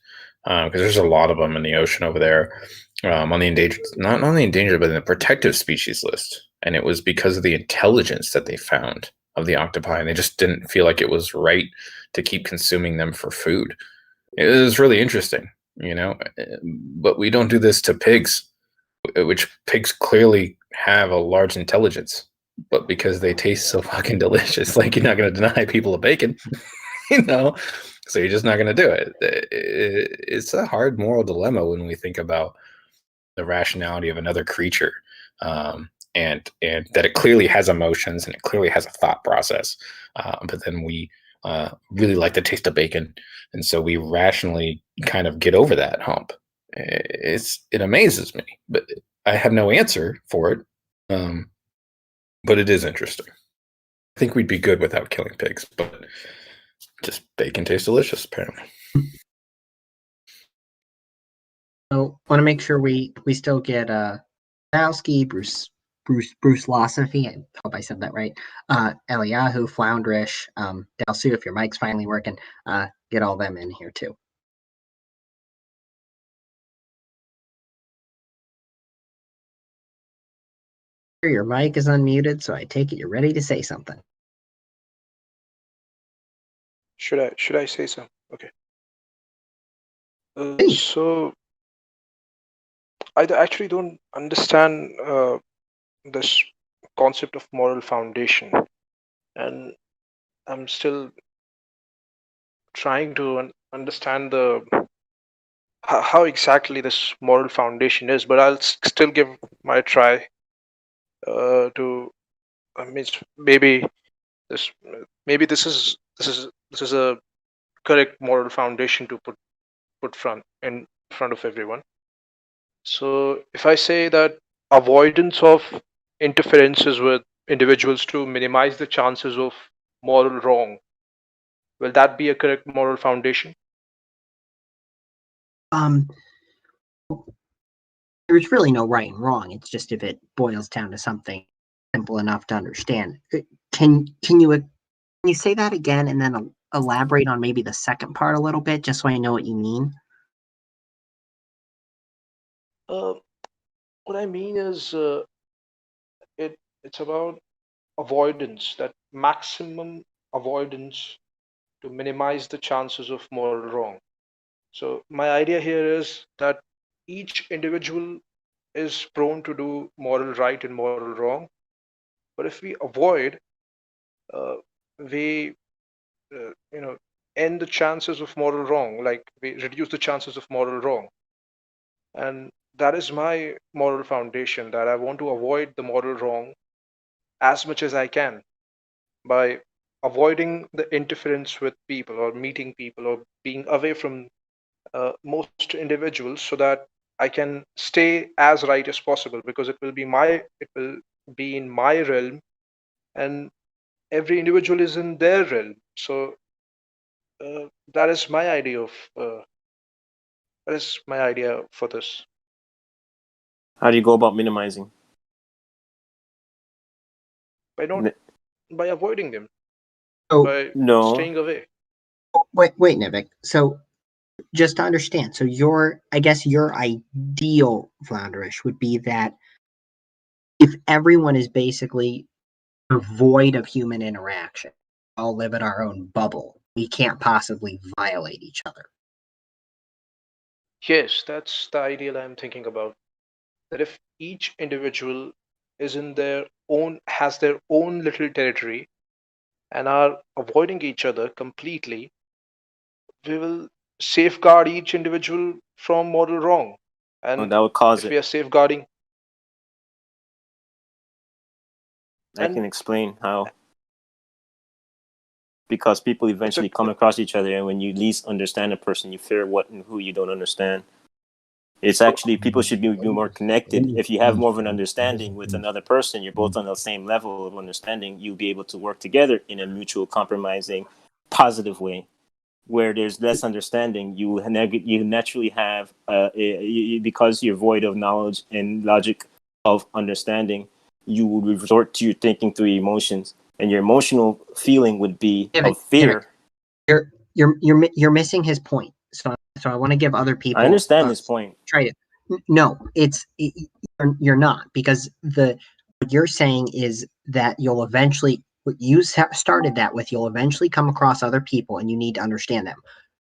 E: because there's a lot of them in the ocean over there, on the endangered, not only endangered, but in the protective species list. And it was because of the intelligence that they found of the octopi, and they just didn't feel like it was right to keep consuming them for food. It was really interesting, but we don't do this to pigs, which pigs clearly have a large intelligence, but because they taste so fucking delicious, like, you're not going to deny people a bacon, so you're just not going to do it. It's a hard moral dilemma when we think about the rationality of another creature, and that it clearly has emotions and it clearly has a thought process, but then we really like the taste of bacon, and so we rationally kind of get over that hump. It amazes me, but I have no answer for it. But it is interesting. I think we'd be good without killing pigs, but just bacon tastes delicious, apparently.
L: So want to make sure we still get Bowski, Bruce Losophy, I hope I said that right, Eliyahu, Floundrish, Dalsu, if your mic's finally working, get all them in here too. Your mic is unmuted, so I take it you're ready to say something.
M: Should I say so? Okay. So I actually don't understand this concept of moral foundation, and I'm still trying to understand how exactly this moral foundation is. But I'll still give my try to maybe This maybe this is a correct moral foundation to put in front of everyone. So if I say that avoidance of interferences with individuals to minimize the chances of moral wrong, will that be a correct moral foundation?
L: There's really no right and wrong. It's just if it boils down to something simple enough to understand. Can you say that again and then elaborate on maybe the second part a little bit, just so I know what you mean?
M: What I mean is, it's about avoidance, that maximum avoidance to minimize the chances of moral wrong. So my idea here is that each individual is prone to do moral right and moral wrong, but if we avoid, we end the chances of moral wrong, like we reduce the chances of moral wrong. And that is my moral foundation, that I want to avoid the moral wrong as much as I can by avoiding the interference with people or meeting people or being away from most individuals, so that I can stay as right as possible, because it will be in my realm, and every individual is in their realm. So that is my idea for this.
F: How do you go about minimizing?
M: By avoiding them,
L: Oh,
M: by staying away.
L: Wait, Nivik. So just to understand, so I guess your ideal Flounderish would be that if everyone is basically devoid of human interaction, all live in our own bubble, we can't possibly violate each other.
M: Yes, that's the ideal I'm thinking about. That if each individual is has their own little territory and are avoiding each other completely, we will safeguard each individual from moral wrong. And
F: that would cause
M: if we are safeguarding,
F: I can explain how. Because people eventually come across each other, and when you least understand a person, you fear what and who you don't understand. It's actually, people should be more connected. If you have more of an understanding with another person, you're both on the same level of understanding, you'll be able to work together in a mutual compromising, positive way. Where there's less understanding, you naturally have, because you're void of knowledge and logic of understanding, you would resort to your thinking through emotions. And your emotional feeling would be of fear.
L: You're missing his point. So I want to give other people.
F: I understand his point.
L: Try it. No, you're not, because what you're saying is that you'll eventually. You started that with, you'll eventually come across other people, and you need to understand them.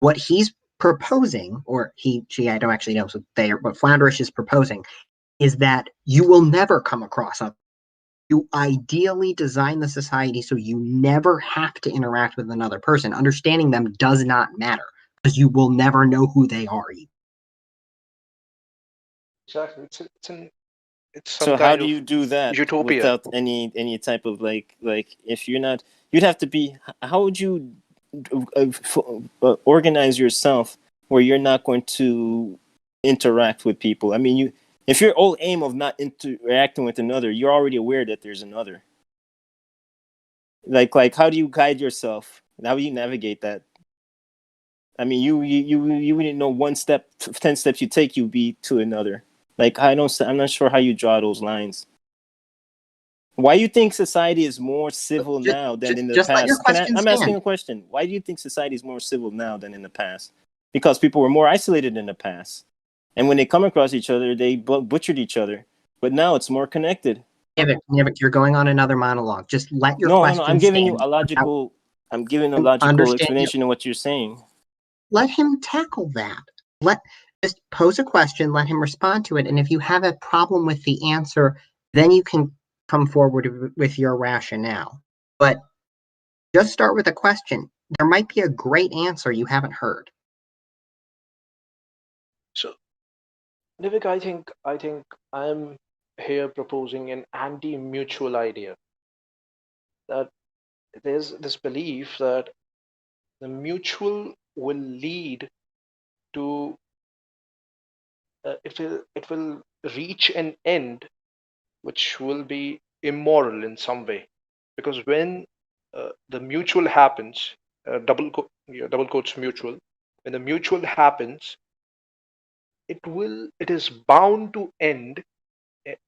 L: What he's proposing, or she, I don't actually know. So what Flounderish is proposing is that you will never come across other. You ideally design the society so you never have to interact with another person. Understanding them does not matter, because you will never know who they are.
M: Exactly. It's some
F: so
M: kind
F: how do you do that
M: utopia
F: without any type of like if you're not, you'd have to be, how would you organize yourself where you're not going to interact with people? I mean, if your whole aim of not interacting with another, you're already aware that there's another. Like how do you guide yourself? How do you navigate that? I mean, you wouldn't know 1 step, 10 steps you take, you'd be to another. Like I'm not sure how you draw those lines. Why do you think society is more civil now than in the past?
L: Let your
F: I'm asking a question. Why do you think society is more civil now than in the past? Because people were more isolated in the past, and when they come across each other, they butchered each other. But now it's more connected.
L: Nivik, you're going on another monologue. Just let your question.
F: No. I'm giving you a logical. I'm giving a logical explanation of what you're saying.
L: Let him tackle that. Just pose a question. Let him respond to it. And if you have a problem with the answer, then you can come forward with your rationale. But just start with a question. There might be a great answer you haven't heard.
M: So, Nivik, I think I'm here proposing an anti-mutual idea, that there's this belief that the mutual will lead to it will reach an end which will be immoral in some way, because when the mutual happens, double quotes mutual, when the mutual happens, it is bound to end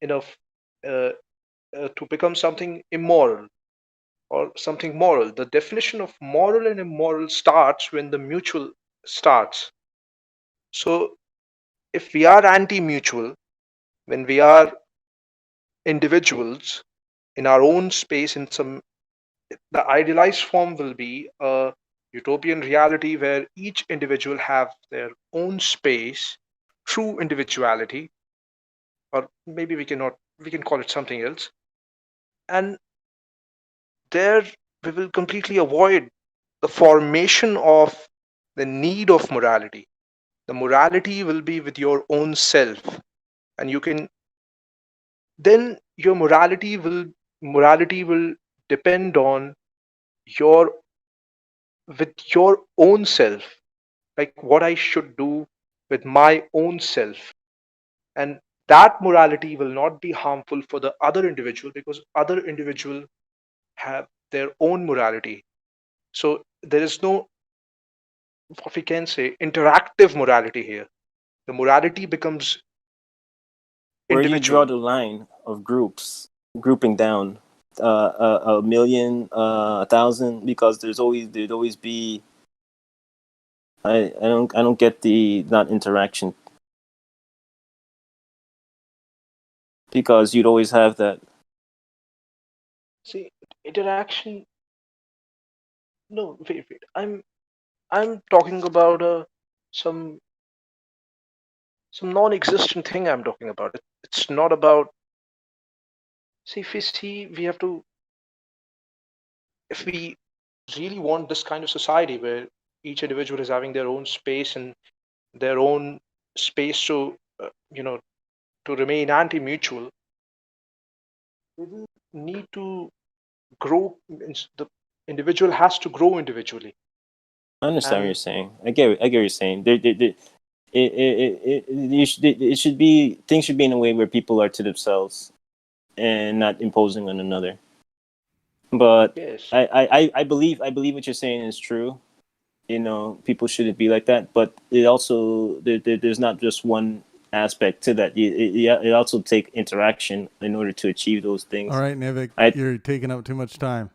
M: in a to become something immoral or something moral. The definition of moral and immoral starts when the mutual starts. So if we are anti-mutual, when we are individuals in our own space, in some, the idealized form will be a utopian reality where each individual have their own space, true individuality, or maybe we can call it something else, and there we will completely avoid the formation of the need of morality. The morality will be with your own self, and you can then your morality will depend on your with your own self, like what I should do with my own self. And that morality will not be harmful for the other individual because other individual have their own morality. So there is no, what we can say, interactive morality here. The morality becomes
F: Where do you draw
M: individual.
F: the line of grouping down a million, 1,000? Because there'd always be. I don't get the not interaction, because you'd always have that.
M: See, interaction. No, wait. I'm talking about some non-existent thing. I'm talking about it. It's not about. See, we have to. If we really want this kind of society where each individual is having their own space and their own space to, to remain anti-mutual, we will need to grow. The individual has to grow individually.
F: I understand what you're saying. I get what you're saying. It should be, things should be in a way where people are to themselves and not imposing on another. But
M: yes,
F: I believe what you're saying is true. People shouldn't be like that. But it also there's not just one aspect to that. It also take interaction in order to achieve those things.
A: All right, Nivik, you're taking up too much time.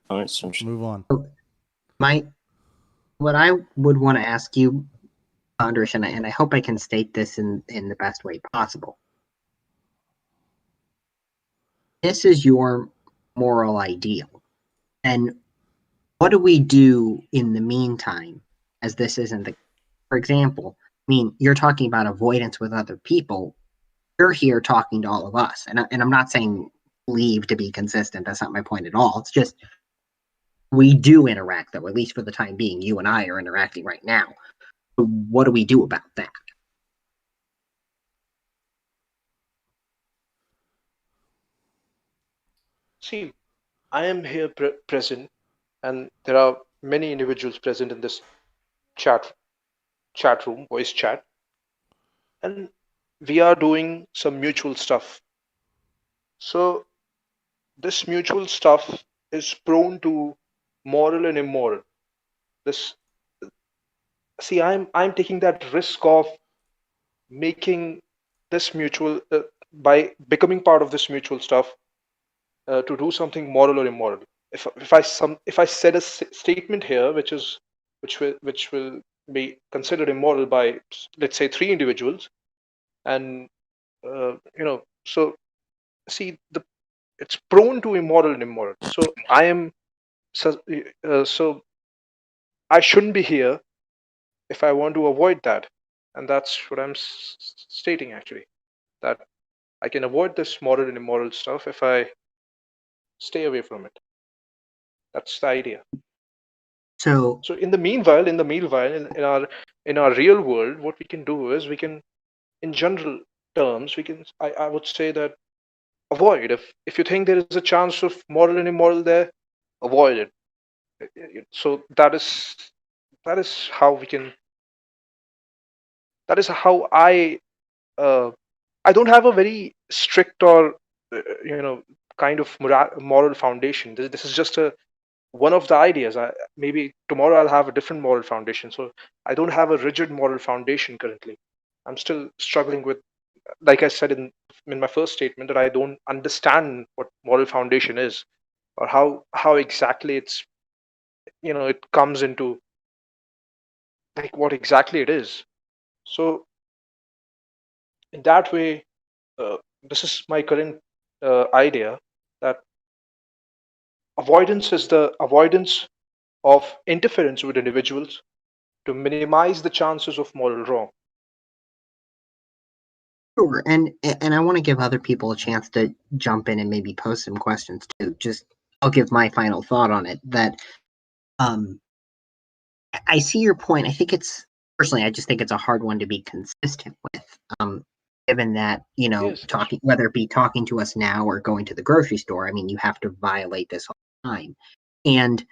F: All right,
A: move on.
L: What I would want to ask you, Andres, and I hope I can state this in the best way possible. This is your moral ideal. And what do we do in the meantime, as this isn't the, for example, I mean, you're talking about avoidance with other people. You're here talking to all of us. And I'm not saying leave to be consistent. That's not my point at all. It's just we do interact, though, at least for the time being. You and I are interacting right now. What do we do about that?
M: See, I am here present, and there are many individuals present in this chat room, voice chat, and we are doing some mutual stuff. So this mutual stuff is prone to moral and immoral. I'm taking that risk of making this mutual by becoming part of this mutual stuff to do something moral or immoral. If I said a statement here which will be considered immoral by, let's say, 3 individuals, and so see, it's prone to immoral and immoral. So so I shouldn't be here if I want to avoid that, and that's what I'm stating actually, that I can avoid this moral and immoral stuff if I stay away from it. That's the idea.
L: So
M: in the meanwhile, in our real world, what we can do is we can, in general terms, I would say that avoid. If you think there is a chance of moral and immoral there, avoid it. So that is how we can. That is how I don't have a very strict or kind of moral foundation. This is just a one of the ideas. Maybe tomorrow I'll have a different moral foundation. So I don't have a rigid moral foundation currently. I'm still struggling with, like I said in my first statement, that I don't understand what moral foundation is, or how exactly it comes into, like, what exactly it is. So in that way, this is my current idea, that avoidance is the avoidance of interference with individuals to minimize the chances of moral wrong.
L: Sure, and I want to give other people a chance to jump in and maybe pose some questions too. Just I'll give my final thought on it. That I see your point. I think personally, I just think it's a hard one to be consistent with. Given that
M: Yes.
L: talking, whether it be talking to us now or going to the grocery store, I mean, you have to violate this all the time, and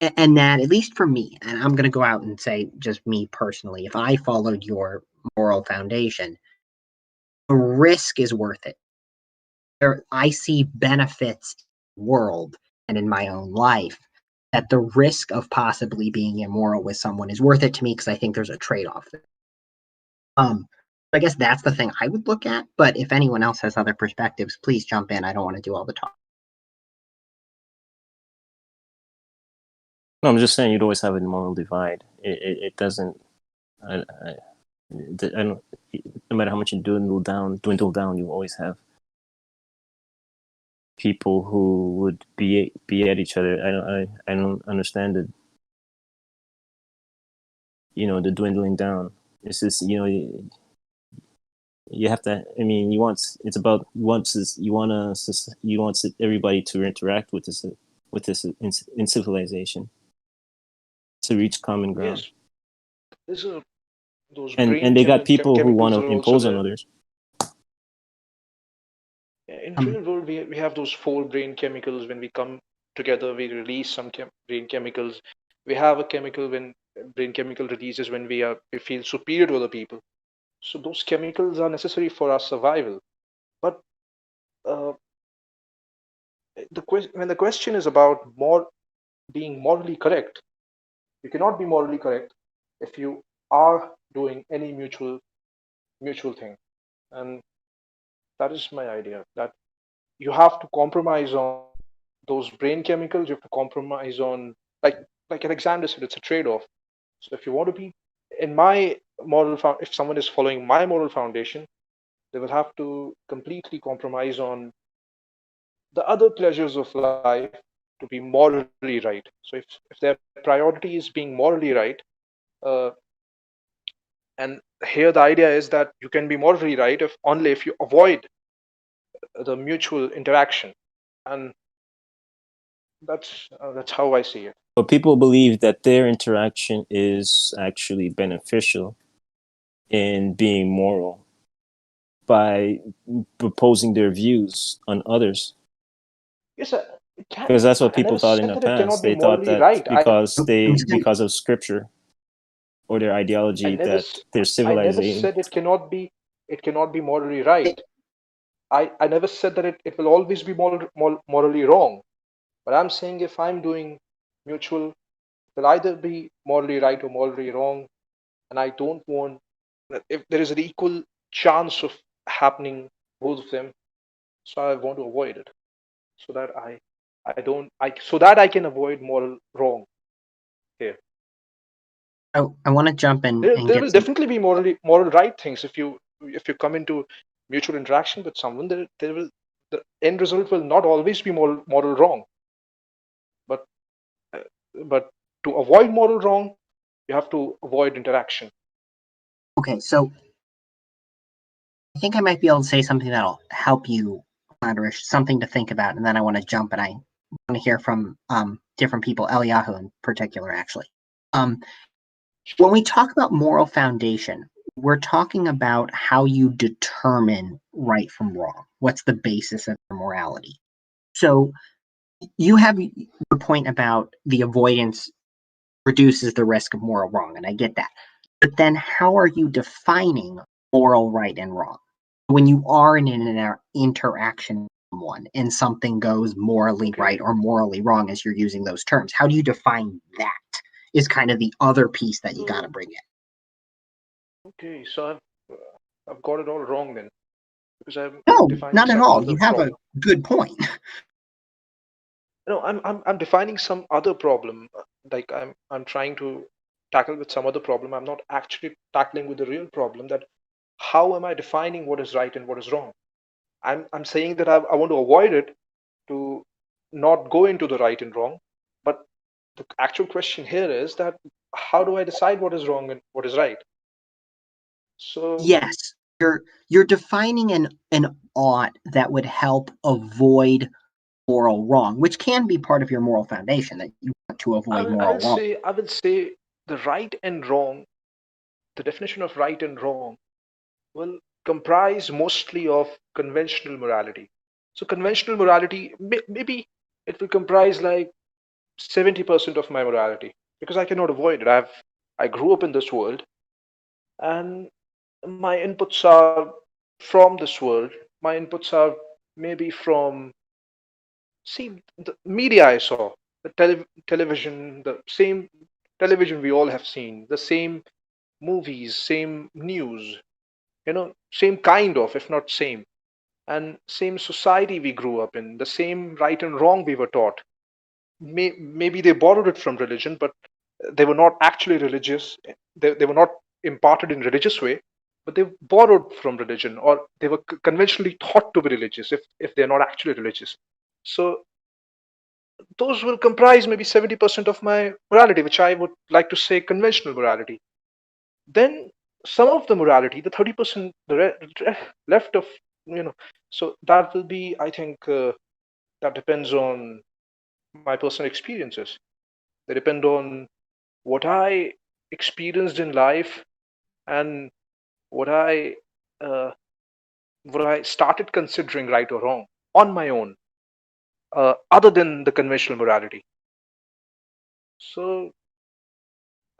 L: that, at least for me, and I'm going to go out and say just me personally, if I followed your moral foundation, the risk is worth it. I see benefits in the world and in my own life, that the risk of possibly being immoral with someone is worth it to me, because I think there's a trade-off there. I guess that's the thing I would look at, but if anyone else has other perspectives, please jump in. I don't want to do all the talk.
F: No, I'm just saying you'd always have a moral divide. It doesn't. I don't. No matter how much you dwindle down, you always have people who would be at each other. I don't understand it. The dwindling down. It's just you have to. I mean, you want everybody to interact with this in civilization, to reach common ground.
M: Yes. Those
F: and they got people who want to
M: chemicals are
F: impose
M: also
F: on
M: there.
F: others.
M: In real world, we have those 4 brain chemicals. When we come together, we release some brain chemicals. We have a chemical when brain chemical releases when we feel superior to other people. So those chemicals are necessary for our survival. But uh, when the question is about being morally correct, you cannot be morally correct if you are doing any mutual thing, and that is my idea. That you have to compromise on those brain chemicals. You have to compromise on, like Alexander said, it's a trade-off. So if you want to be in my if someone is following my moral foundation, they will have to completely compromise on the other pleasures of life to be morally right. So if their priority is being morally right, uh, and here the idea is that you can be morally right only if you avoid the mutual interaction, and that's how I see it.
F: But people believe that their interaction is actually beneficial in being moral by proposing their views on others.
M: Yes, it can.
F: Because that's what
M: I never
F: people thought in
M: said
F: the
M: that it cannot
F: past.
M: be
F: They thought
M: morally
F: that
M: right.
F: because of scripture or their ideology that they're
M: I never
F: civilizing.
M: said it cannot be morally right. I never said that it will always be morally wrong. But I'm saying if I'm doing mutual, it will either be morally right or morally wrong, and I don't want, if there is an equal chance of happening both of them, so I want to avoid it, so that I can avoid moral wrong here.
L: I want to jump in and
M: There
L: get
M: will definitely be moral right things if you come into mutual interaction with someone. The end result will not always be moral wrong, but but to avoid moral wrong, you have to avoid interaction.
L: Okay, so I think I might be able to say something that'll help you, Flaterish, something to think about, and then I want to jump and I want to hear from different people, Eliyahu in particular, actually. When we talk about moral foundation, we're talking about how you determine right from wrong. What's the basis of your morality? So you have your point about the avoidance reduces the risk of moral wrong, and I get that. But then how are you defining moral right and wrong? When you are in an interaction with someone and something goes morally right or morally wrong as you're using those terms, how do you define that is kind of the other piece that you got to bring in.
M: Okay, so I've got it all wrong then. Because I'm
L: No,
M: defining
L: not at
M: some
L: all.
M: other
L: You have
M: problem.
L: a good point.
M: No, I'm defining some other problem. Like I'm trying to tackle with some other problem. I'm not actually tackling with the real problem. That how am I defining what is right and what is wrong? I'm saying that I want to avoid it, to not go into the right and wrong. But the actual question here is that how do I decide what is wrong and what is right? So
L: yes, you're defining an ought that would help avoid moral wrong, which can be part of your moral foundation, that you want to avoid moral wrong.
M: I will say the right and wrong, the definition of right and wrong will comprise mostly of conventional morality. So conventional morality, maybe it will comprise like 70% of my morality, because I cannot avoid it. I grew up in this world, and my inputs are from this world. My inputs are maybe from, see, the media I saw, the television, the same television we all have seen, the same movies, same news, same kind of, if not same, and same society we grew up in, the same right and wrong we were taught. Maybe they borrowed it from religion, but they were not actually religious. They were not imparted in religious way, but they borrowed from religion, or they were conventionally thought to be religious if they're not actually religious. So those will comprise maybe 70% of my morality, which I would like to say conventional morality. Then some of the morality, the 30%, left of, so that will be, I think, that depends on my personal experiences. They depend on what I experienced in life, and what I uh, what I started considering right or wrong on my own, other than the conventional morality. So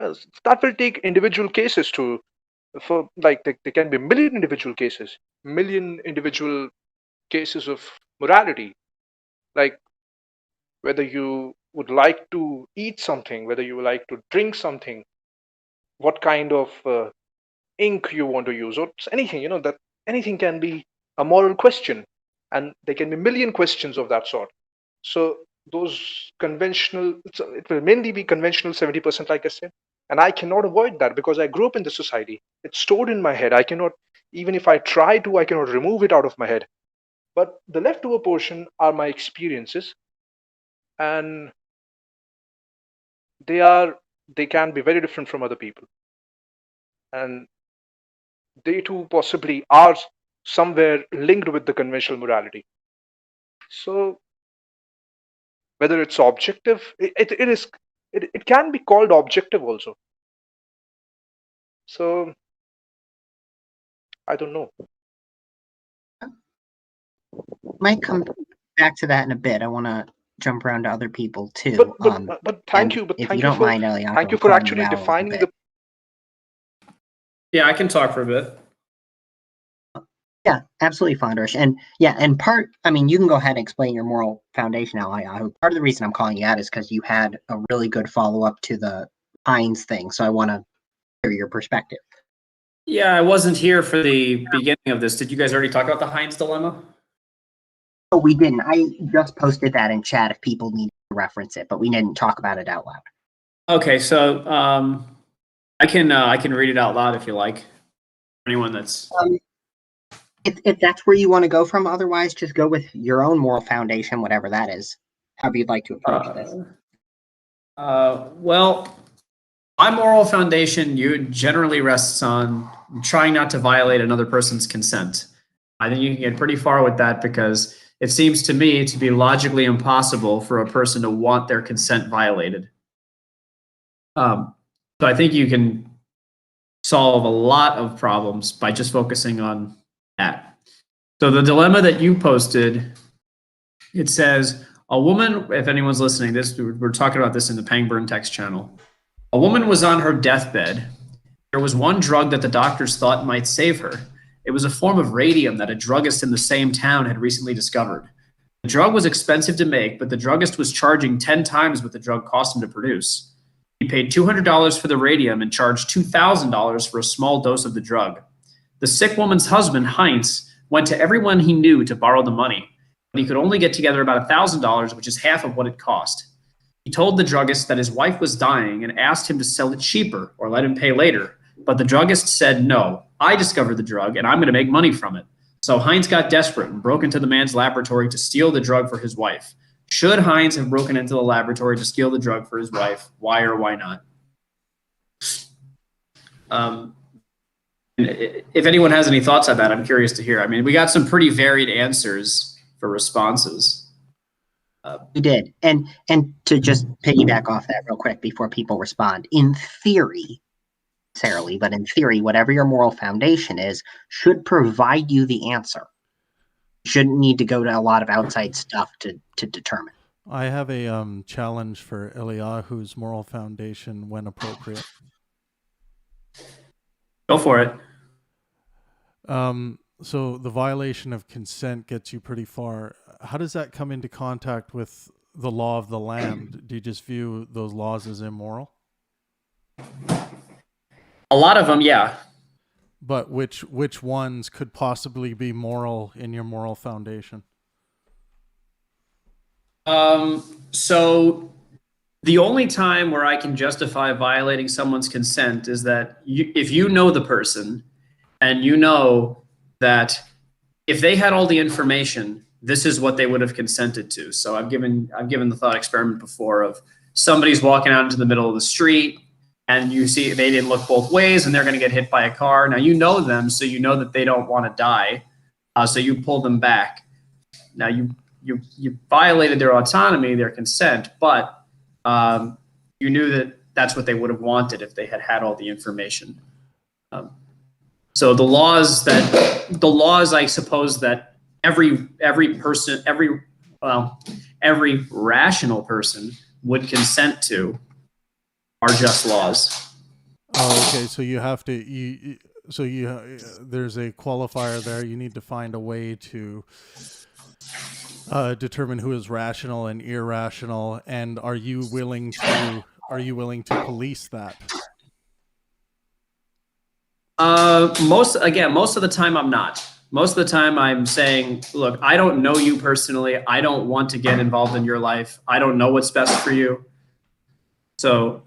M: that will take individual cases to, for like there can be million individual cases of morality, like whether you would like to eat something, whether you would like to drink something, what kind of ink you want to use, or anything, that anything can be a moral question, and there can be million questions of that sort. So those conventional, it will mainly be conventional 70%, like I said, and I cannot avoid that because I grew up in the society. It's stored in my head. I cannot, even if I try to, I cannot remove it out of my head. But the leftover portion are my experiences, and they can be very different from other people, and they too possibly are somewhere linked with the conventional morality. So whether it's objective, it can be called objective also. So I don't know.
L: Might come back to that in a bit. I want to jump around to other people too.
M: But thank you. But
L: if
M: thank
L: you
M: you
L: don't
M: for
L: mind, Elias,
M: thank you
L: I'm
M: for
L: calling you
M: actually
L: out a little
M: defining
L: bit.
M: the.
P: Yeah, I can talk for a bit.
L: Yeah, absolutely, Fondrish. And yeah, and part, I mean, you can go ahead and explain your moral foundation, Elias. Part of the reason I'm calling you out is because you had a really good follow-up to the Heinz thing. So I want to hear your perspective.
P: Yeah, I wasn't here for the beginning of this. Did you guys already talk about the Heinz dilemma?
L: Oh, we didn't. I just posted that in chat if people need to reference it, but we didn't talk about it out loud.
P: Okay, so I can read it out loud if you like. For anyone that's
L: if that's where you want to go from, otherwise just go with your own moral foundation, whatever that is, however you'd like to approach this.
P: Well, my moral foundation generally rests on trying not to violate another person's consent. I think you can get pretty far with that because it seems to me to be logically impossible for a person to want their consent violated. So I think you can solve a lot of problems by just focusing on that. So the dilemma that you posted, it says, A woman, if anyone's listening, we're talking about this in the Pangburn text channel. A woman was on her deathbed. There was one drug that the doctors thought might save her. It was a form of radium that a druggist in the same town had recently discovered. The drug was expensive to make, but the druggist was charging 10 times what the drug cost him to produce. He paid $200 for the radium and charged $2,000 for a small dose of the drug. The sick woman's husband, Heinz, went to everyone he knew to borrow the money, but he could only get together about $1,000, which is half of what it cost. He told the druggist that his wife was dying and asked him to sell it cheaper or let him pay later. But the druggist said, no, I discovered the drug and I'm going to make money from it. So Heinz got desperate and broke into the man's laboratory to steal the drug for his wife. Should Heinz have broken into the laboratory to steal the drug for his wife? Why or why not? If anyone has any thoughts on that, I'm curious to hear. I mean, we got some pretty varied answers for responses.
L: We did. And to just piggyback off that real quick before people respond, in theory, necessarily, but in theory, whatever your moral foundation is, should provide you the answer. You shouldn't need to go to a lot of outside stuff to determine.
A: I have a challenge for Eliyahu's moral foundation when appropriate.
P: Go for it.
A: So the violation of consent gets you pretty far. How does that come into contact with the law of the land? Do you just view those laws as immoral?
P: A lot of them, yeah.
A: But which ones could possibly be moral in your moral foundation?
P: So the only time where I can justify violating someone's consent is that if you know the person and you know that if they had all the information, this is what they would have consented to. So I've given the thought experiment before of somebody's walking out into the middle of the street and you see they didn't look both ways and they're going to get hit by a car. Now you know them, so you know that they don't want to die. So you pull them back. Now you violated their autonomy, their consent, but you knew that that's what they would have wanted if they had had all the information. So the laws, I suppose that every rational person would consent to are just laws.
A: Oh, okay. So you have to, there's a qualifier there. You need to find a way to determine who is rational and irrational. And are you willing to police that?
P: Most of the time I'm not. Most of the time I'm saying, look, I don't know you personally. I don't want to get involved in your life. I don't know what's best for you. So,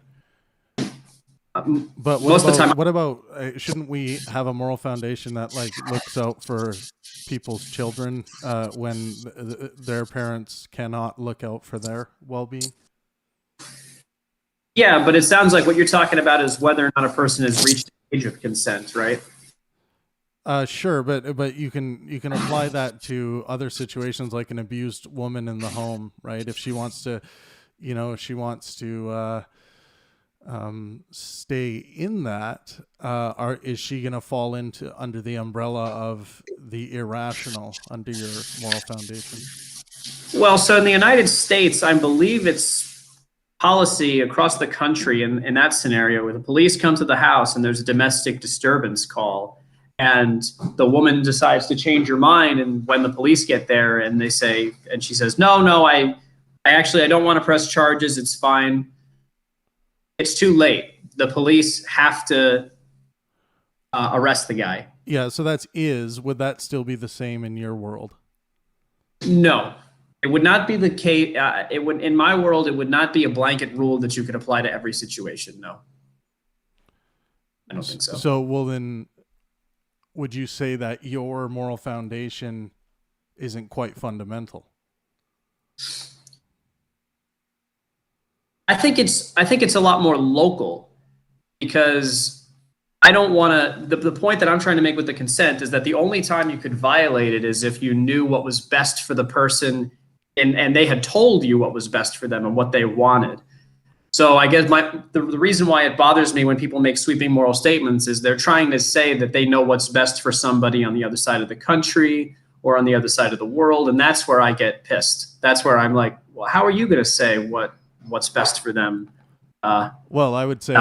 A: but what about shouldn't we have a moral foundation that looks out for people's children when their parents cannot look out for their well-being?
P: Yeah, but it sounds like what you're talking about is whether or not a person has reached the age of consent, right?
A: Sure, but you can apply that to other situations, like an abused woman in the home, right? If she wants to, stay in that, is she going to fall under the umbrella of the irrational under your moral foundation?
P: Well, so in the United States, I believe it's policy across the country in that scenario where the police come to the house and there's a domestic disturbance call and the woman decides to change her mind, and when the police get there and she says, no, I don't want to press charges, it's fine. It's too late. The police have to arrest the guy.
A: Yeah, so would that still be the same in your world?
P: No. It would not be the case. In my world, it would not be a blanket rule that you could apply to every situation. No, I don't think so.
A: So, well, then, would you say that your moral foundation isn't quite fundamental?
P: I think it's a lot more local, because I don't want to. The point that I'm trying to make with the consent is that the only time you could violate it is if you knew what was best for the person. And they had told you what was best for them and what they wanted. So I guess the reason why it bothers me when people make sweeping moral statements is they're trying to say that they know what's best for somebody on the other side of the country or on the other side of the world. And that's where I get pissed. That's where I'm like, well, how are you going to say what's best for them?
A: Well, I would say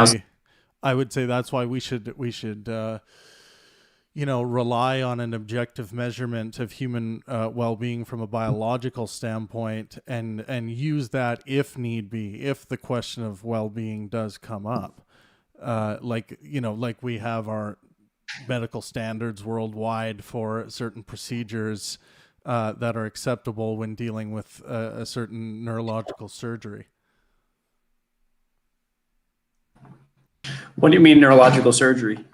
A: that's why we should rely on an objective measurement of human well-being from a biological standpoint, and use that if need be, if the question of well-being does come up. Like we have our medical standards worldwide for certain procedures that are acceptable when dealing with a certain neurological surgery.
P: What do you mean neurological surgery?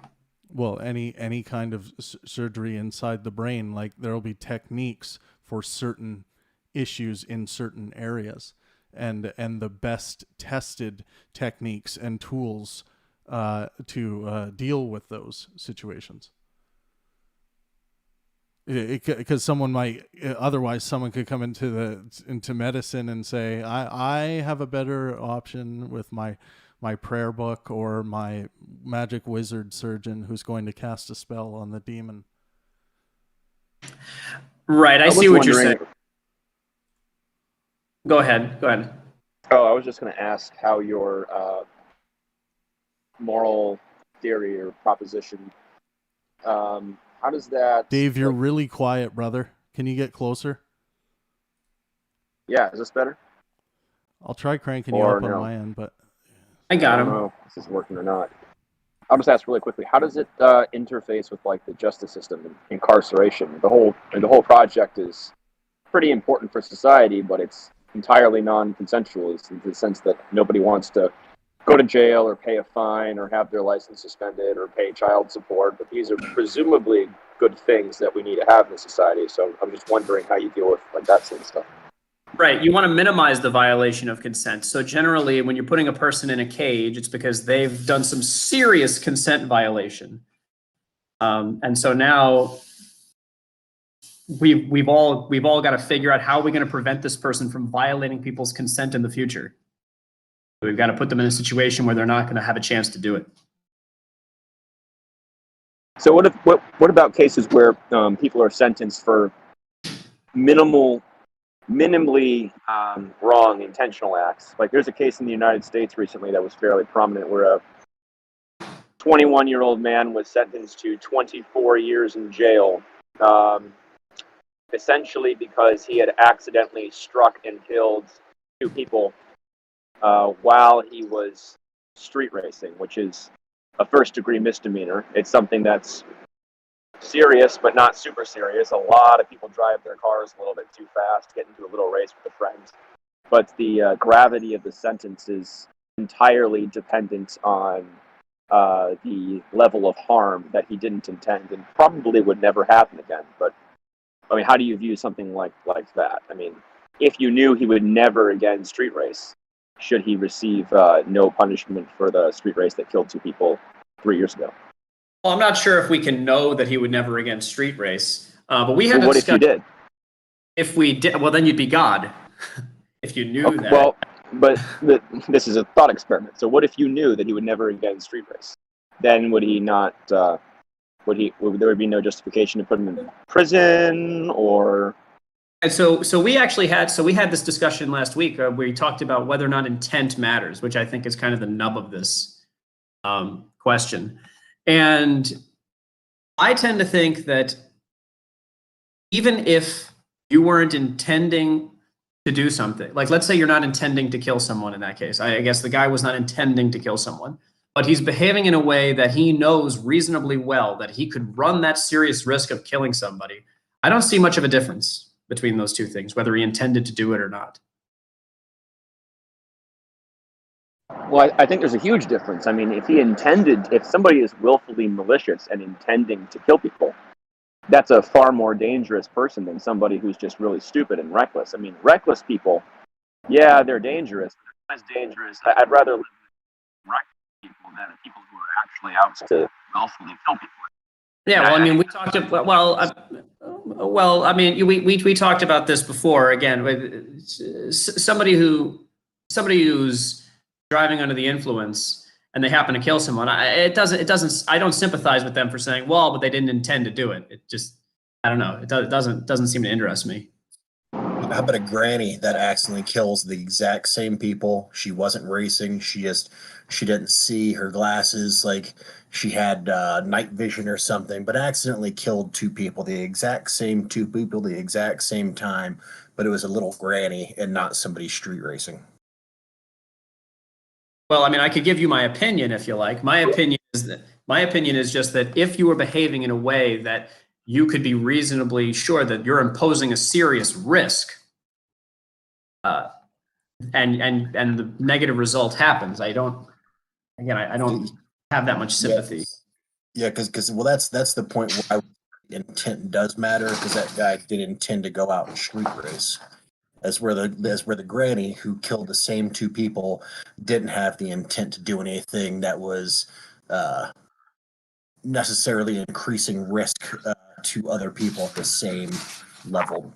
A: Well, any kind of surgery inside the brain, like there'll be techniques for certain issues in certain areas, and the best tested techniques and tools to deal with those situations. Because someone could come into medicine and say, I have a better option with my prayer book or my magic wizard surgeon who's going to cast a spell on the demon.
P: Right, I see what you're saying. Go ahead.
D: Oh, I was just going to ask how your moral theory or proposition, how does that...
A: Dave, you're really quiet, brother. Can you get closer?
D: Yeah, is this better?
A: I'll try cranking you up on my end, but...
P: I got him.
D: I don't know if this is working or not. I'll just ask really quickly, how does it interface with like the justice system and incarceration? The whole project is pretty important for society, but it's entirely non-consensual in the sense that nobody wants to go to jail or pay a fine or have their license suspended or pay child support. But these are presumably good things that we need to have in society. So I'm just wondering how you deal with like that sort of stuff.
P: Right. You want to minimize the violation of consent. So generally, when you're putting a person in a cage, it's because they've done some serious consent violation. And so now we've all got to figure out how we're going to prevent this person from violating people's consent in the future. We've got to put them in a situation where they're not going to have a chance to do it.
D: So what about cases where people are sentenced for minimally wrong intentional acts? Like there's a case in the United States recently that was fairly prominent where a 21-year-old man was sentenced to 24 years in jail, essentially because he had accidentally struck and killed two people while he was street racing, which is a first-degree misdemeanor. It's something that's serious, but not super serious. A lot of people drive their cars a little bit too fast, get into a little race with a friend. But the gravity of the sentence is entirely dependent on the level of harm that he didn't intend and probably would never happen again. But, I mean, how do you view something like that? I mean, if you knew he would never again street race, should he receive no punishment for the street race that killed two people 3 years ago?
P: Well, I'm not sure if we can know that he would never again street race, but we had.
D: Well, what if you did?
P: If we did, well, then you'd be God. If you knew that.
D: Well, but this is a thought experiment. So, what if you knew that he would never again street race? Then would he not? Would there be no justification to put him in prison or?
P: And so we actually had this discussion last week where we talked about whether or not intent matters, which I think is kind of the nub of this question. And I tend to think that even if you weren't intending to do something, like let's say you're not intending to kill someone in that case. I guess the guy was not intending to kill someone, but he's behaving in a way that he knows reasonably well that he could run that serious risk of killing somebody. I don't see much of a difference between those two things, whether he intended to do it or not.
D: Well, I think there's a huge difference. I mean, if somebody is willfully malicious and intending to kill people, that's a far more dangerous person than somebody who's just really stupid and reckless. I mean, reckless people, yeah, they're dangerous. They're less dangerous. I'd rather live with reckless people than people who are actually out to willfully kill people.
P: Yeah, well, I mean, we talked about, we talked about this before. Again, somebody who's driving under the influence and they happen to kill someone. I don't sympathize with them for saying, well, but they didn't intend to do it. It just, I don't know. It doesn't seem to interest me.
N: I about a granny that accidentally kills the exact same people? She wasn't racing. She didn't see her glasses. Like she had night vision or something, but accidentally killed two people, the exact same two people, the exact same time. But it was a little granny and not somebody street racing.
P: Well, I mean, I could give you my opinion if you like. My opinion is just that if you were behaving in a way that you could be reasonably sure that you're imposing a serious risk, and the negative result happens, I don't have that much sympathy.
N: Yeah, because well, that's the point where intent does matter, because that guy did intend to go out and street race. That's where the granny who killed the same two people didn't have the intent to do anything that was necessarily increasing risk to other people at the same level.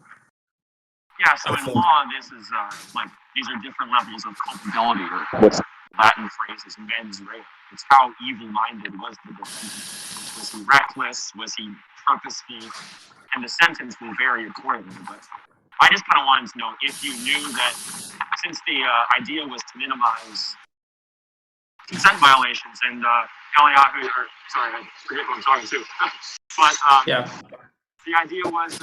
Q: Yeah, so in law, this is like these are different levels of culpability, or what's Latin phrase is mens rea. It's how evil-minded was the defendant. Was he reckless? Was he purposeful? And the sentence will vary accordingly. But I just kind of wanted to know if you knew that, since the idea was to minimize consent violations, and Eliyahu, or sorry, I forget who I'm talking to, but the idea was,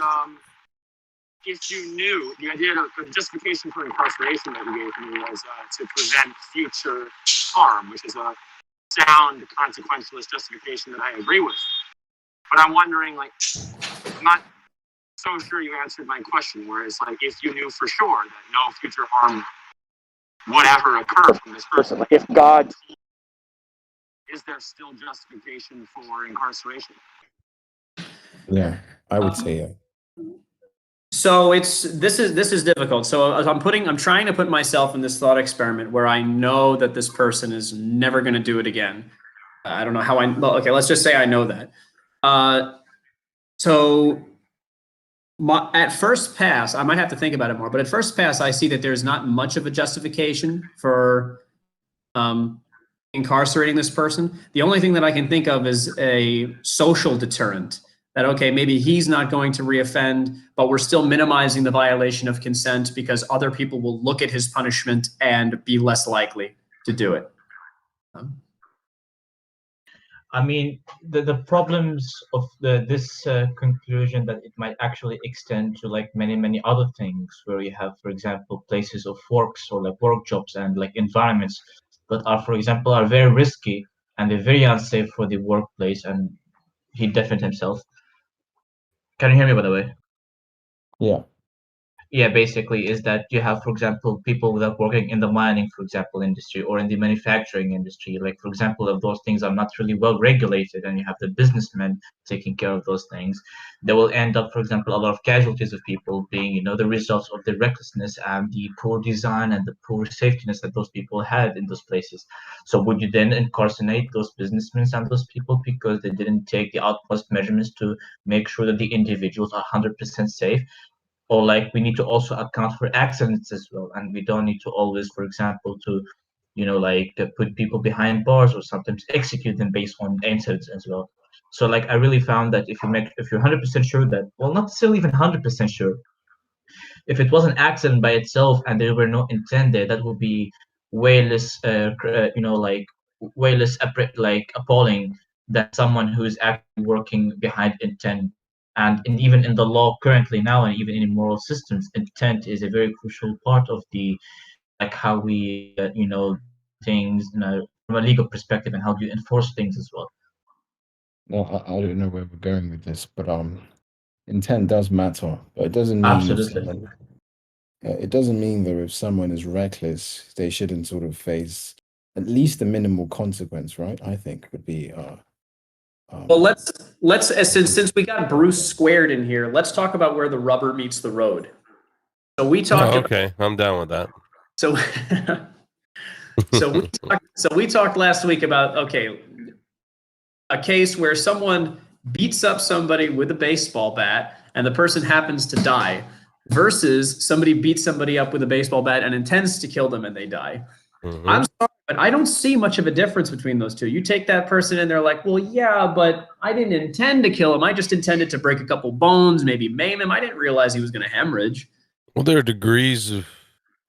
Q: if you knew, the justification for incarceration that you gave me was to prevent future harm, which is a sound, consequentialist justification that I agree with. But I'm wondering, like, I'm not so sure you answered my question, whereas, like, if you knew for sure that no future harm would ever occur from this person, like, if God, is there still justification for incarceration?
J: Yeah, I would say yeah.
P: So this is difficult. So I'm trying to put myself in this thought experiment where I know that this person is never going to do it again. I don't know how okay, let's just say I know that. At first pass, I might have to think about it more, but at first pass, I see that there's not much of a justification for incarcerating this person. The only thing that I can think of is a social deterrent. That, okay, maybe he's not going to reoffend, but we're still minimizing the violation of consent because other people will look at his punishment and be less likely to do it.
K: I mean, the problems of this conclusion that it might actually extend to like many other things, where you have, for example, places of works or like work jobs and like environments that are, for example, are very risky and they're very unsafe for the workplace. And he defined himself. Can you hear me, by the way?
J: Yeah.
K: Yeah, basically is that you have, for example, people that are working in the mining, for example, industry, or in the manufacturing industry. Like, for example, if those things are not really well regulated and you have the businessmen taking care of those things, they will end up, for example, a lot of casualties of people being, the results of the recklessness and the poor design and the poor safetyness that those people had in those places. So would you then incarcerate those businessmen and those people because they didn't take the utmost measurements to make sure that the individuals are 100% safe? Or like we need to also account for accidents as well, and we don't need to always, for example, to put people behind bars or sometimes execute them based on incidents as well. So like I really found that if you're 100% sure that, well, not necessarily even 100% sure, if it was an accident by itself and there were no intent there, that would be way less way less appalling than someone who is actually working behind intent. And even in the law currently now, and even in moral systems, intent is a very crucial part of the how we things from a legal perspective, and how do you enforce things as well.
J: Well, I don't know where we're going with this, but intent does matter, but it doesn't mean
K: absolutely.
J: It doesn't mean that if someone is reckless, they shouldn't sort of face at least a minimal consequence, right? I think would be.
P: Well, let's since we got Bruce squared in here, let's talk about where the rubber meets the road. So we talked.
G: Okay, I'm down with that.
P: So, we talked last week about a case where someone beats up somebody with a baseball bat and the person happens to die, versus somebody beats somebody up with a baseball bat and intends to kill them and they die. Mm-hmm. I'm sorry, but I don't see much of a difference between those two. You take that person and they're like, well, yeah, but I didn't intend to kill him. I just intended to break a couple bones, maybe maim him. I didn't realize he was going to hemorrhage.
G: Well, there are degrees of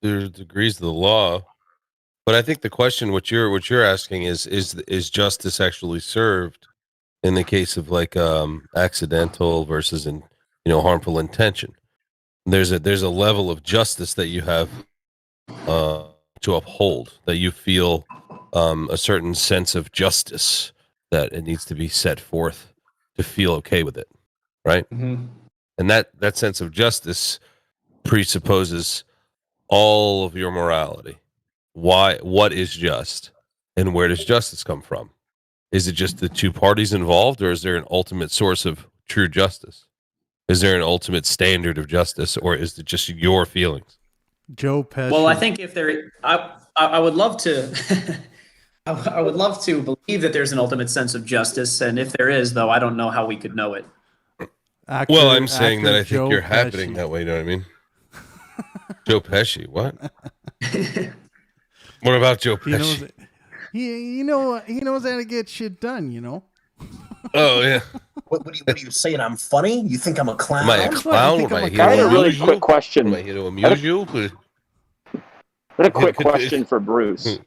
G: the law, but I think the question what you're asking is justice actually served in the case of like accidental versus harmful intention. There's a level of justice that you have to uphold, that you feel a certain sense of justice that it needs to be set forth to feel okay with it, right?
P: Mm-hmm.
G: And that sense of justice presupposes all of your morality. What is just, and where does justice come from? Is it just the two parties involved, or is there an ultimate source of true justice? Is there an ultimate standard of justice, or is it just your feelings?
A: Joe Pesci.
P: Well, I think if there, I would love to, I would love to believe that there's an ultimate sense of justice, and if there is, though, I don't know how we could know it.
G: Well, I'm saying that I think
A: Joe
G: you're
A: Pesci.
G: happening that way. You know what I mean? Joe Pesci. What? What about Joe Pesci?
R: He knows how to get shit done. You know.
G: Oh yeah.
N: What are you saying? I'm funny? You think I'm a clown?
G: Am I a clown?
N: You think
G: Am
N: I'm
G: I
N: a
G: here to
D: I had a really
G: amuse you?
D: quick question.
G: Am I here to amuse you?
D: I had a quick question for Bruce.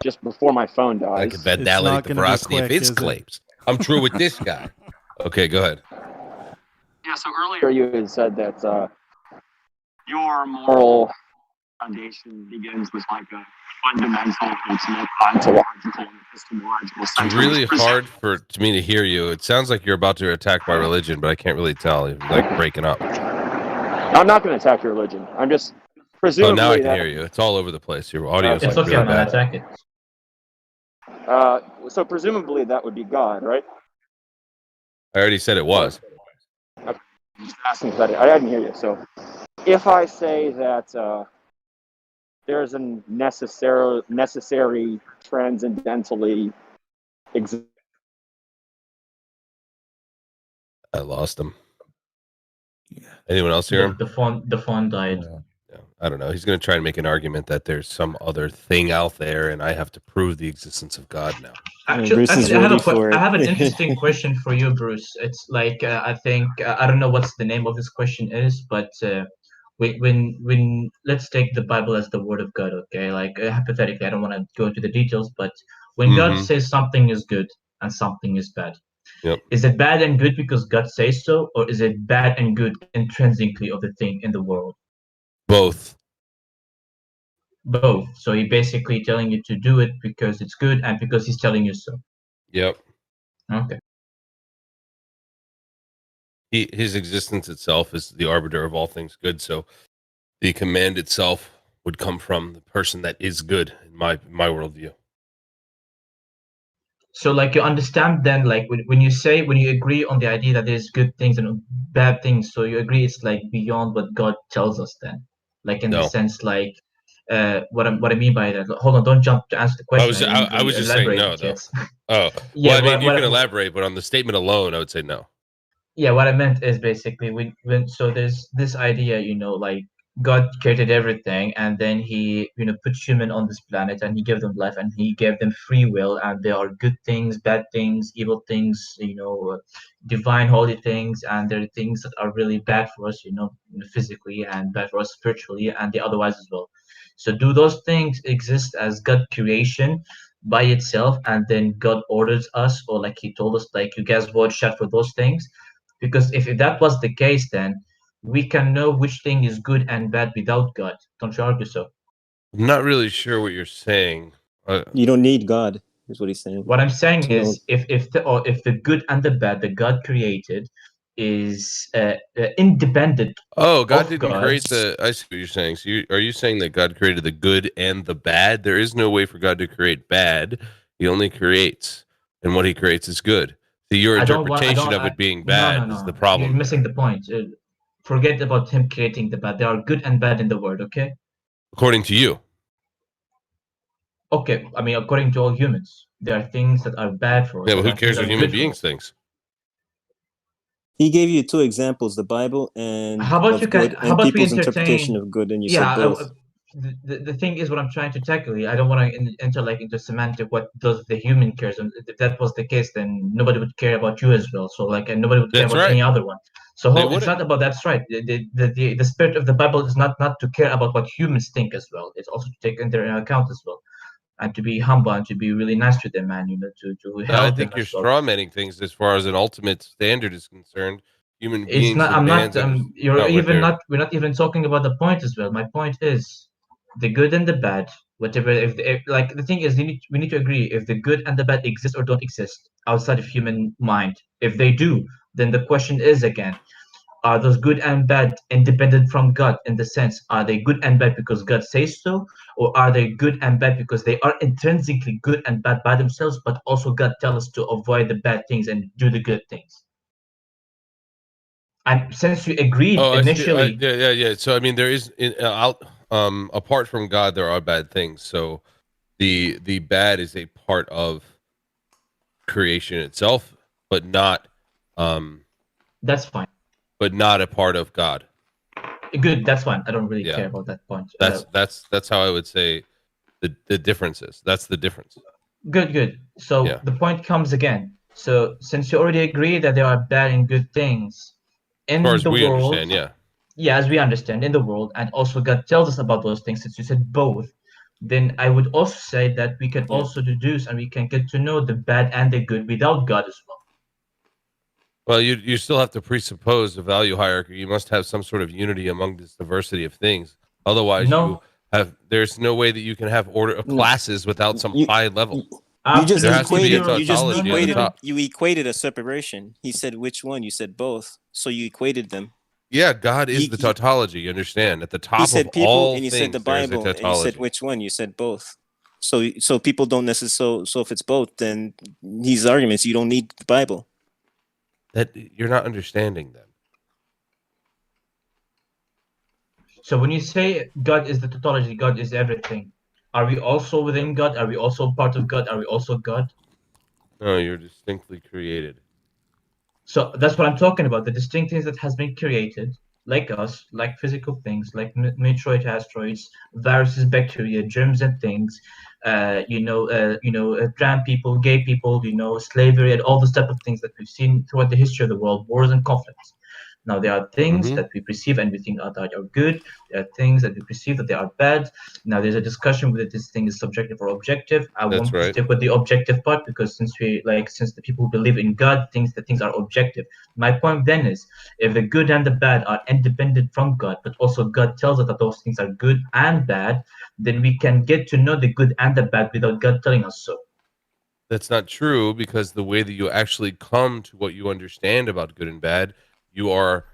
D: Just before my phone dies.
G: I can validate the veracity of his claims. I'm true with this guy. Okay, go ahead.
Q: Yeah, so earlier
D: You had said that
Q: your moral foundation begins with like a fundamental, intimate, ontological, and epistemological
G: It's
Q: center.
G: really hard for me to hear you. It sounds like you're about to attack my religion, but I can't really tell. You're like breaking up.
D: I'm not going to attack your religion. I'm just presumably.
G: Oh, now I can hear you. It's all over the place. Your audio's
K: It's
G: like
K: okay,
G: really
K: man.
G: bad.
K: Attack it.
D: So presumably that would be God, right?
G: I already said it was.
D: I'm just asking because I didn't hear you. So if I say that there's a necessary transcendentally exist.
G: I lost him. Anyone else hear him?
K: The phone died.
G: Yeah, I don't know. He's going to try and make an argument that there's some other thing out there, and I have to prove the existence of God now.
K: Actually, I have an interesting question for you, Bruce. It's like I think I don't know what's the name of this question is, but when let's take the Bible as the word of God, okay? Like hypothetically, I don't want to go into the details, but when God says something is good and something is bad, is it bad and good because God says so, or is it bad and good intrinsically of the thing in the world?
G: Both.
K: Both. So he basically telling you to do it because it's good and because he's telling you so.
G: Yep.
K: Okay.
G: His existence itself is the arbiter of all things good. So the command itself would come from the person that is good in my worldview.
K: So like you understand then, like when you agree on the idea that there's good things and bad things, so you agree it's like beyond what God tells us then, like in the sense like what I mean by that. Hold on, don't jump to answer the question.
G: I was just saying no though. Oh,
K: yeah.
G: Well, I mean, you can elaborate, but on the statement alone, I would say no.
K: Yeah, what I meant is basically when so there's this idea, like God created everything and then he, put human on this planet and he gave them life and he gave them free will and there are good things, bad things, evil things, divine holy things, and there are things that are really bad for us, physically and bad for us spiritually and the otherwise as well. So do those things exist as God creation by itself and then God orders us, or like he told us, like you guys vote shut for those things? Because if that was the case, then we can know which thing is good and bad without God. Don't you argue so?
G: I'm not really sure what you're saying.
F: You don't need God, is what he's saying.
K: What I'm saying is, if the good and the bad that God created is independent.
G: Oh, God didn't create the. I see what you're saying. So are you saying that God created the good and the bad? There is no way for God to create bad. He only creates, and what he creates is good. So your interpretation of it being bad is the problem.
K: You're missing the point. Forget about him creating the bad. There are good and bad in the world, okay?
G: According to you.
K: Okay, I mean, according to all humans, there are things that are bad for us.
G: Yeah, but who cares what human beings thinks?
F: He gave you two examples, the Bible and
K: how about
F: people's interpretation of good, and you said both.
K: the thing is what I'm trying to tackle here. I don't want to enter like into semantic. What does the human cares? And if that was the case, then nobody would care about you as well. So like, and nobody would care
G: That's
K: about
G: right.
K: any other one. So
G: They
K: it's
G: wouldn't.
K: not about that's right. The spirit of the Bible is not to care about what humans think as well. It's also to take into account as well, and to be humble and to be really nice to them, and to
G: I
K: help them
G: think you're
K: as well.
G: strawmanning things as far as an ultimate standard is concerned. Human
K: It's
G: beings
K: not.
G: and
K: I'm
G: bands.
K: not.
G: That is
K: You're
G: not what
K: even
G: they're.
K: not. We're not even talking about the point as well. My point is, the good and the bad, whatever. If like the thing is, we need to agree if the good and the bad exist or don't exist outside of human mind. If they do, then the question is again: are those good and bad independent from God in the sense, are they good and bad because God says so, or are they good and bad because they are intrinsically good and bad by themselves, but also God tells us to avoid the bad things and do the good things? And since you agreed
G: Oh, I see.
K: initially,
G: Yeah. So I mean, there is apart from God, there are bad things. So the bad is a part of creation itself, but not
K: that's fine.
G: but not a part of God.
K: Good, that's fine. I don't really
G: Yeah.
K: care about that point.
G: That's how I would say the differences. That's the difference.
K: Good. So
G: Yeah.
K: the point comes again. So since you already agree that there are bad and good things
G: As far
K: in
G: as
K: the
G: we
K: world,
G: understand, yeah.
K: yeah, as we understand in the world, and also God tells us about those things, since you said both, then I would also say that we can also deduce and we can get to know the bad and the good without God as well.
G: Well, you still have to presuppose a value hierarchy. You must have some sort of unity among this diversity of things. Otherwise, there's no way that you can have order of classes without some high level.
F: You
G: There has to be a tautology at the top.
F: You equated a separation. He said which one? You said both. So you equated them.
G: Yeah, God is the tautology. You understand? At the top
F: He said
G: of
F: people,
G: all
F: and you
G: things,
F: said the
G: there's a
F: Bible, and you
G: tautology.
F: said which one? You said both. So people don't necessarily. So if it's both, then these arguments you don't need the Bible.
G: That you're not understanding them.
K: So when you say God is the tautology, God is everything, are we also within God? Are we also part of God? Are we also God?
G: No, you're distinctly created.
K: So that's what I'm talking about. The distinct things that has been created, like us, like physical things, like meteoroid asteroids, viruses, bacteria, germs, and things. Trans people, gay people, slavery, and all those type of things that we've seen throughout the history of the world, wars and conflicts. Now, there are things that we perceive and we think are good. There are things that we perceive that they are bad. Now, there's a discussion whether this thing is subjective or objective. I want to stick with the objective part because since the people who believe in God thinks that things are objective. My point then is, if the good and the bad are independent from God, but also God tells us that those things are good and bad, then we can get to know the good and the bad without God telling us so.
G: That's not true, because the way that you actually come to what you understand about good and bad, you are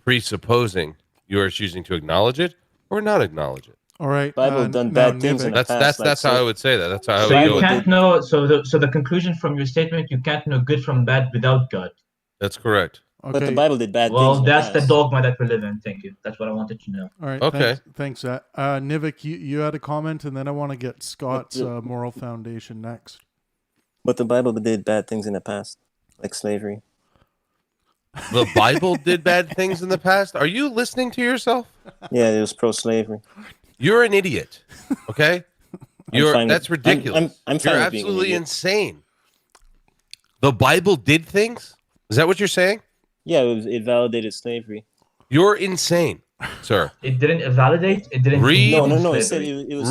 G: presupposing. You are choosing to acknowledge it or not acknowledge it.
A: All right.
F: Bible done bad things in the past.
G: That's how I would say that. That's how I
K: So
G: would
K: you
G: go.
K: can't know. So the conclusion from your statement, you can't know good from bad without God.
G: That's correct.
A: Okay.
F: But the Bible did bad things.
K: Well, that's the dogma that we live in. Thank you. That's what I wanted to know.
A: All right.
G: Okay.
A: Thanks. Nivik, you had a comment, and then I want to get Scott's moral foundation next.
F: But the Bible did bad things in the past, like slavery.
G: The Bible did bad things in the past? Are you listening to yourself?
F: Yeah, it was pro-slavery.
G: You're an idiot. Okay? That's ridiculous.
F: I'm fine
G: You're
F: with being an
G: absolutely
F: idiot.
G: insane. The Bible did things? Is that what you're saying?
F: Yeah, it validated slavery.
G: You're insane, sir.
K: It didn't validate. It didn't.
G: Read.
F: No. It said it was.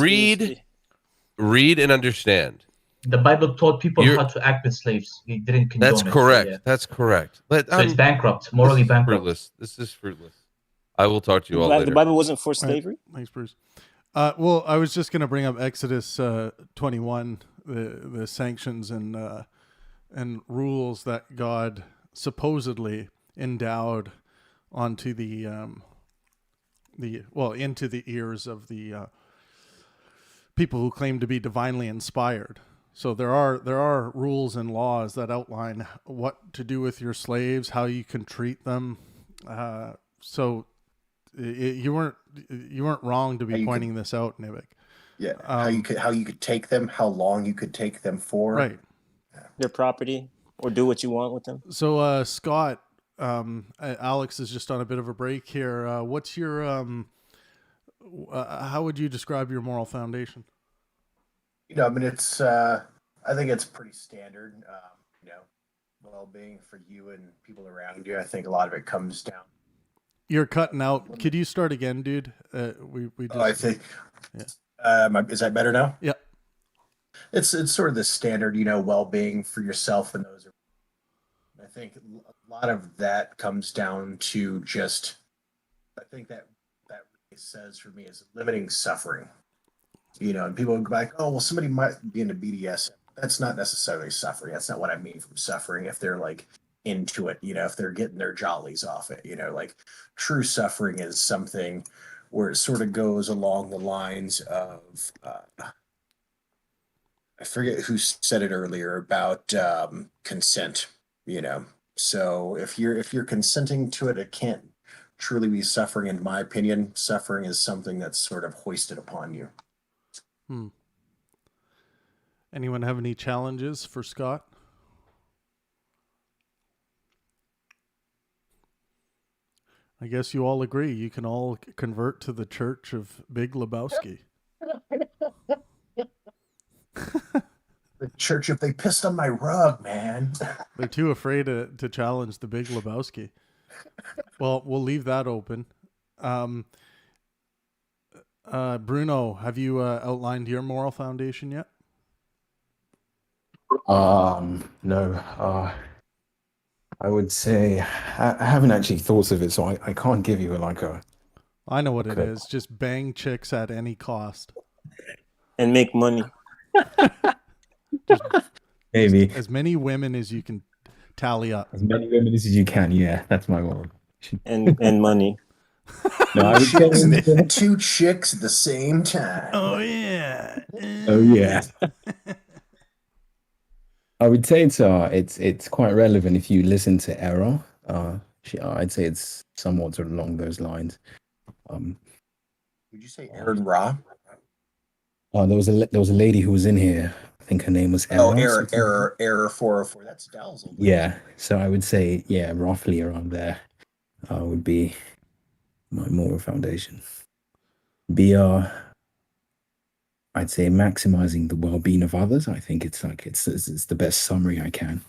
G: Read and understand.
K: The Bible taught people how to act with slaves. It didn't condone
G: That's
K: it.
G: correct.
K: So, yeah.
G: That's correct. But,
K: so it's bankrupt, morally bankrupt.
G: This is fruitless. I will talk to you all later.
F: The Bible wasn't for slavery?
A: Right. Thanks, Bruce. Well, I was just going to bring up Exodus 21, the sanctions and rules that God supposedly endowed onto into the ears of the people who claim to be divinely inspired. So there are rules and laws that outline what to do with your slaves, how you can treat them. So you weren't wrong to be pointing this out, Nivik.
N: Yeah, how you could take them, how long you could take them for.
A: Right.
F: Their property, or do what you want with them.
A: So Scott, Alex is just on a bit of a break here. What's your how would you describe your moral foundation?
N: I mean, it's I think it's pretty standard. Well-being for you and people around you. I think a lot of it comes down.
A: You're cutting out. Could you start again, dude? We just.
N: I think.
A: Yeah.
N: Is that better now?
A: Yeah.
N: It's sort of the standard, well-being for yourself and those. I think a lot of that comes down to just. I think that really says for me is limiting suffering. And people would be like, oh, well, somebody might be into BDS. That's not necessarily suffering. That's not what I mean from suffering. If they're like into it, if they're getting their jollies off it, like true suffering is something where it sort of goes along the lines of, I forget who said it earlier about consent, So if you're consenting to it, it can't truly be suffering. In my opinion, suffering is something that's sort of hoisted upon you.
A: Anyone have any challenges for Scott? I guess you all agree. You can all convert to the Church of Big Lebowski.
N: The church, if they pissed on my rug, man.
A: They're too afraid to challenge the Big Lebowski. Well, we'll leave that open. Bruno, have you outlined your moral foundation yet?
J: No. I would say I haven't actually thought of it, so I can't give you
A: I know what it is. Just bang chicks at any cost.
F: And make money.
J: Maybe.
A: As many women as you can tally up.
J: As many women as you can, yeah. That's my moral.
F: And money.
J: No, I would say
N: two chicks at the same time.
A: Oh yeah.
J: Oh yeah. I would say it's quite relevant if you listen to Errol. I'd say it's somewhat sort of along those lines.
N: Would you say Aaron Ra?
J: There was a lady who was in here. I think her name was Errol.
N: Oh, error 404. That's Dalzell.
J: Yeah. So I would say, yeah, roughly around there would be my moral foundation. I'd say maximizing the well-being of others. I think it's the best summary I can.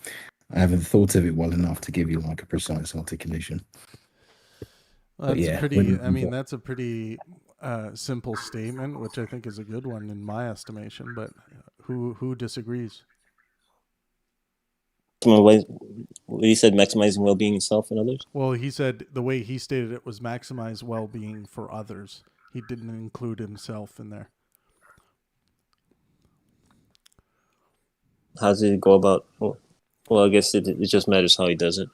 J: I haven't thought of it well enough to give you a precise articulation.
A: That's a pretty simple statement, which I think is a good one in my estimation. But who disagrees?
F: He said maximizing well-being of self and others.
A: Well, he said the way he stated it was maximize well-being for others. He didn't include himself in there.
F: How does he go about? Well, I guess it just matters how he does it,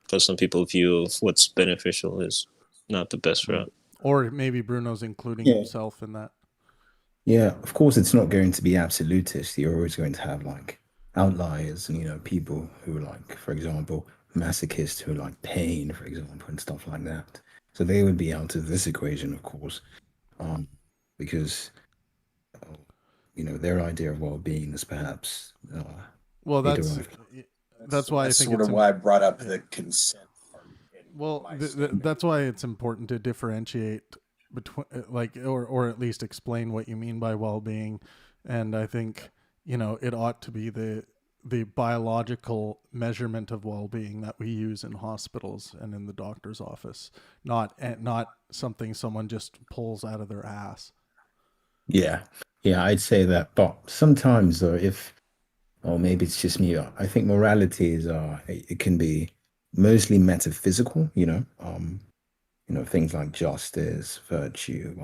F: because some people view what's beneficial is not the best route.
A: Or maybe Bruno's including himself in that.
J: Yeah, of course, it's not going to be absolutist. You're always going to have outliers, and people who are for example, masochists who like pain, for example, and stuff like that. So they would be out of this equation, of course, because their idea of well-being is perhaps
A: well, that's why I think
N: sort of why I brought up the consent part.
A: Well, that's why it's important to differentiate between or at least explain what you mean by well-being. And I think it ought to be the biological measurement of well-being that we use in hospitals and in the doctor's office, not something someone just pulls out of their ass.
J: Yeah, I'd say that. But sometimes, though, or maybe it's just me, I think morality is it can be mostly metaphysical. Things like justice, virtue,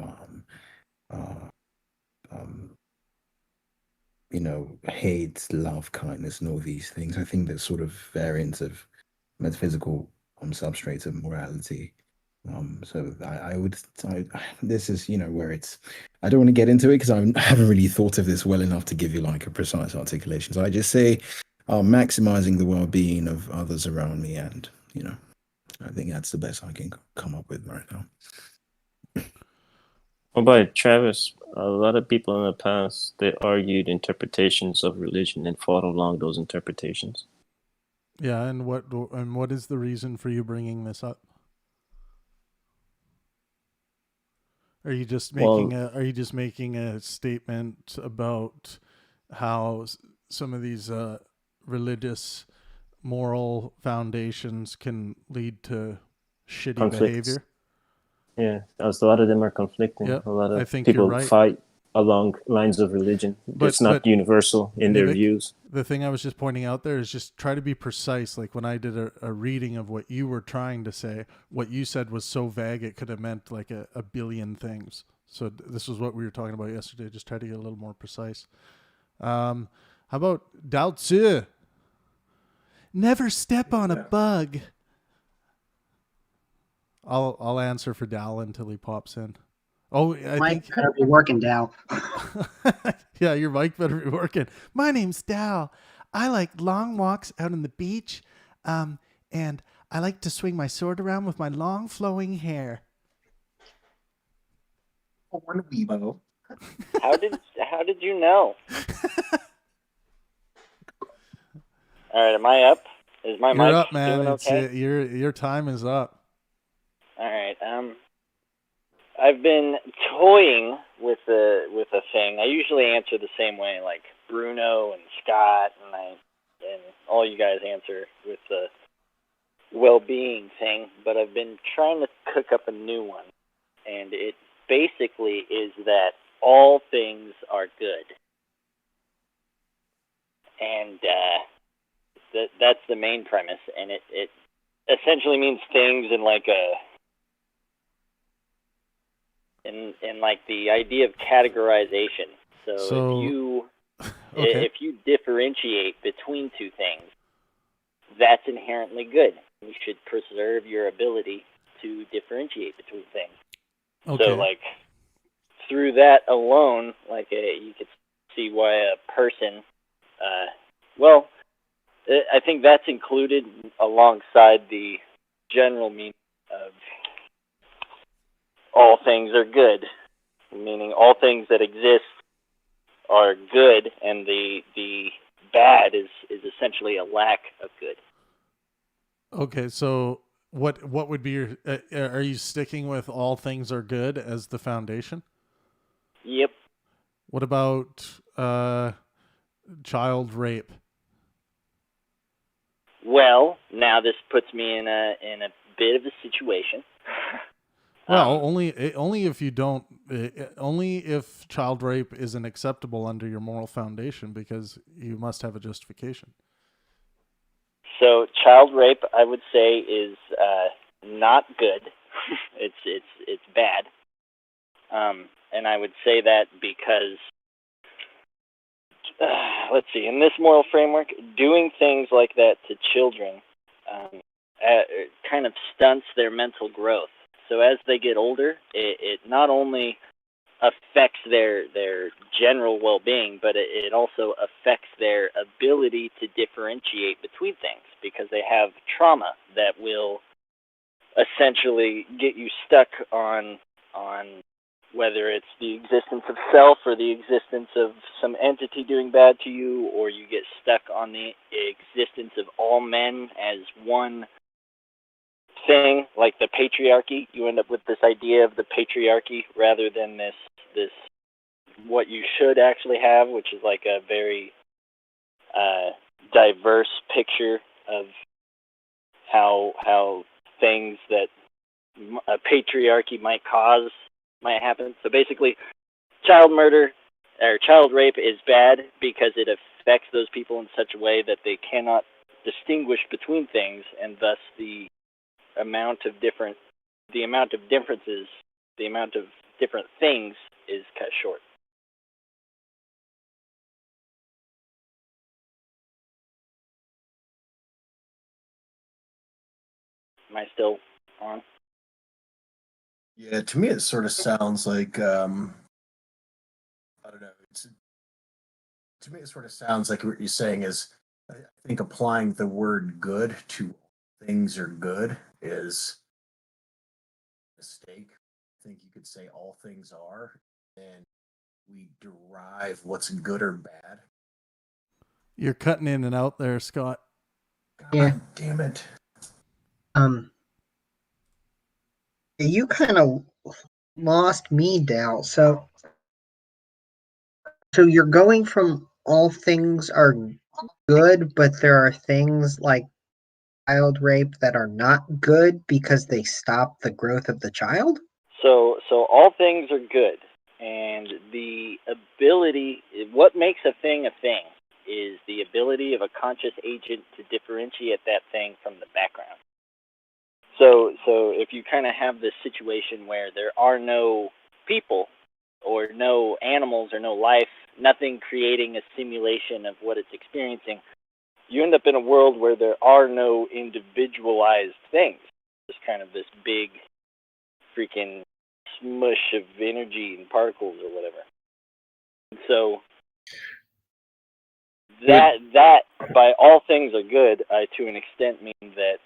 J: hate, love, kindness, and all these things. I think there's sort of variants of metaphysical substrates of morality. So this is, where I don't want to get into it because I haven't really thought of this well enough to give you a precise articulation. So I just say maximizing the well-being of others around me. And, I think that's the best I can come up with right now.
F: Well, by Travis, a lot of people in the past, they argued interpretations of religion and fought along those interpretations.
A: Yeah, and what is the reason for you bringing this up? Are you just
F: Well,
A: making a statement about how some of these religious moral foundations can lead to shitty
F: conflicts.
A: behavior?
F: Yeah, as a lot of them are conflicting.
A: Yeah,
F: A lot
A: I
F: of
A: think you're
F: people
A: right.
F: fight along lines of religion. It's not universal in their
A: Nivik,
F: views.
A: the thing I was just pointing out there is just try to be precise. Like when I did a reading of what you were trying to say, what you said was so vague it could have meant like a billion things. So this was what we were talking about yesterday. Just try to get a little more precise. How about Dao Tzu? Never step on a bug. I'll answer for Dal until he pops in. Oh, I
L: Mike
A: think
L: better be working, Dal.
A: yeah, your mic better be working. My name's Dal. I like long walks out on the beach, and I like to swing my sword around with my long flowing hair.
N: One Weebo.
S: How did you know? All right, am I up? Is my
A: You're
S: mic
A: up, man.
S: doing okay?
A: Your time is up.
S: All right. I've been toying with a thing. I usually answer the same way, like Bruno and Scott, and all you guys answer with the well-being thing. But I've been trying to cook up a new one, and it basically is that all things are good, and that's the main premise. And it essentially means things in like in like the idea of categorization. So if you differentiate between two things, that's inherently good. You should preserve your ability to differentiate between things.
A: Okay.
S: So like through that alone, like you could see why a person, well, I think that's included alongside the general meaning of all things are good, meaning all things that exist are good, and the bad is essentially a lack of good.
A: Okay, so what would be your? Are you sticking with all things are good as the foundation?
S: Yep.
A: What about child rape?
S: Well, now this puts me in a bit of a situation.
A: Well, only if you don't, only if child rape isn't acceptable under your moral foundation, because you must have a justification.
S: So child rape, I would say, is not good. It's bad, and I would say that because let's see, in this moral framework, doing things like that to children kind of stunts their mental growth. So as they get older, it not only affects their general well-being, but it also affects their ability to differentiate between things, because they have trauma that will essentially get you stuck on whether it's the existence of self or the existence of some entity doing bad to you, or you get stuck on the existence of all men as one thing, like the patriarchy. You end up with this idea of the patriarchy rather than this what you should actually have, which is like a very diverse picture of how things that a patriarchy might happen. So basically, child murder or child rape is bad because it affects those people in such a way that they cannot distinguish between things, and thus the amount of different things is cut short. Am I still on?
N: Yeah, to me it sort of sounds like I don't know. To me it sort of sounds like what you're saying is, I think applying the word good to things are good is a mistake. I think you could say all things are, and we derive what's good or bad.
A: You're cutting in and out there, Scott.
L: Yeah.
N: Damn it.
L: You kind of lost me, Dal. So you're going from all things are good, but there are things like child rape that are not good because they stop the growth of the child?
S: So all things are good, and the ability, what makes a thing is the ability of a conscious agent to differentiate that thing from the background. So if you kind of have this situation where there are no people or no animals or no life, nothing creating a simulation of what it's experiencing, you end up in a world where there are no individualized things. Just kind of this big freaking smush of energy and particles or whatever. And so that by all things are good, to an extent mean that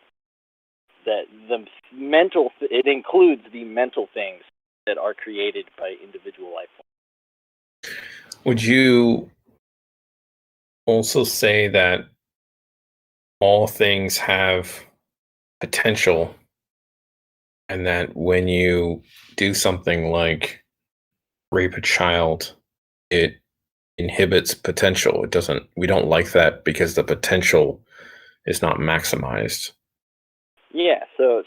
S: the mental it includes the mental things that are created by individual life forms.
E: Would you also say that all things have potential, and that when you do something like rape a child, it inhibits potential? We don't like that because the potential is not maximized.
S: Yeah, so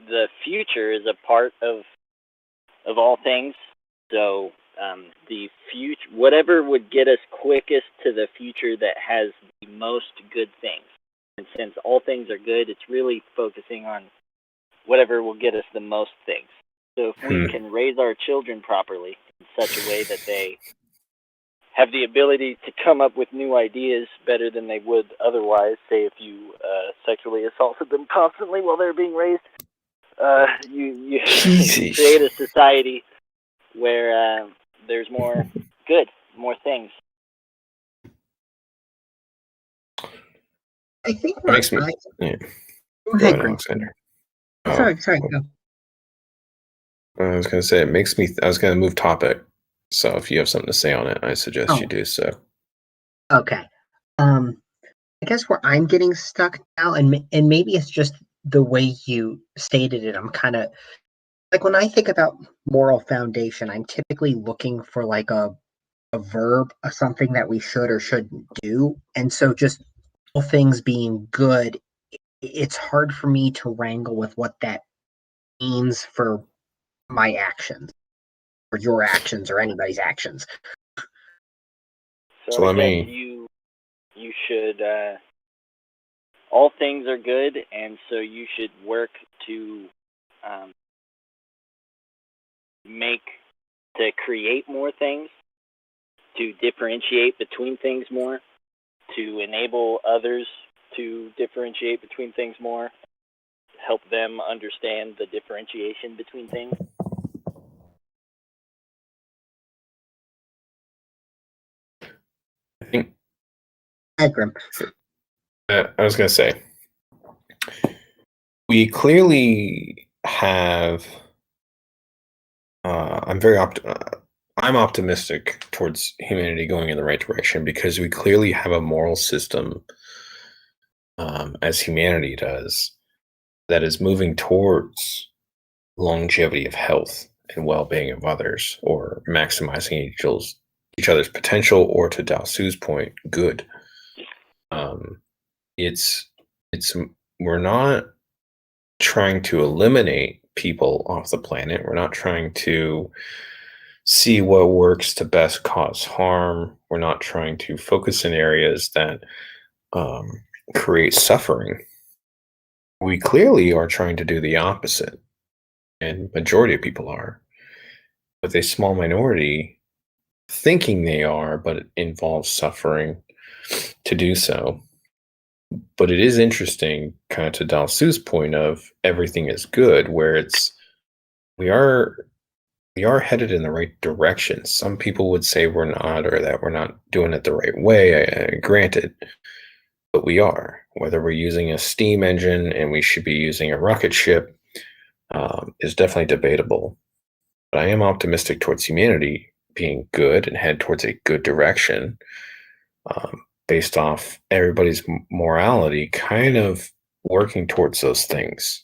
S: the future is a part of all things. So the future, whatever would get us quickest to the future that has the most good things. And since all things are good, it's really focusing on whatever will get us the most things. So if we can raise our children properly in such a way that they have the ability to come up with new ideas better than they would otherwise, say if you sexually assaulted them constantly while they're being raised, you create a society where there's more good, more things.
L: I think
E: It makes me. Yeah.
L: Go ahead,
E: Alexander.
L: Sorry, go.
E: I was going to say, it makes me. I was going to move topic. So if you have something to say on it, I suggest you do so.
L: Okay. I guess where I'm getting stuck now, and maybe it's just the way you stated it, I'm kind of like, when I think about moral foundation, I'm typically looking for like a verb, something that we should or shouldn't do. And so just all things being good, it's hard for me to wrangle with what that means for my actions or your actions or anybody's actions.
S: So I guess you should, all things are good, and so you should work to create more things, to differentiate between things more, to enable others to differentiate between things more, help them understand the differentiation between things.
E: I think.
L: Grim.
E: I was going to say, we clearly have. I'm optimistic towards humanity going in the right direction because we clearly have a moral system, as humanity does, that is moving towards longevity of health and well-being of others, or maximizing each other's potential, or to Dao Su's point, good. We're not trying to eliminate people off the planet. We're not trying to see what works to best cause harm. We're not trying to focus in areas that create suffering. We clearly are trying to do the opposite, and majority of people are, with a small minority thinking they are, but it involves suffering to do so. But it is interesting, kind of to Dao Su's point of everything is good, where we are headed in the right direction. Some people would say we're not, or that we're not doing it the right way, granted, but we are. Whether we're using a steam engine and we should be using a rocket ship is definitely debatable. But I am optimistic towards humanity being good and head towards a good direction, based off everybody's morality kind of working towards those things.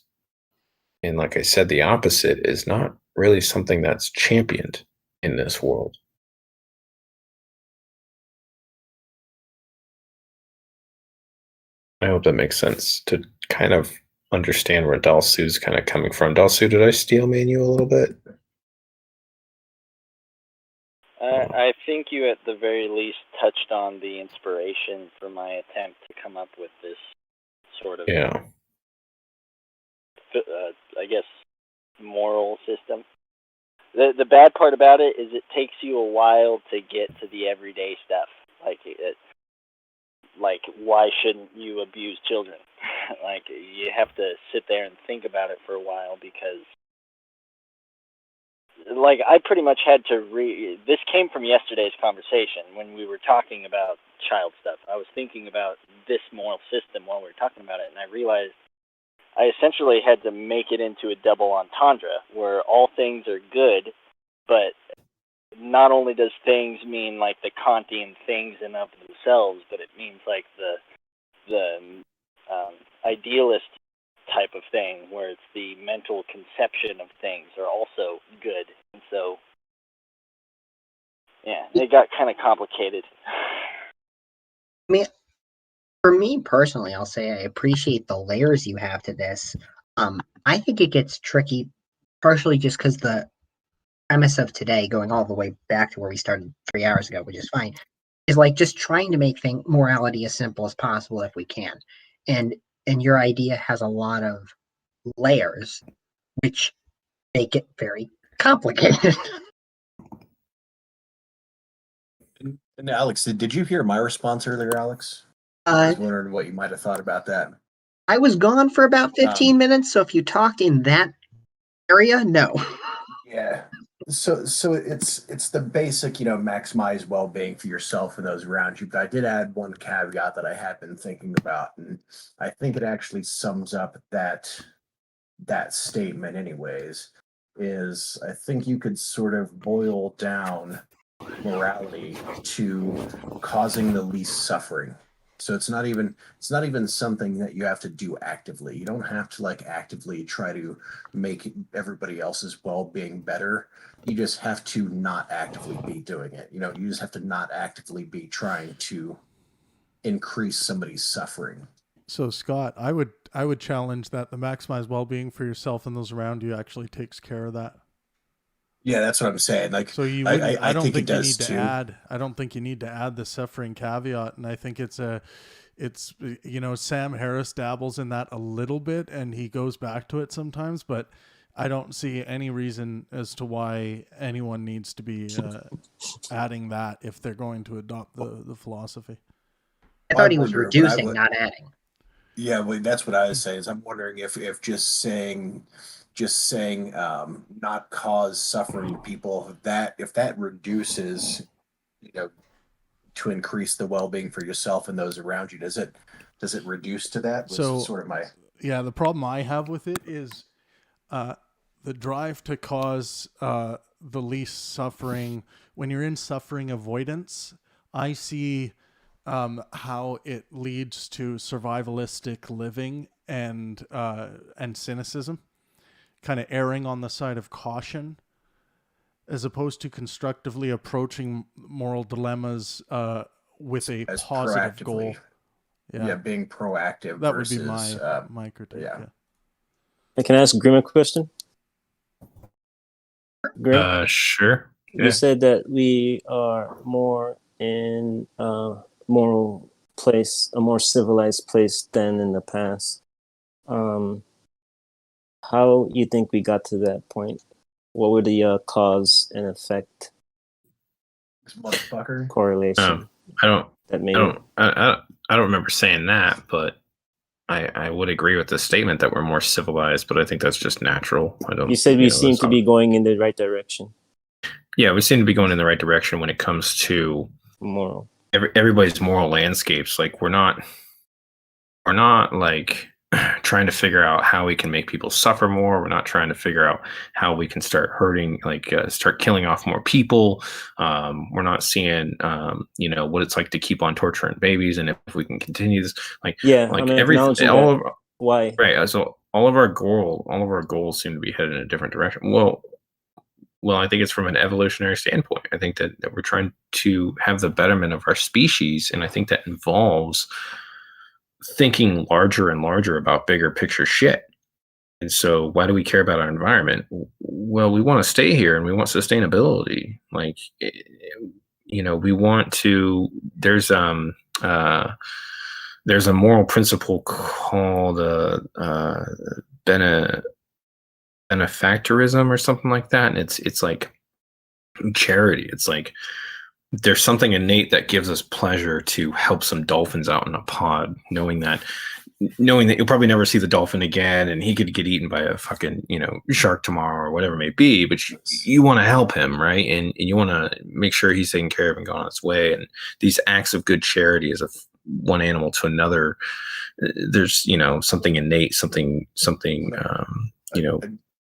E: And like I said, the opposite is not really something that's championed in this world. I hope that makes sense to kind of understand where Dalsu's kind of coming from. Dalsu, did I steel man you a little bit?
S: I think you at the very least touched on the inspiration for my attempt to come up with this sort of, I guess, moral system. The bad part about it is it takes you a while to get to the everyday stuff. Like why shouldn't you abuse children? Like, you have to sit there and think about it for a while because, like, I pretty much had to this came from yesterday's conversation when we were talking about child stuff. I was thinking about this moral system while we were talking about it, and I realized I essentially had to make it into a double entendre where all things are good, but not only does things mean like the Kantian things in of themselves, but it means like the idealist type of thing where it's the mental conception of things are also good. And so, yeah, it got kind of complicated.
L: I mean, for me personally, I'll say I appreciate the layers you have to this. I think it gets tricky, partially just because the premise of today, going all the way back to where we started 3 hours ago, which is fine, is like just trying to make morality as simple as possible if we can. And your idea has a lot of layers, which make it very complicated.
N: And Alex, did you hear my response earlier, Alex? I was wondering what you might have thought about that.
L: I was gone for about 15 minutes, so if you talked in that area, no.
N: Yeah. So it's the basic, maximize well-being for yourself and those around you. But I did add one caveat that I had been thinking about, and I think it actually sums up that statement anyways, is I think you could sort of boil down morality to causing the least suffering. So it's not even something that you have to do actively. You don't have to actively try to make everybody else's well-being better. You just have to not actively be doing it. You just have to not actively be trying to increase somebody's suffering.
A: So Scott, I would challenge that the maximize well-being for yourself and those around you actually takes care of that.
N: Yeah, that's what I'm saying.
A: So I don't think you need to add. I don't think you need to add the suffering caveat, and I think it's Sam Harris dabbles in that a little bit, and he goes back to it sometimes, but I don't see any reason as to why anyone needs to be adding that if they're going to adopt the philosophy.
L: I thought he was reducing, not adding.
N: Yeah, well, that's what I was saying. Is I'm wondering if just saying not cause suffering to people, if that reduces, to increase the well-being for yourself and those around you, does it reduce to that?
A: So
N: sort of
A: the problem I have with it is the drive to cause the least suffering. When you're in suffering avoidance, I see how it leads to survivalistic living and cynicism, kind of erring on the side of caution, as opposed to constructively approaching moral dilemmas with a positive goal.
N: Yeah, being proactive.
A: That
N: versus,
A: would be my critique. Yeah.
F: I can ask Grim a question. Grim?
C: Sure.
F: You said that we are more in a moral place, a more civilized place than in the past. How you think we got to that point? What were the cause and effect correlation?
C: I don't remember saying that, but I would agree with the statement that we're more civilized, but I think that's just natural.
F: You said we seem to be going in the right direction.
C: Yeah, we seem to be going in the right direction when it comes to
F: moral.
C: Everybody's moral landscapes. Like we're not like trying to figure out how we can make people suffer more. We're not trying to figure out how we can start hurting, start killing off more people. We're not seeing, what it's like to keep on torturing babies, and if we can continue this,
F: why?
C: Right. So all of our goals seem to be headed in a different direction. Well, Well, I think it's from an evolutionary standpoint. I think that we're trying to have the betterment of our species, and I think that involves thinking larger and larger about bigger picture shit. And so why do we care about our environment? Well, we want to stay here and we want sustainability. Like, we want to, there's a moral principle called benefactorism or something like that. And it's like charity. It's like, there's something innate that gives us pleasure to help some dolphins out in a pod, knowing that you'll probably never see the dolphin again and he could get eaten by a fucking, shark tomorrow or whatever it may be, but you want to help him, right? And you want to make sure he's taken care of and gone on its way. And these acts of good charity as of one animal to another, there's, something innate, something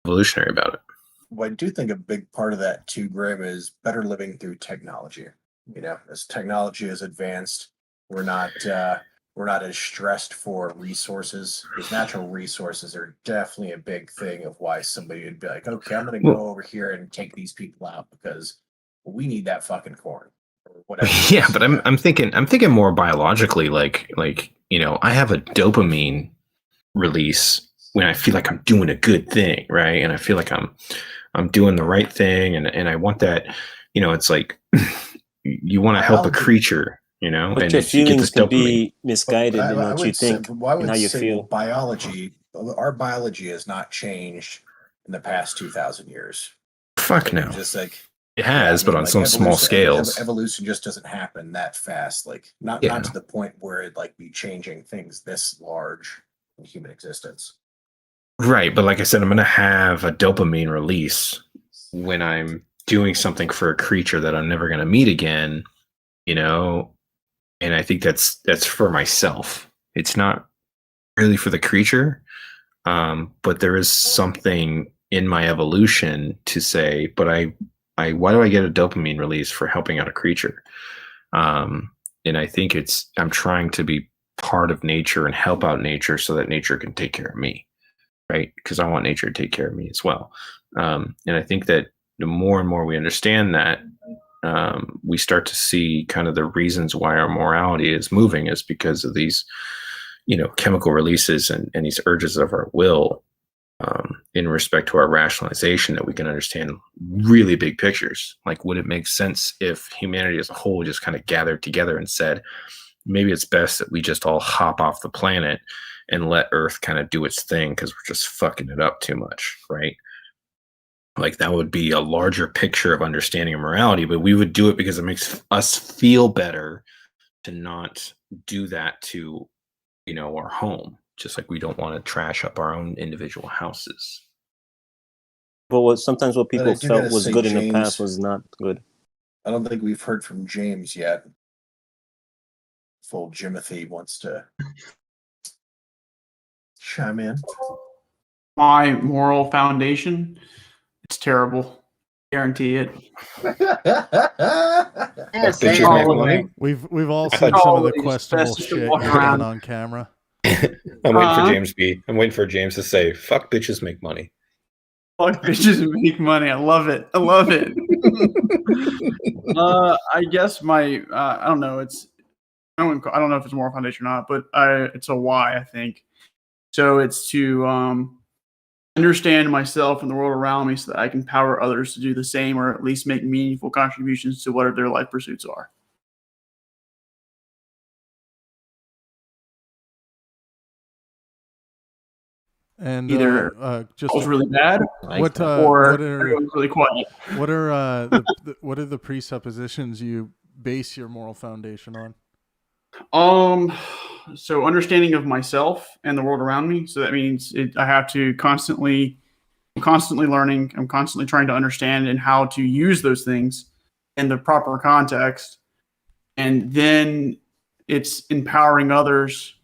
C: evolutionary about it.
N: Well, I do think a big part of that too, Graham, is better living through technology. As technology has advanced, we're not as stressed for resources, because natural resources are definitely a big thing of why somebody would be like, okay, I'm going to go over here and take these people out because we need that fucking corn or whatever.
C: Yeah, but I'm thinking more biologically, like I have a dopamine release when I feel like I'm doing a good thing, right? And I feel like I'm doing the right thing, and I want that, it's like you want to help a creature,
F: But
C: and
F: your
C: you get
F: feelings
C: this
F: can
C: dopamine.
F: be misguided in
N: I
F: what you
N: would say,
F: think
N: well, I
F: and
N: would
F: how you
N: say,
F: feel.
N: our biology has not changed in the past 2,000 years.
C: Fuck no.
N: Just like
C: It has, but on some small scales.
N: Evolution just doesn't happen that fast. Like not to the point where it'd like be changing things this large in human existence.
C: Right, but like I said, I'm going to have a dopamine release when I'm doing something for a creature that I'm never going to meet again, and I think that's for myself. It's not really for the creature, but there is something in my evolution to say, but why do I get a dopamine release for helping out a creature? And I think I'm trying to be part of nature and help out nature so that nature can take care of me. Right? Because I want nature to take care of me as well. And I think that the more and more we understand that, we start to see kind of the reasons why our morality is moving is because of these, chemical releases and these urges of our will, in respect to our rationalization, that we can understand really big pictures. Like, would it make sense if humanity as a whole just kind of gathered together and said, maybe it's best that we just all hop off the planet and let Earth kind of do its thing because we're just fucking it up too much, right? Like, that would be a larger picture of understanding of morality, but we would do it because it makes us feel better to not do that to, our home, just like we don't want to trash up our own individual houses.
F: But sometimes what people felt was good in the past
N: James,
F: was not good.
N: I don't think we've heard from James yet. Full Jimothy wants to chime in.
T: My moral foundation, it's terrible. Guarantee it.
A: We've all seen some of the questionable shit you've done on camera.
E: I'm waiting for James B. I'm waiting for James to say, "Fuck bitches, make money."
T: Fuck bitches and make money. I love it. I guess my I don't know. I don't know if it's moral foundation or not, but it's a why, I think. So it's to understand myself and the world around me so that I can empower others to do the same, or at least make meaningful contributions to whatever their life pursuits are.
A: And
T: either
A: just
T: was really bad, or
A: what
T: it was really quiet.
A: What are what are the presuppositions you base your moral foundation on?
T: So understanding of myself and the world around me. So that means I have to constantly learning. I'm constantly trying to understand and how to use those things in the proper context. And then it's empowering others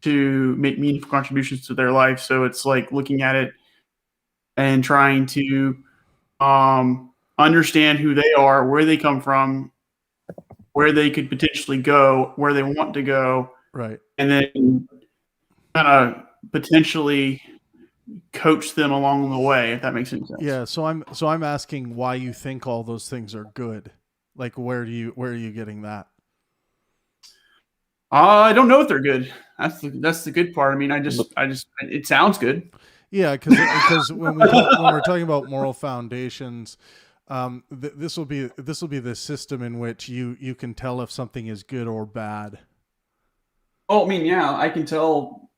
T: to make meaningful contributions to their life. So it's like looking at it and trying to understand who they are, where they come from, where they could potentially go, where they want to go.
A: Right.
T: And then kind of potentially coach them along the way, if that makes any sense.
A: Yeah, so I'm asking why you think all those things are good. Like where are you getting that?
T: I don't know if they're good. That's the good part. I mean, it sounds good.
A: Yeah, because when we're talking about moral foundations, this will be the system in which you can tell if something is good or bad.
T: Oh, I mean, yeah, I can tell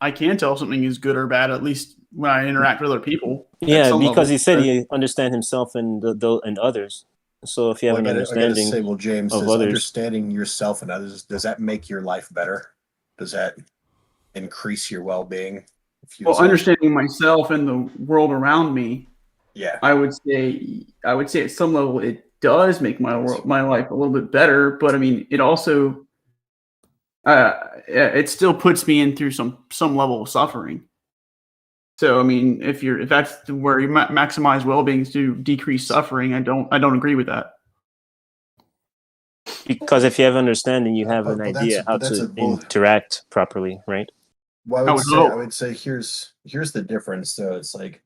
T: something is good or bad, at least when I interact with other people.
F: Yeah, because
T: level.
F: he said he understands himself and and others. So if you have an understanding
N: James,
F: of
N: does
F: others,
N: understanding yourself and others, does that make your life better? Does that increase your well-being?
T: Well, understanding myself and the world around me,
N: yeah,
T: I would say at some level it does make my life a little bit better. But I mean, it also it still puts me in through some level of suffering. So I mean, if that's where you maximize well-being is to decrease suffering, I don't agree with that.
F: because if you have understanding, you have an idea how to interact properly, right?
N: Well, I would say here's the difference. So it's like,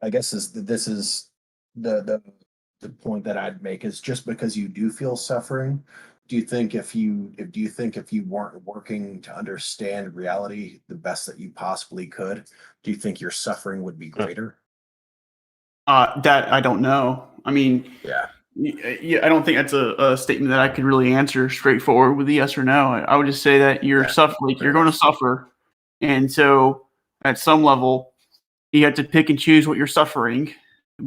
N: I guess this is the point that I'd make is just because you do feel suffering, do you think if you weren't working to understand reality the best that you possibly could, do you think your suffering would be greater?
T: That I don't know. I mean,
N: yeah,
T: I don't think that's a statement that I could really answer straightforward with a yes or no. I would just say that you're you're going to suffer, and so at some level, you have to pick and choose what you're suffering.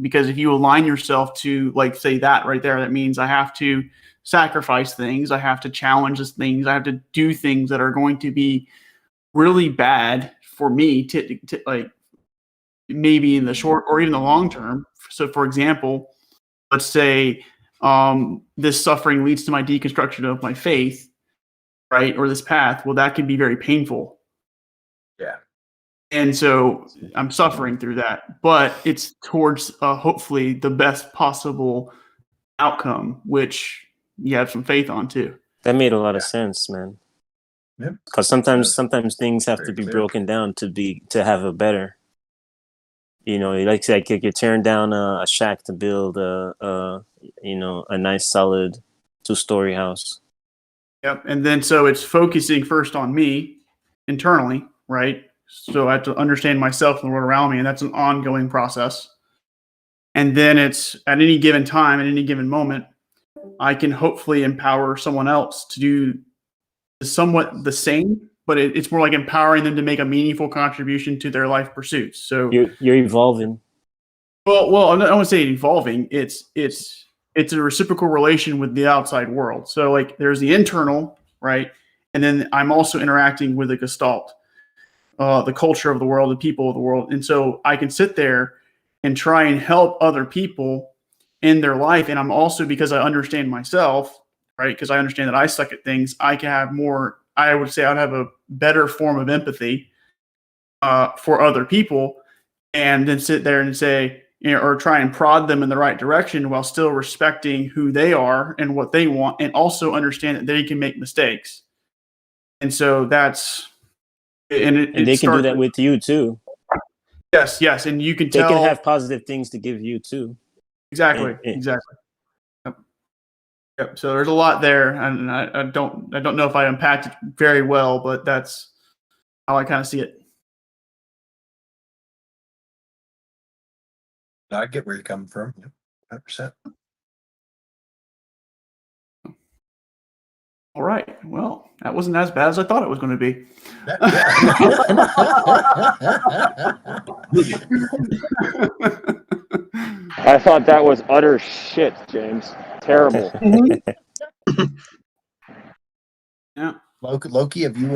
T: Because if you align yourself to, like, say that right there, that means I have to sacrifice things, I have to challenge things, I have to do things that are going to be really bad for me to like maybe in the short or even the long term. So, for example, let's say this suffering leads to my deconstruction of my faith, right, or this path. Well, that could be very painful.
N: Yeah.
T: And so I'm suffering through that, but it's towards hopefully the best possible outcome, which you have some faith on too.
F: That made a lot of sense, man.
N: Yep.
F: Because sometimes things have to be broken down to have a better. You know, like you're tearing down a shack to build a nice solid 2-story house.
T: Yep. And then so it's focusing first on me internally, right? So I have to understand myself and the world around me, and that's an ongoing process. And then it's at any given time, at any given moment, I can hopefully empower someone else to do somewhat the same, but it's more like empowering them to make a meaningful contribution to their life pursuits. So
F: you're evolving.
T: Well, I don't want to say evolving. It's a reciprocal relation with the outside world. So like there's the internal, right? And then I'm also interacting with the gestalt, the culture of the world, the people of the world. And so I can sit there and try and help other people in their life. And I'm also, because I understand myself, right? Because I understand that I suck at things, I can have more, I would say I'd have a better form of empathy for other people, and then sit there and say, or try and prod them in the right direction while still respecting who they are and what they want, and also understand that they can make mistakes. And so that's, and
F: they can do that with you too.
T: Yes, and you can tell
F: they can have positive things to give you too.
T: Exactly. Yep. So there's a lot there, and I don't know if I unpacked it very well, but that's how I kind of see it.
N: I get where you're coming from. 100%.
T: All right. Well, that wasn't as bad as I thought it was going to be.
D: I thought that was utter shit, James. Terrible.
T: Yeah.
N: Loki, have you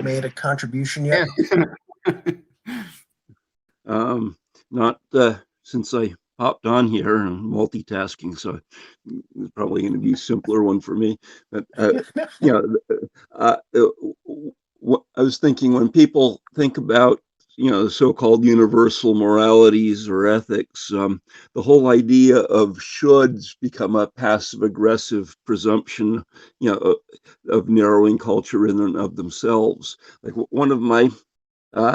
N: made a contribution yet?
U: Not since I hopped on here and multitasking, so it's probably going to be a simpler one for me. But I was thinking, when people think about so-called universal moralities or ethics, the whole idea of shoulds become a passive-aggressive presumption, of narrowing culture in and of themselves. Like one of my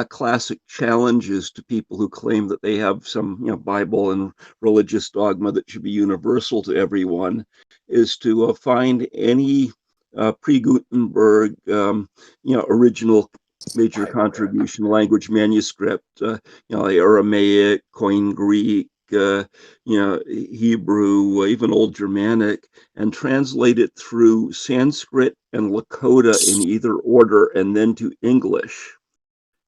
U: classic challenges to people who claim that they have some, Bible and religious dogma that should be universal to everyone, is to find any pre-Gutenberg, original major contribution language manuscript, Aramaic, Koine Greek, Hebrew, even Old Germanic, and translate it through Sanskrit and Lakota in either order, and then to English.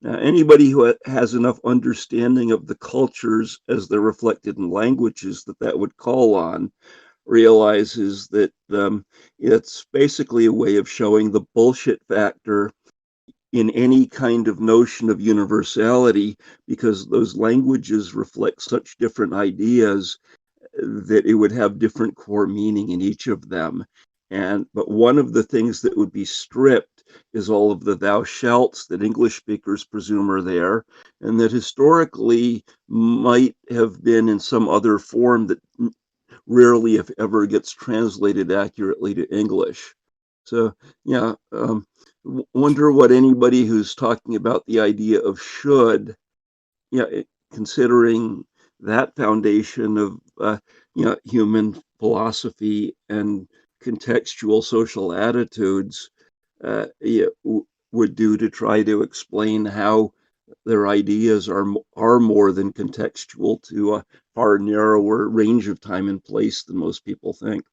U: Now, anybody who has enough understanding of the cultures as they're reflected in languages that would call on realizes that it's basically a way of showing the bullshit factor in any kind of notion of universality, because those languages reflect such different ideas that it would have different core meaning in each of them. But one of the things that would be stripped is all of the thou shalts that English speakers presume are there, and that historically might have been in some other form that rarely, if ever, gets translated accurately to English. So, yeah, wonder what anybody who's talking about the idea of should, considering that foundation of, human philosophy and contextual social attitudes, would do to try to explain how their ideas are more than contextual to a far narrower range of time and place than most people think.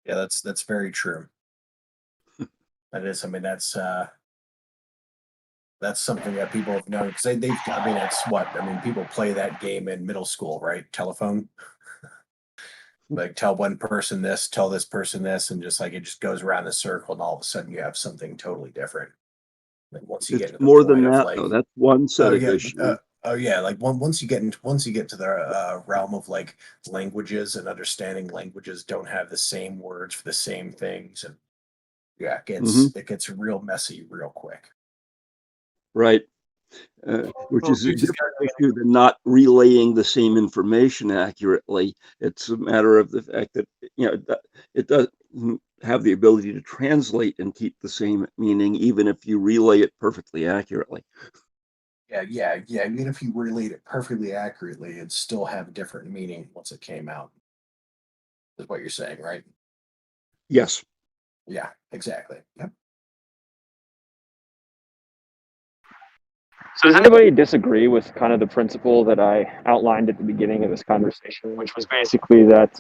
N: Yeah, that's very true. That is, I mean, that's something that people have known, because I mean, it's what, I mean, people play that game in middle school, right? Telephone. Like, tell one person this, tell this person this, and just like it just goes around the circle, and all of a sudden you have something totally different. Like once you get
U: It's
N: to the
U: more than
N: point of
U: that,
N: like,
U: though. That's one set
N: oh
U: of
N: yeah,
U: issues.
N: like once you get to the realm of like languages and understanding languages don't have the same words for the same things, and yeah, it gets real messy real quick.
U: Right. Which is a different issue than not relaying the same information accurately. It's a matter of the fact that it doesn't have the ability to translate and keep the same meaning, even if you relay it perfectly accurately.
N: Yeah. Even if you relate it perfectly accurately, it'd still have a different meaning once it came out. Is what you're saying, right?
U: Yes.
N: Yeah, exactly. Yep.
I: So does anybody disagree with kind of the principle that I outlined at the beginning of this conversation, which was basically that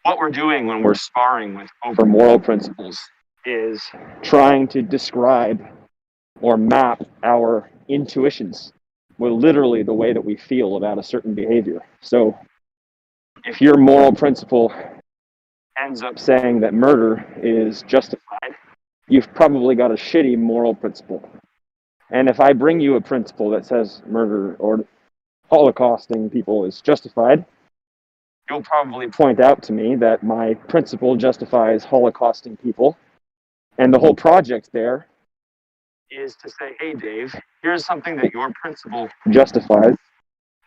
I: what we're doing when we're sparring with over moral principles is trying to describe or map our intuitions with literally the way that we feel about a certain behavior. So if your moral principle ends up saying that murder is justified, you've probably got a shitty moral principle. And if I bring you a principle that says murder or holocausting people is justified, you'll probably point out to me that my principle justifies holocausting people. And the whole project there is to say, hey, Dave, here's something that your principle justifies.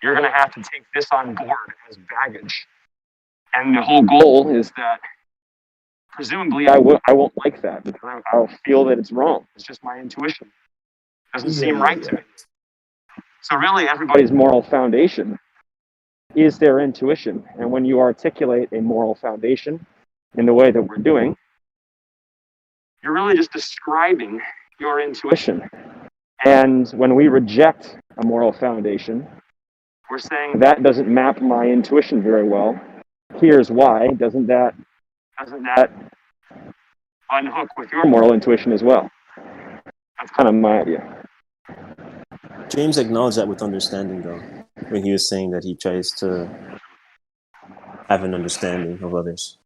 I: You're going to have to take this on board as baggage. And the whole goal is that presumably I won't like that because I'll feel that it's wrong. It's just my intuition. It doesn't seem right to me. So really everybody's moral foundation is their intuition. And when you articulate a moral foundation in the way that we're doing, you're really just describing your intuition. And when we reject a moral foundation, we're saying that doesn't map my intuition very well. Here's why. Doesn't that unhook with your moral intuition as well? That's kind of my idea.
F: James acknowledged that with understanding, though, when he was saying that he tries to have an understanding of others.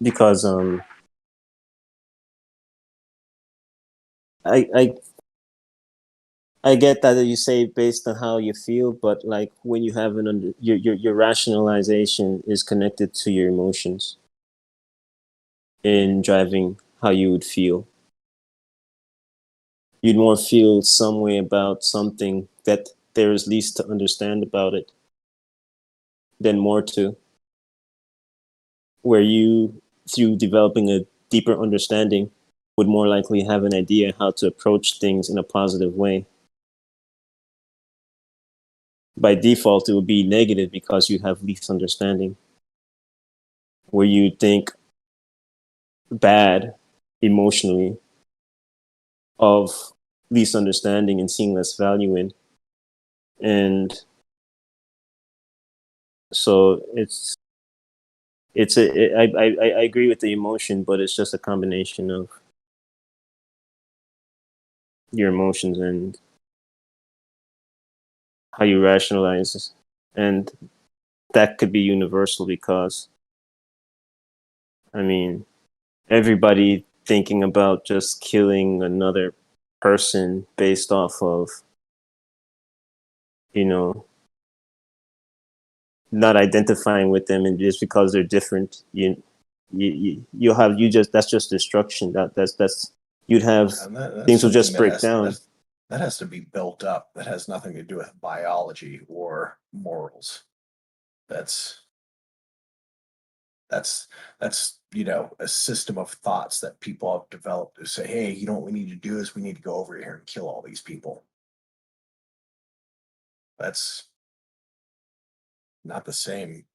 F: Because I get that you say based on how you feel, but like when you have your rationalization is connected to your emotions in driving how you would feel. You'd more feel some way about something that there is least to understand about it than more to. where you, through developing a deeper understanding, would more likely have an idea how to approach things in a positive way. By default, it would be negative because you have least understanding, where you think bad emotionally of least understanding and seeing less value in. And so I agree with the emotion, but it's just a combination of your emotions and how you rationalize. And that could be universal because, I mean, everybody thinking about just killing another person based off of, you know, not identifying with them, and just because they're different, that's just destruction. That's you'd have
N: That's
F: things will
N: something
F: just
N: that
F: break down.
N: that has to be built up. That has nothing to do with biology or morals. That's a system of thoughts that people have developed to say, hey, you know what we need to do is we need to go over here and kill all these people. That's not the same.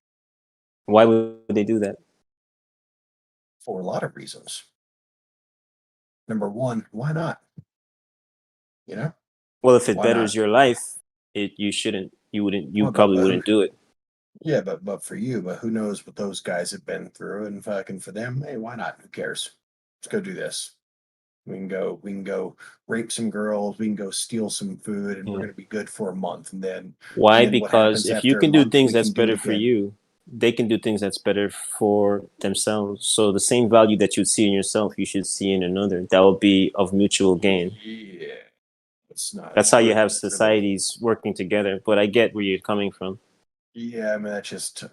F: Why would they do that?
N: For a lot of reasons. Number one, why not? You know?
F: Well, if it
N: Why
F: betters
N: not?
F: your life, you probably wouldn't do it.
N: Yeah, but for you, but who knows what those guys have been through, and fucking for them, hey, why not? Who cares? Let's go do this. We can go rape some girls, we can go steal some food, and we're gonna be good for a month. And then
F: Why?
N: what
F: Because
N: happens
F: if you
N: after a
F: can do
N: month,
F: things
N: we
F: that's
N: can do it
F: better for
N: again.
F: you, they can do things that's better for themselves. So the same value that you see in yourself, you should see in another. That will be of mutual gain.
N: Yeah. It's not
F: That's how you
N: good,
F: have
N: it's really-
F: societies working together. But I get where you're coming from.
N: Yeah, I mean that's just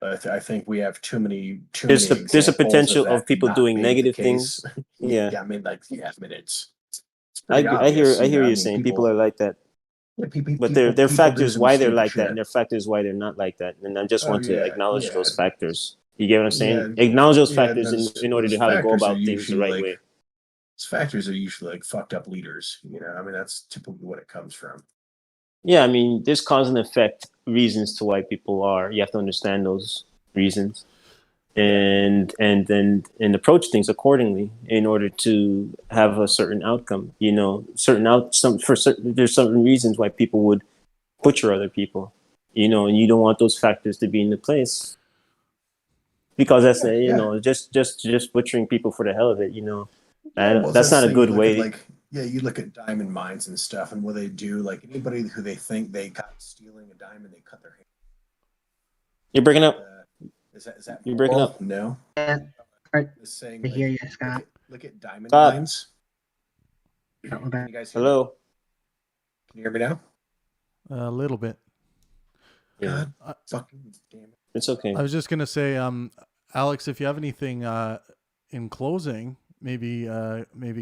N: I think we have too many
F: There's a
N: examples
F: potential
N: of
F: of
N: that
F: people
N: not
F: doing
N: being the
F: negative
N: case.
F: things. Yeah.
N: I mean, I mean it's
F: I
N: pretty
F: hear
N: obvious.
F: you
N: I mean,
F: saying people are like that.
N: Yeah,
F: But
N: people
F: there are
N: do
F: factors
N: some
F: why they're
N: stupid
F: like that,
N: shit.
F: and there are factors why they're not like that. And I just
N: Oh
F: want to
N: yeah,
F: acknowledge
N: yeah,
F: those factors. You get what I'm saying?
N: yeah,
F: Acknowledge those
N: yeah.
F: factors in order to how to go
N: factors are
F: about things the
N: usually
F: right way.
N: those factors are usually like fucked up leaders. You know, I mean that's typically what it comes from.
F: Yeah, I mean, there's cause and effect reasons to why people are. You have to understand those reasons, and then approach things accordingly in order to have a certain outcome. You know, there's certain reasons why people would butcher other people. You know, and you don't want those factors to be in the place because that's just butchering people for the hell of it. You know,
N: Well,
F: that's not a good
N: you look
F: way.
N: at you look at diamond mines and stuff, and what they do, like anybody who they think they got stealing a diamond, they cut their hand.
F: You're breaking up.
N: Is that
F: You're breaking
N: moral?
F: up.
N: No.
L: Yeah,
N: Just saying,
L: I hear you, Scott.
N: Look at diamond
F: Scott.
N: mines. Can you guys hear
F: Hello.
N: me? Can you hear me now?
A: A little bit.
N: God, fucking damn it.
F: It's okay.
A: I was just gonna say, Alex, if you have anything in closing, maybe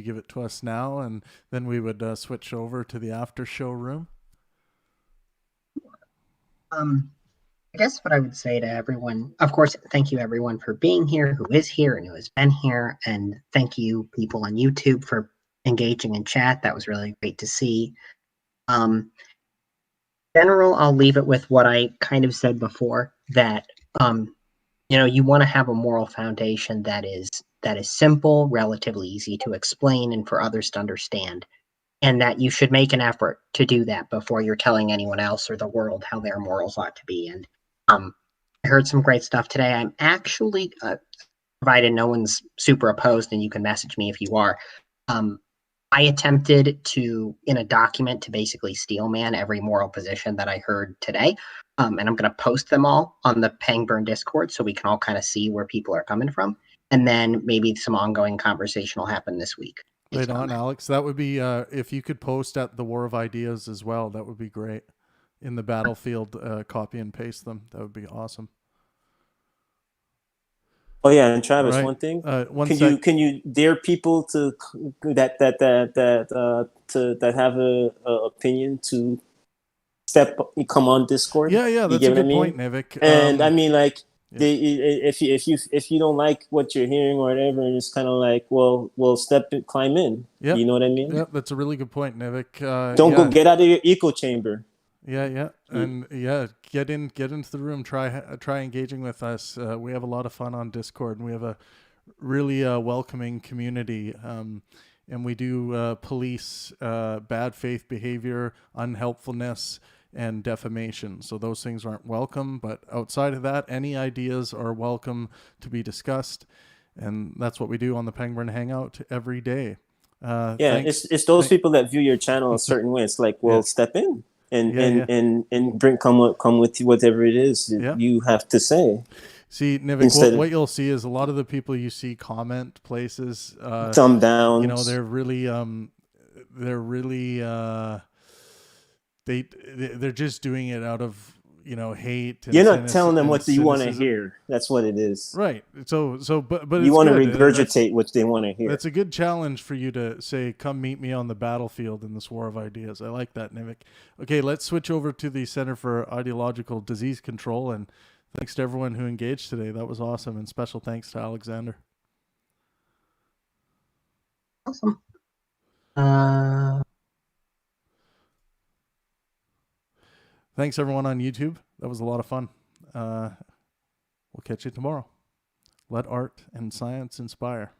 A: give it to us now, and then we would switch over to the after show room.
L: I guess what I would say to everyone, of course, thank you everyone for being here, who is here and who has been here, and thank you people on YouTube for engaging in chat. That was really great to see. General, I'll leave it with what I kind of said before, that you want to have a moral foundation that is simple, relatively easy to explain, and for others to understand, and that you should make an effort to do that before you're telling anyone else or the world how their morals ought to be. And I heard some great stuff today. I'm actually, provided no one's super opposed, and you can message me if you are. I attempted to, in a document, to basically steel man every moral position that I heard today. And I'm going to post them all on the Pangburn Discord so we can all kind of see where people are coming from. And then maybe some ongoing conversation will happen this week.
A: Right on, Alex. That would be, if you could post at the War of Ideas as well, that would be great. In the Battlefield, copy and paste them. That would be awesome.
F: Oh yeah, and Travis,
A: Right.
F: one thing.
A: Can
F: you dare people to that have a opinion to come on Discord?
A: Yeah, that's a good point, Nivik.
F: And I mean, like, if you don't like what you're hearing or whatever, and it's kind of like, well, climb in.
A: Yeah,
F: you know what I mean?
A: Yeah, that's a really good point, Nivik.
F: Don't go get out of your echo chamber.
A: Yeah, and get into the room. Try engaging with us. We have a lot of fun on Discord, and we have a really welcoming community. And we do police bad faith behavior, unhelpfulness, and defamation. So those things aren't welcome. But outside of that, any ideas are welcome to be discussed, and that's what we do on the Pangburn Hangout every day.
F: It's those people that view your channel a certain way. It's like, well, step in. And come with whatever it is you have to say.
A: See, Nivik, what you'll see is a lot of the people you see comment places,
F: thumb down.
A: You know, they're really they're just doing it out of hate. And
F: you're not telling them what you want to hear. That's what it is.
A: Right. So, but
F: you want to regurgitate what they want to hear.
A: That's a good challenge for you to say, "Come meet me on the battlefield in this war of ideas." I like that, Nivik. Okay, let's switch over to the Center for Ideological Disease Control, and thanks to everyone who engaged today. That was awesome, and special thanks to Alexander.
L: Awesome.
A: Thanks everyone on YouTube. That was a lot of fun. We'll catch you tomorrow. Let art and science inspire.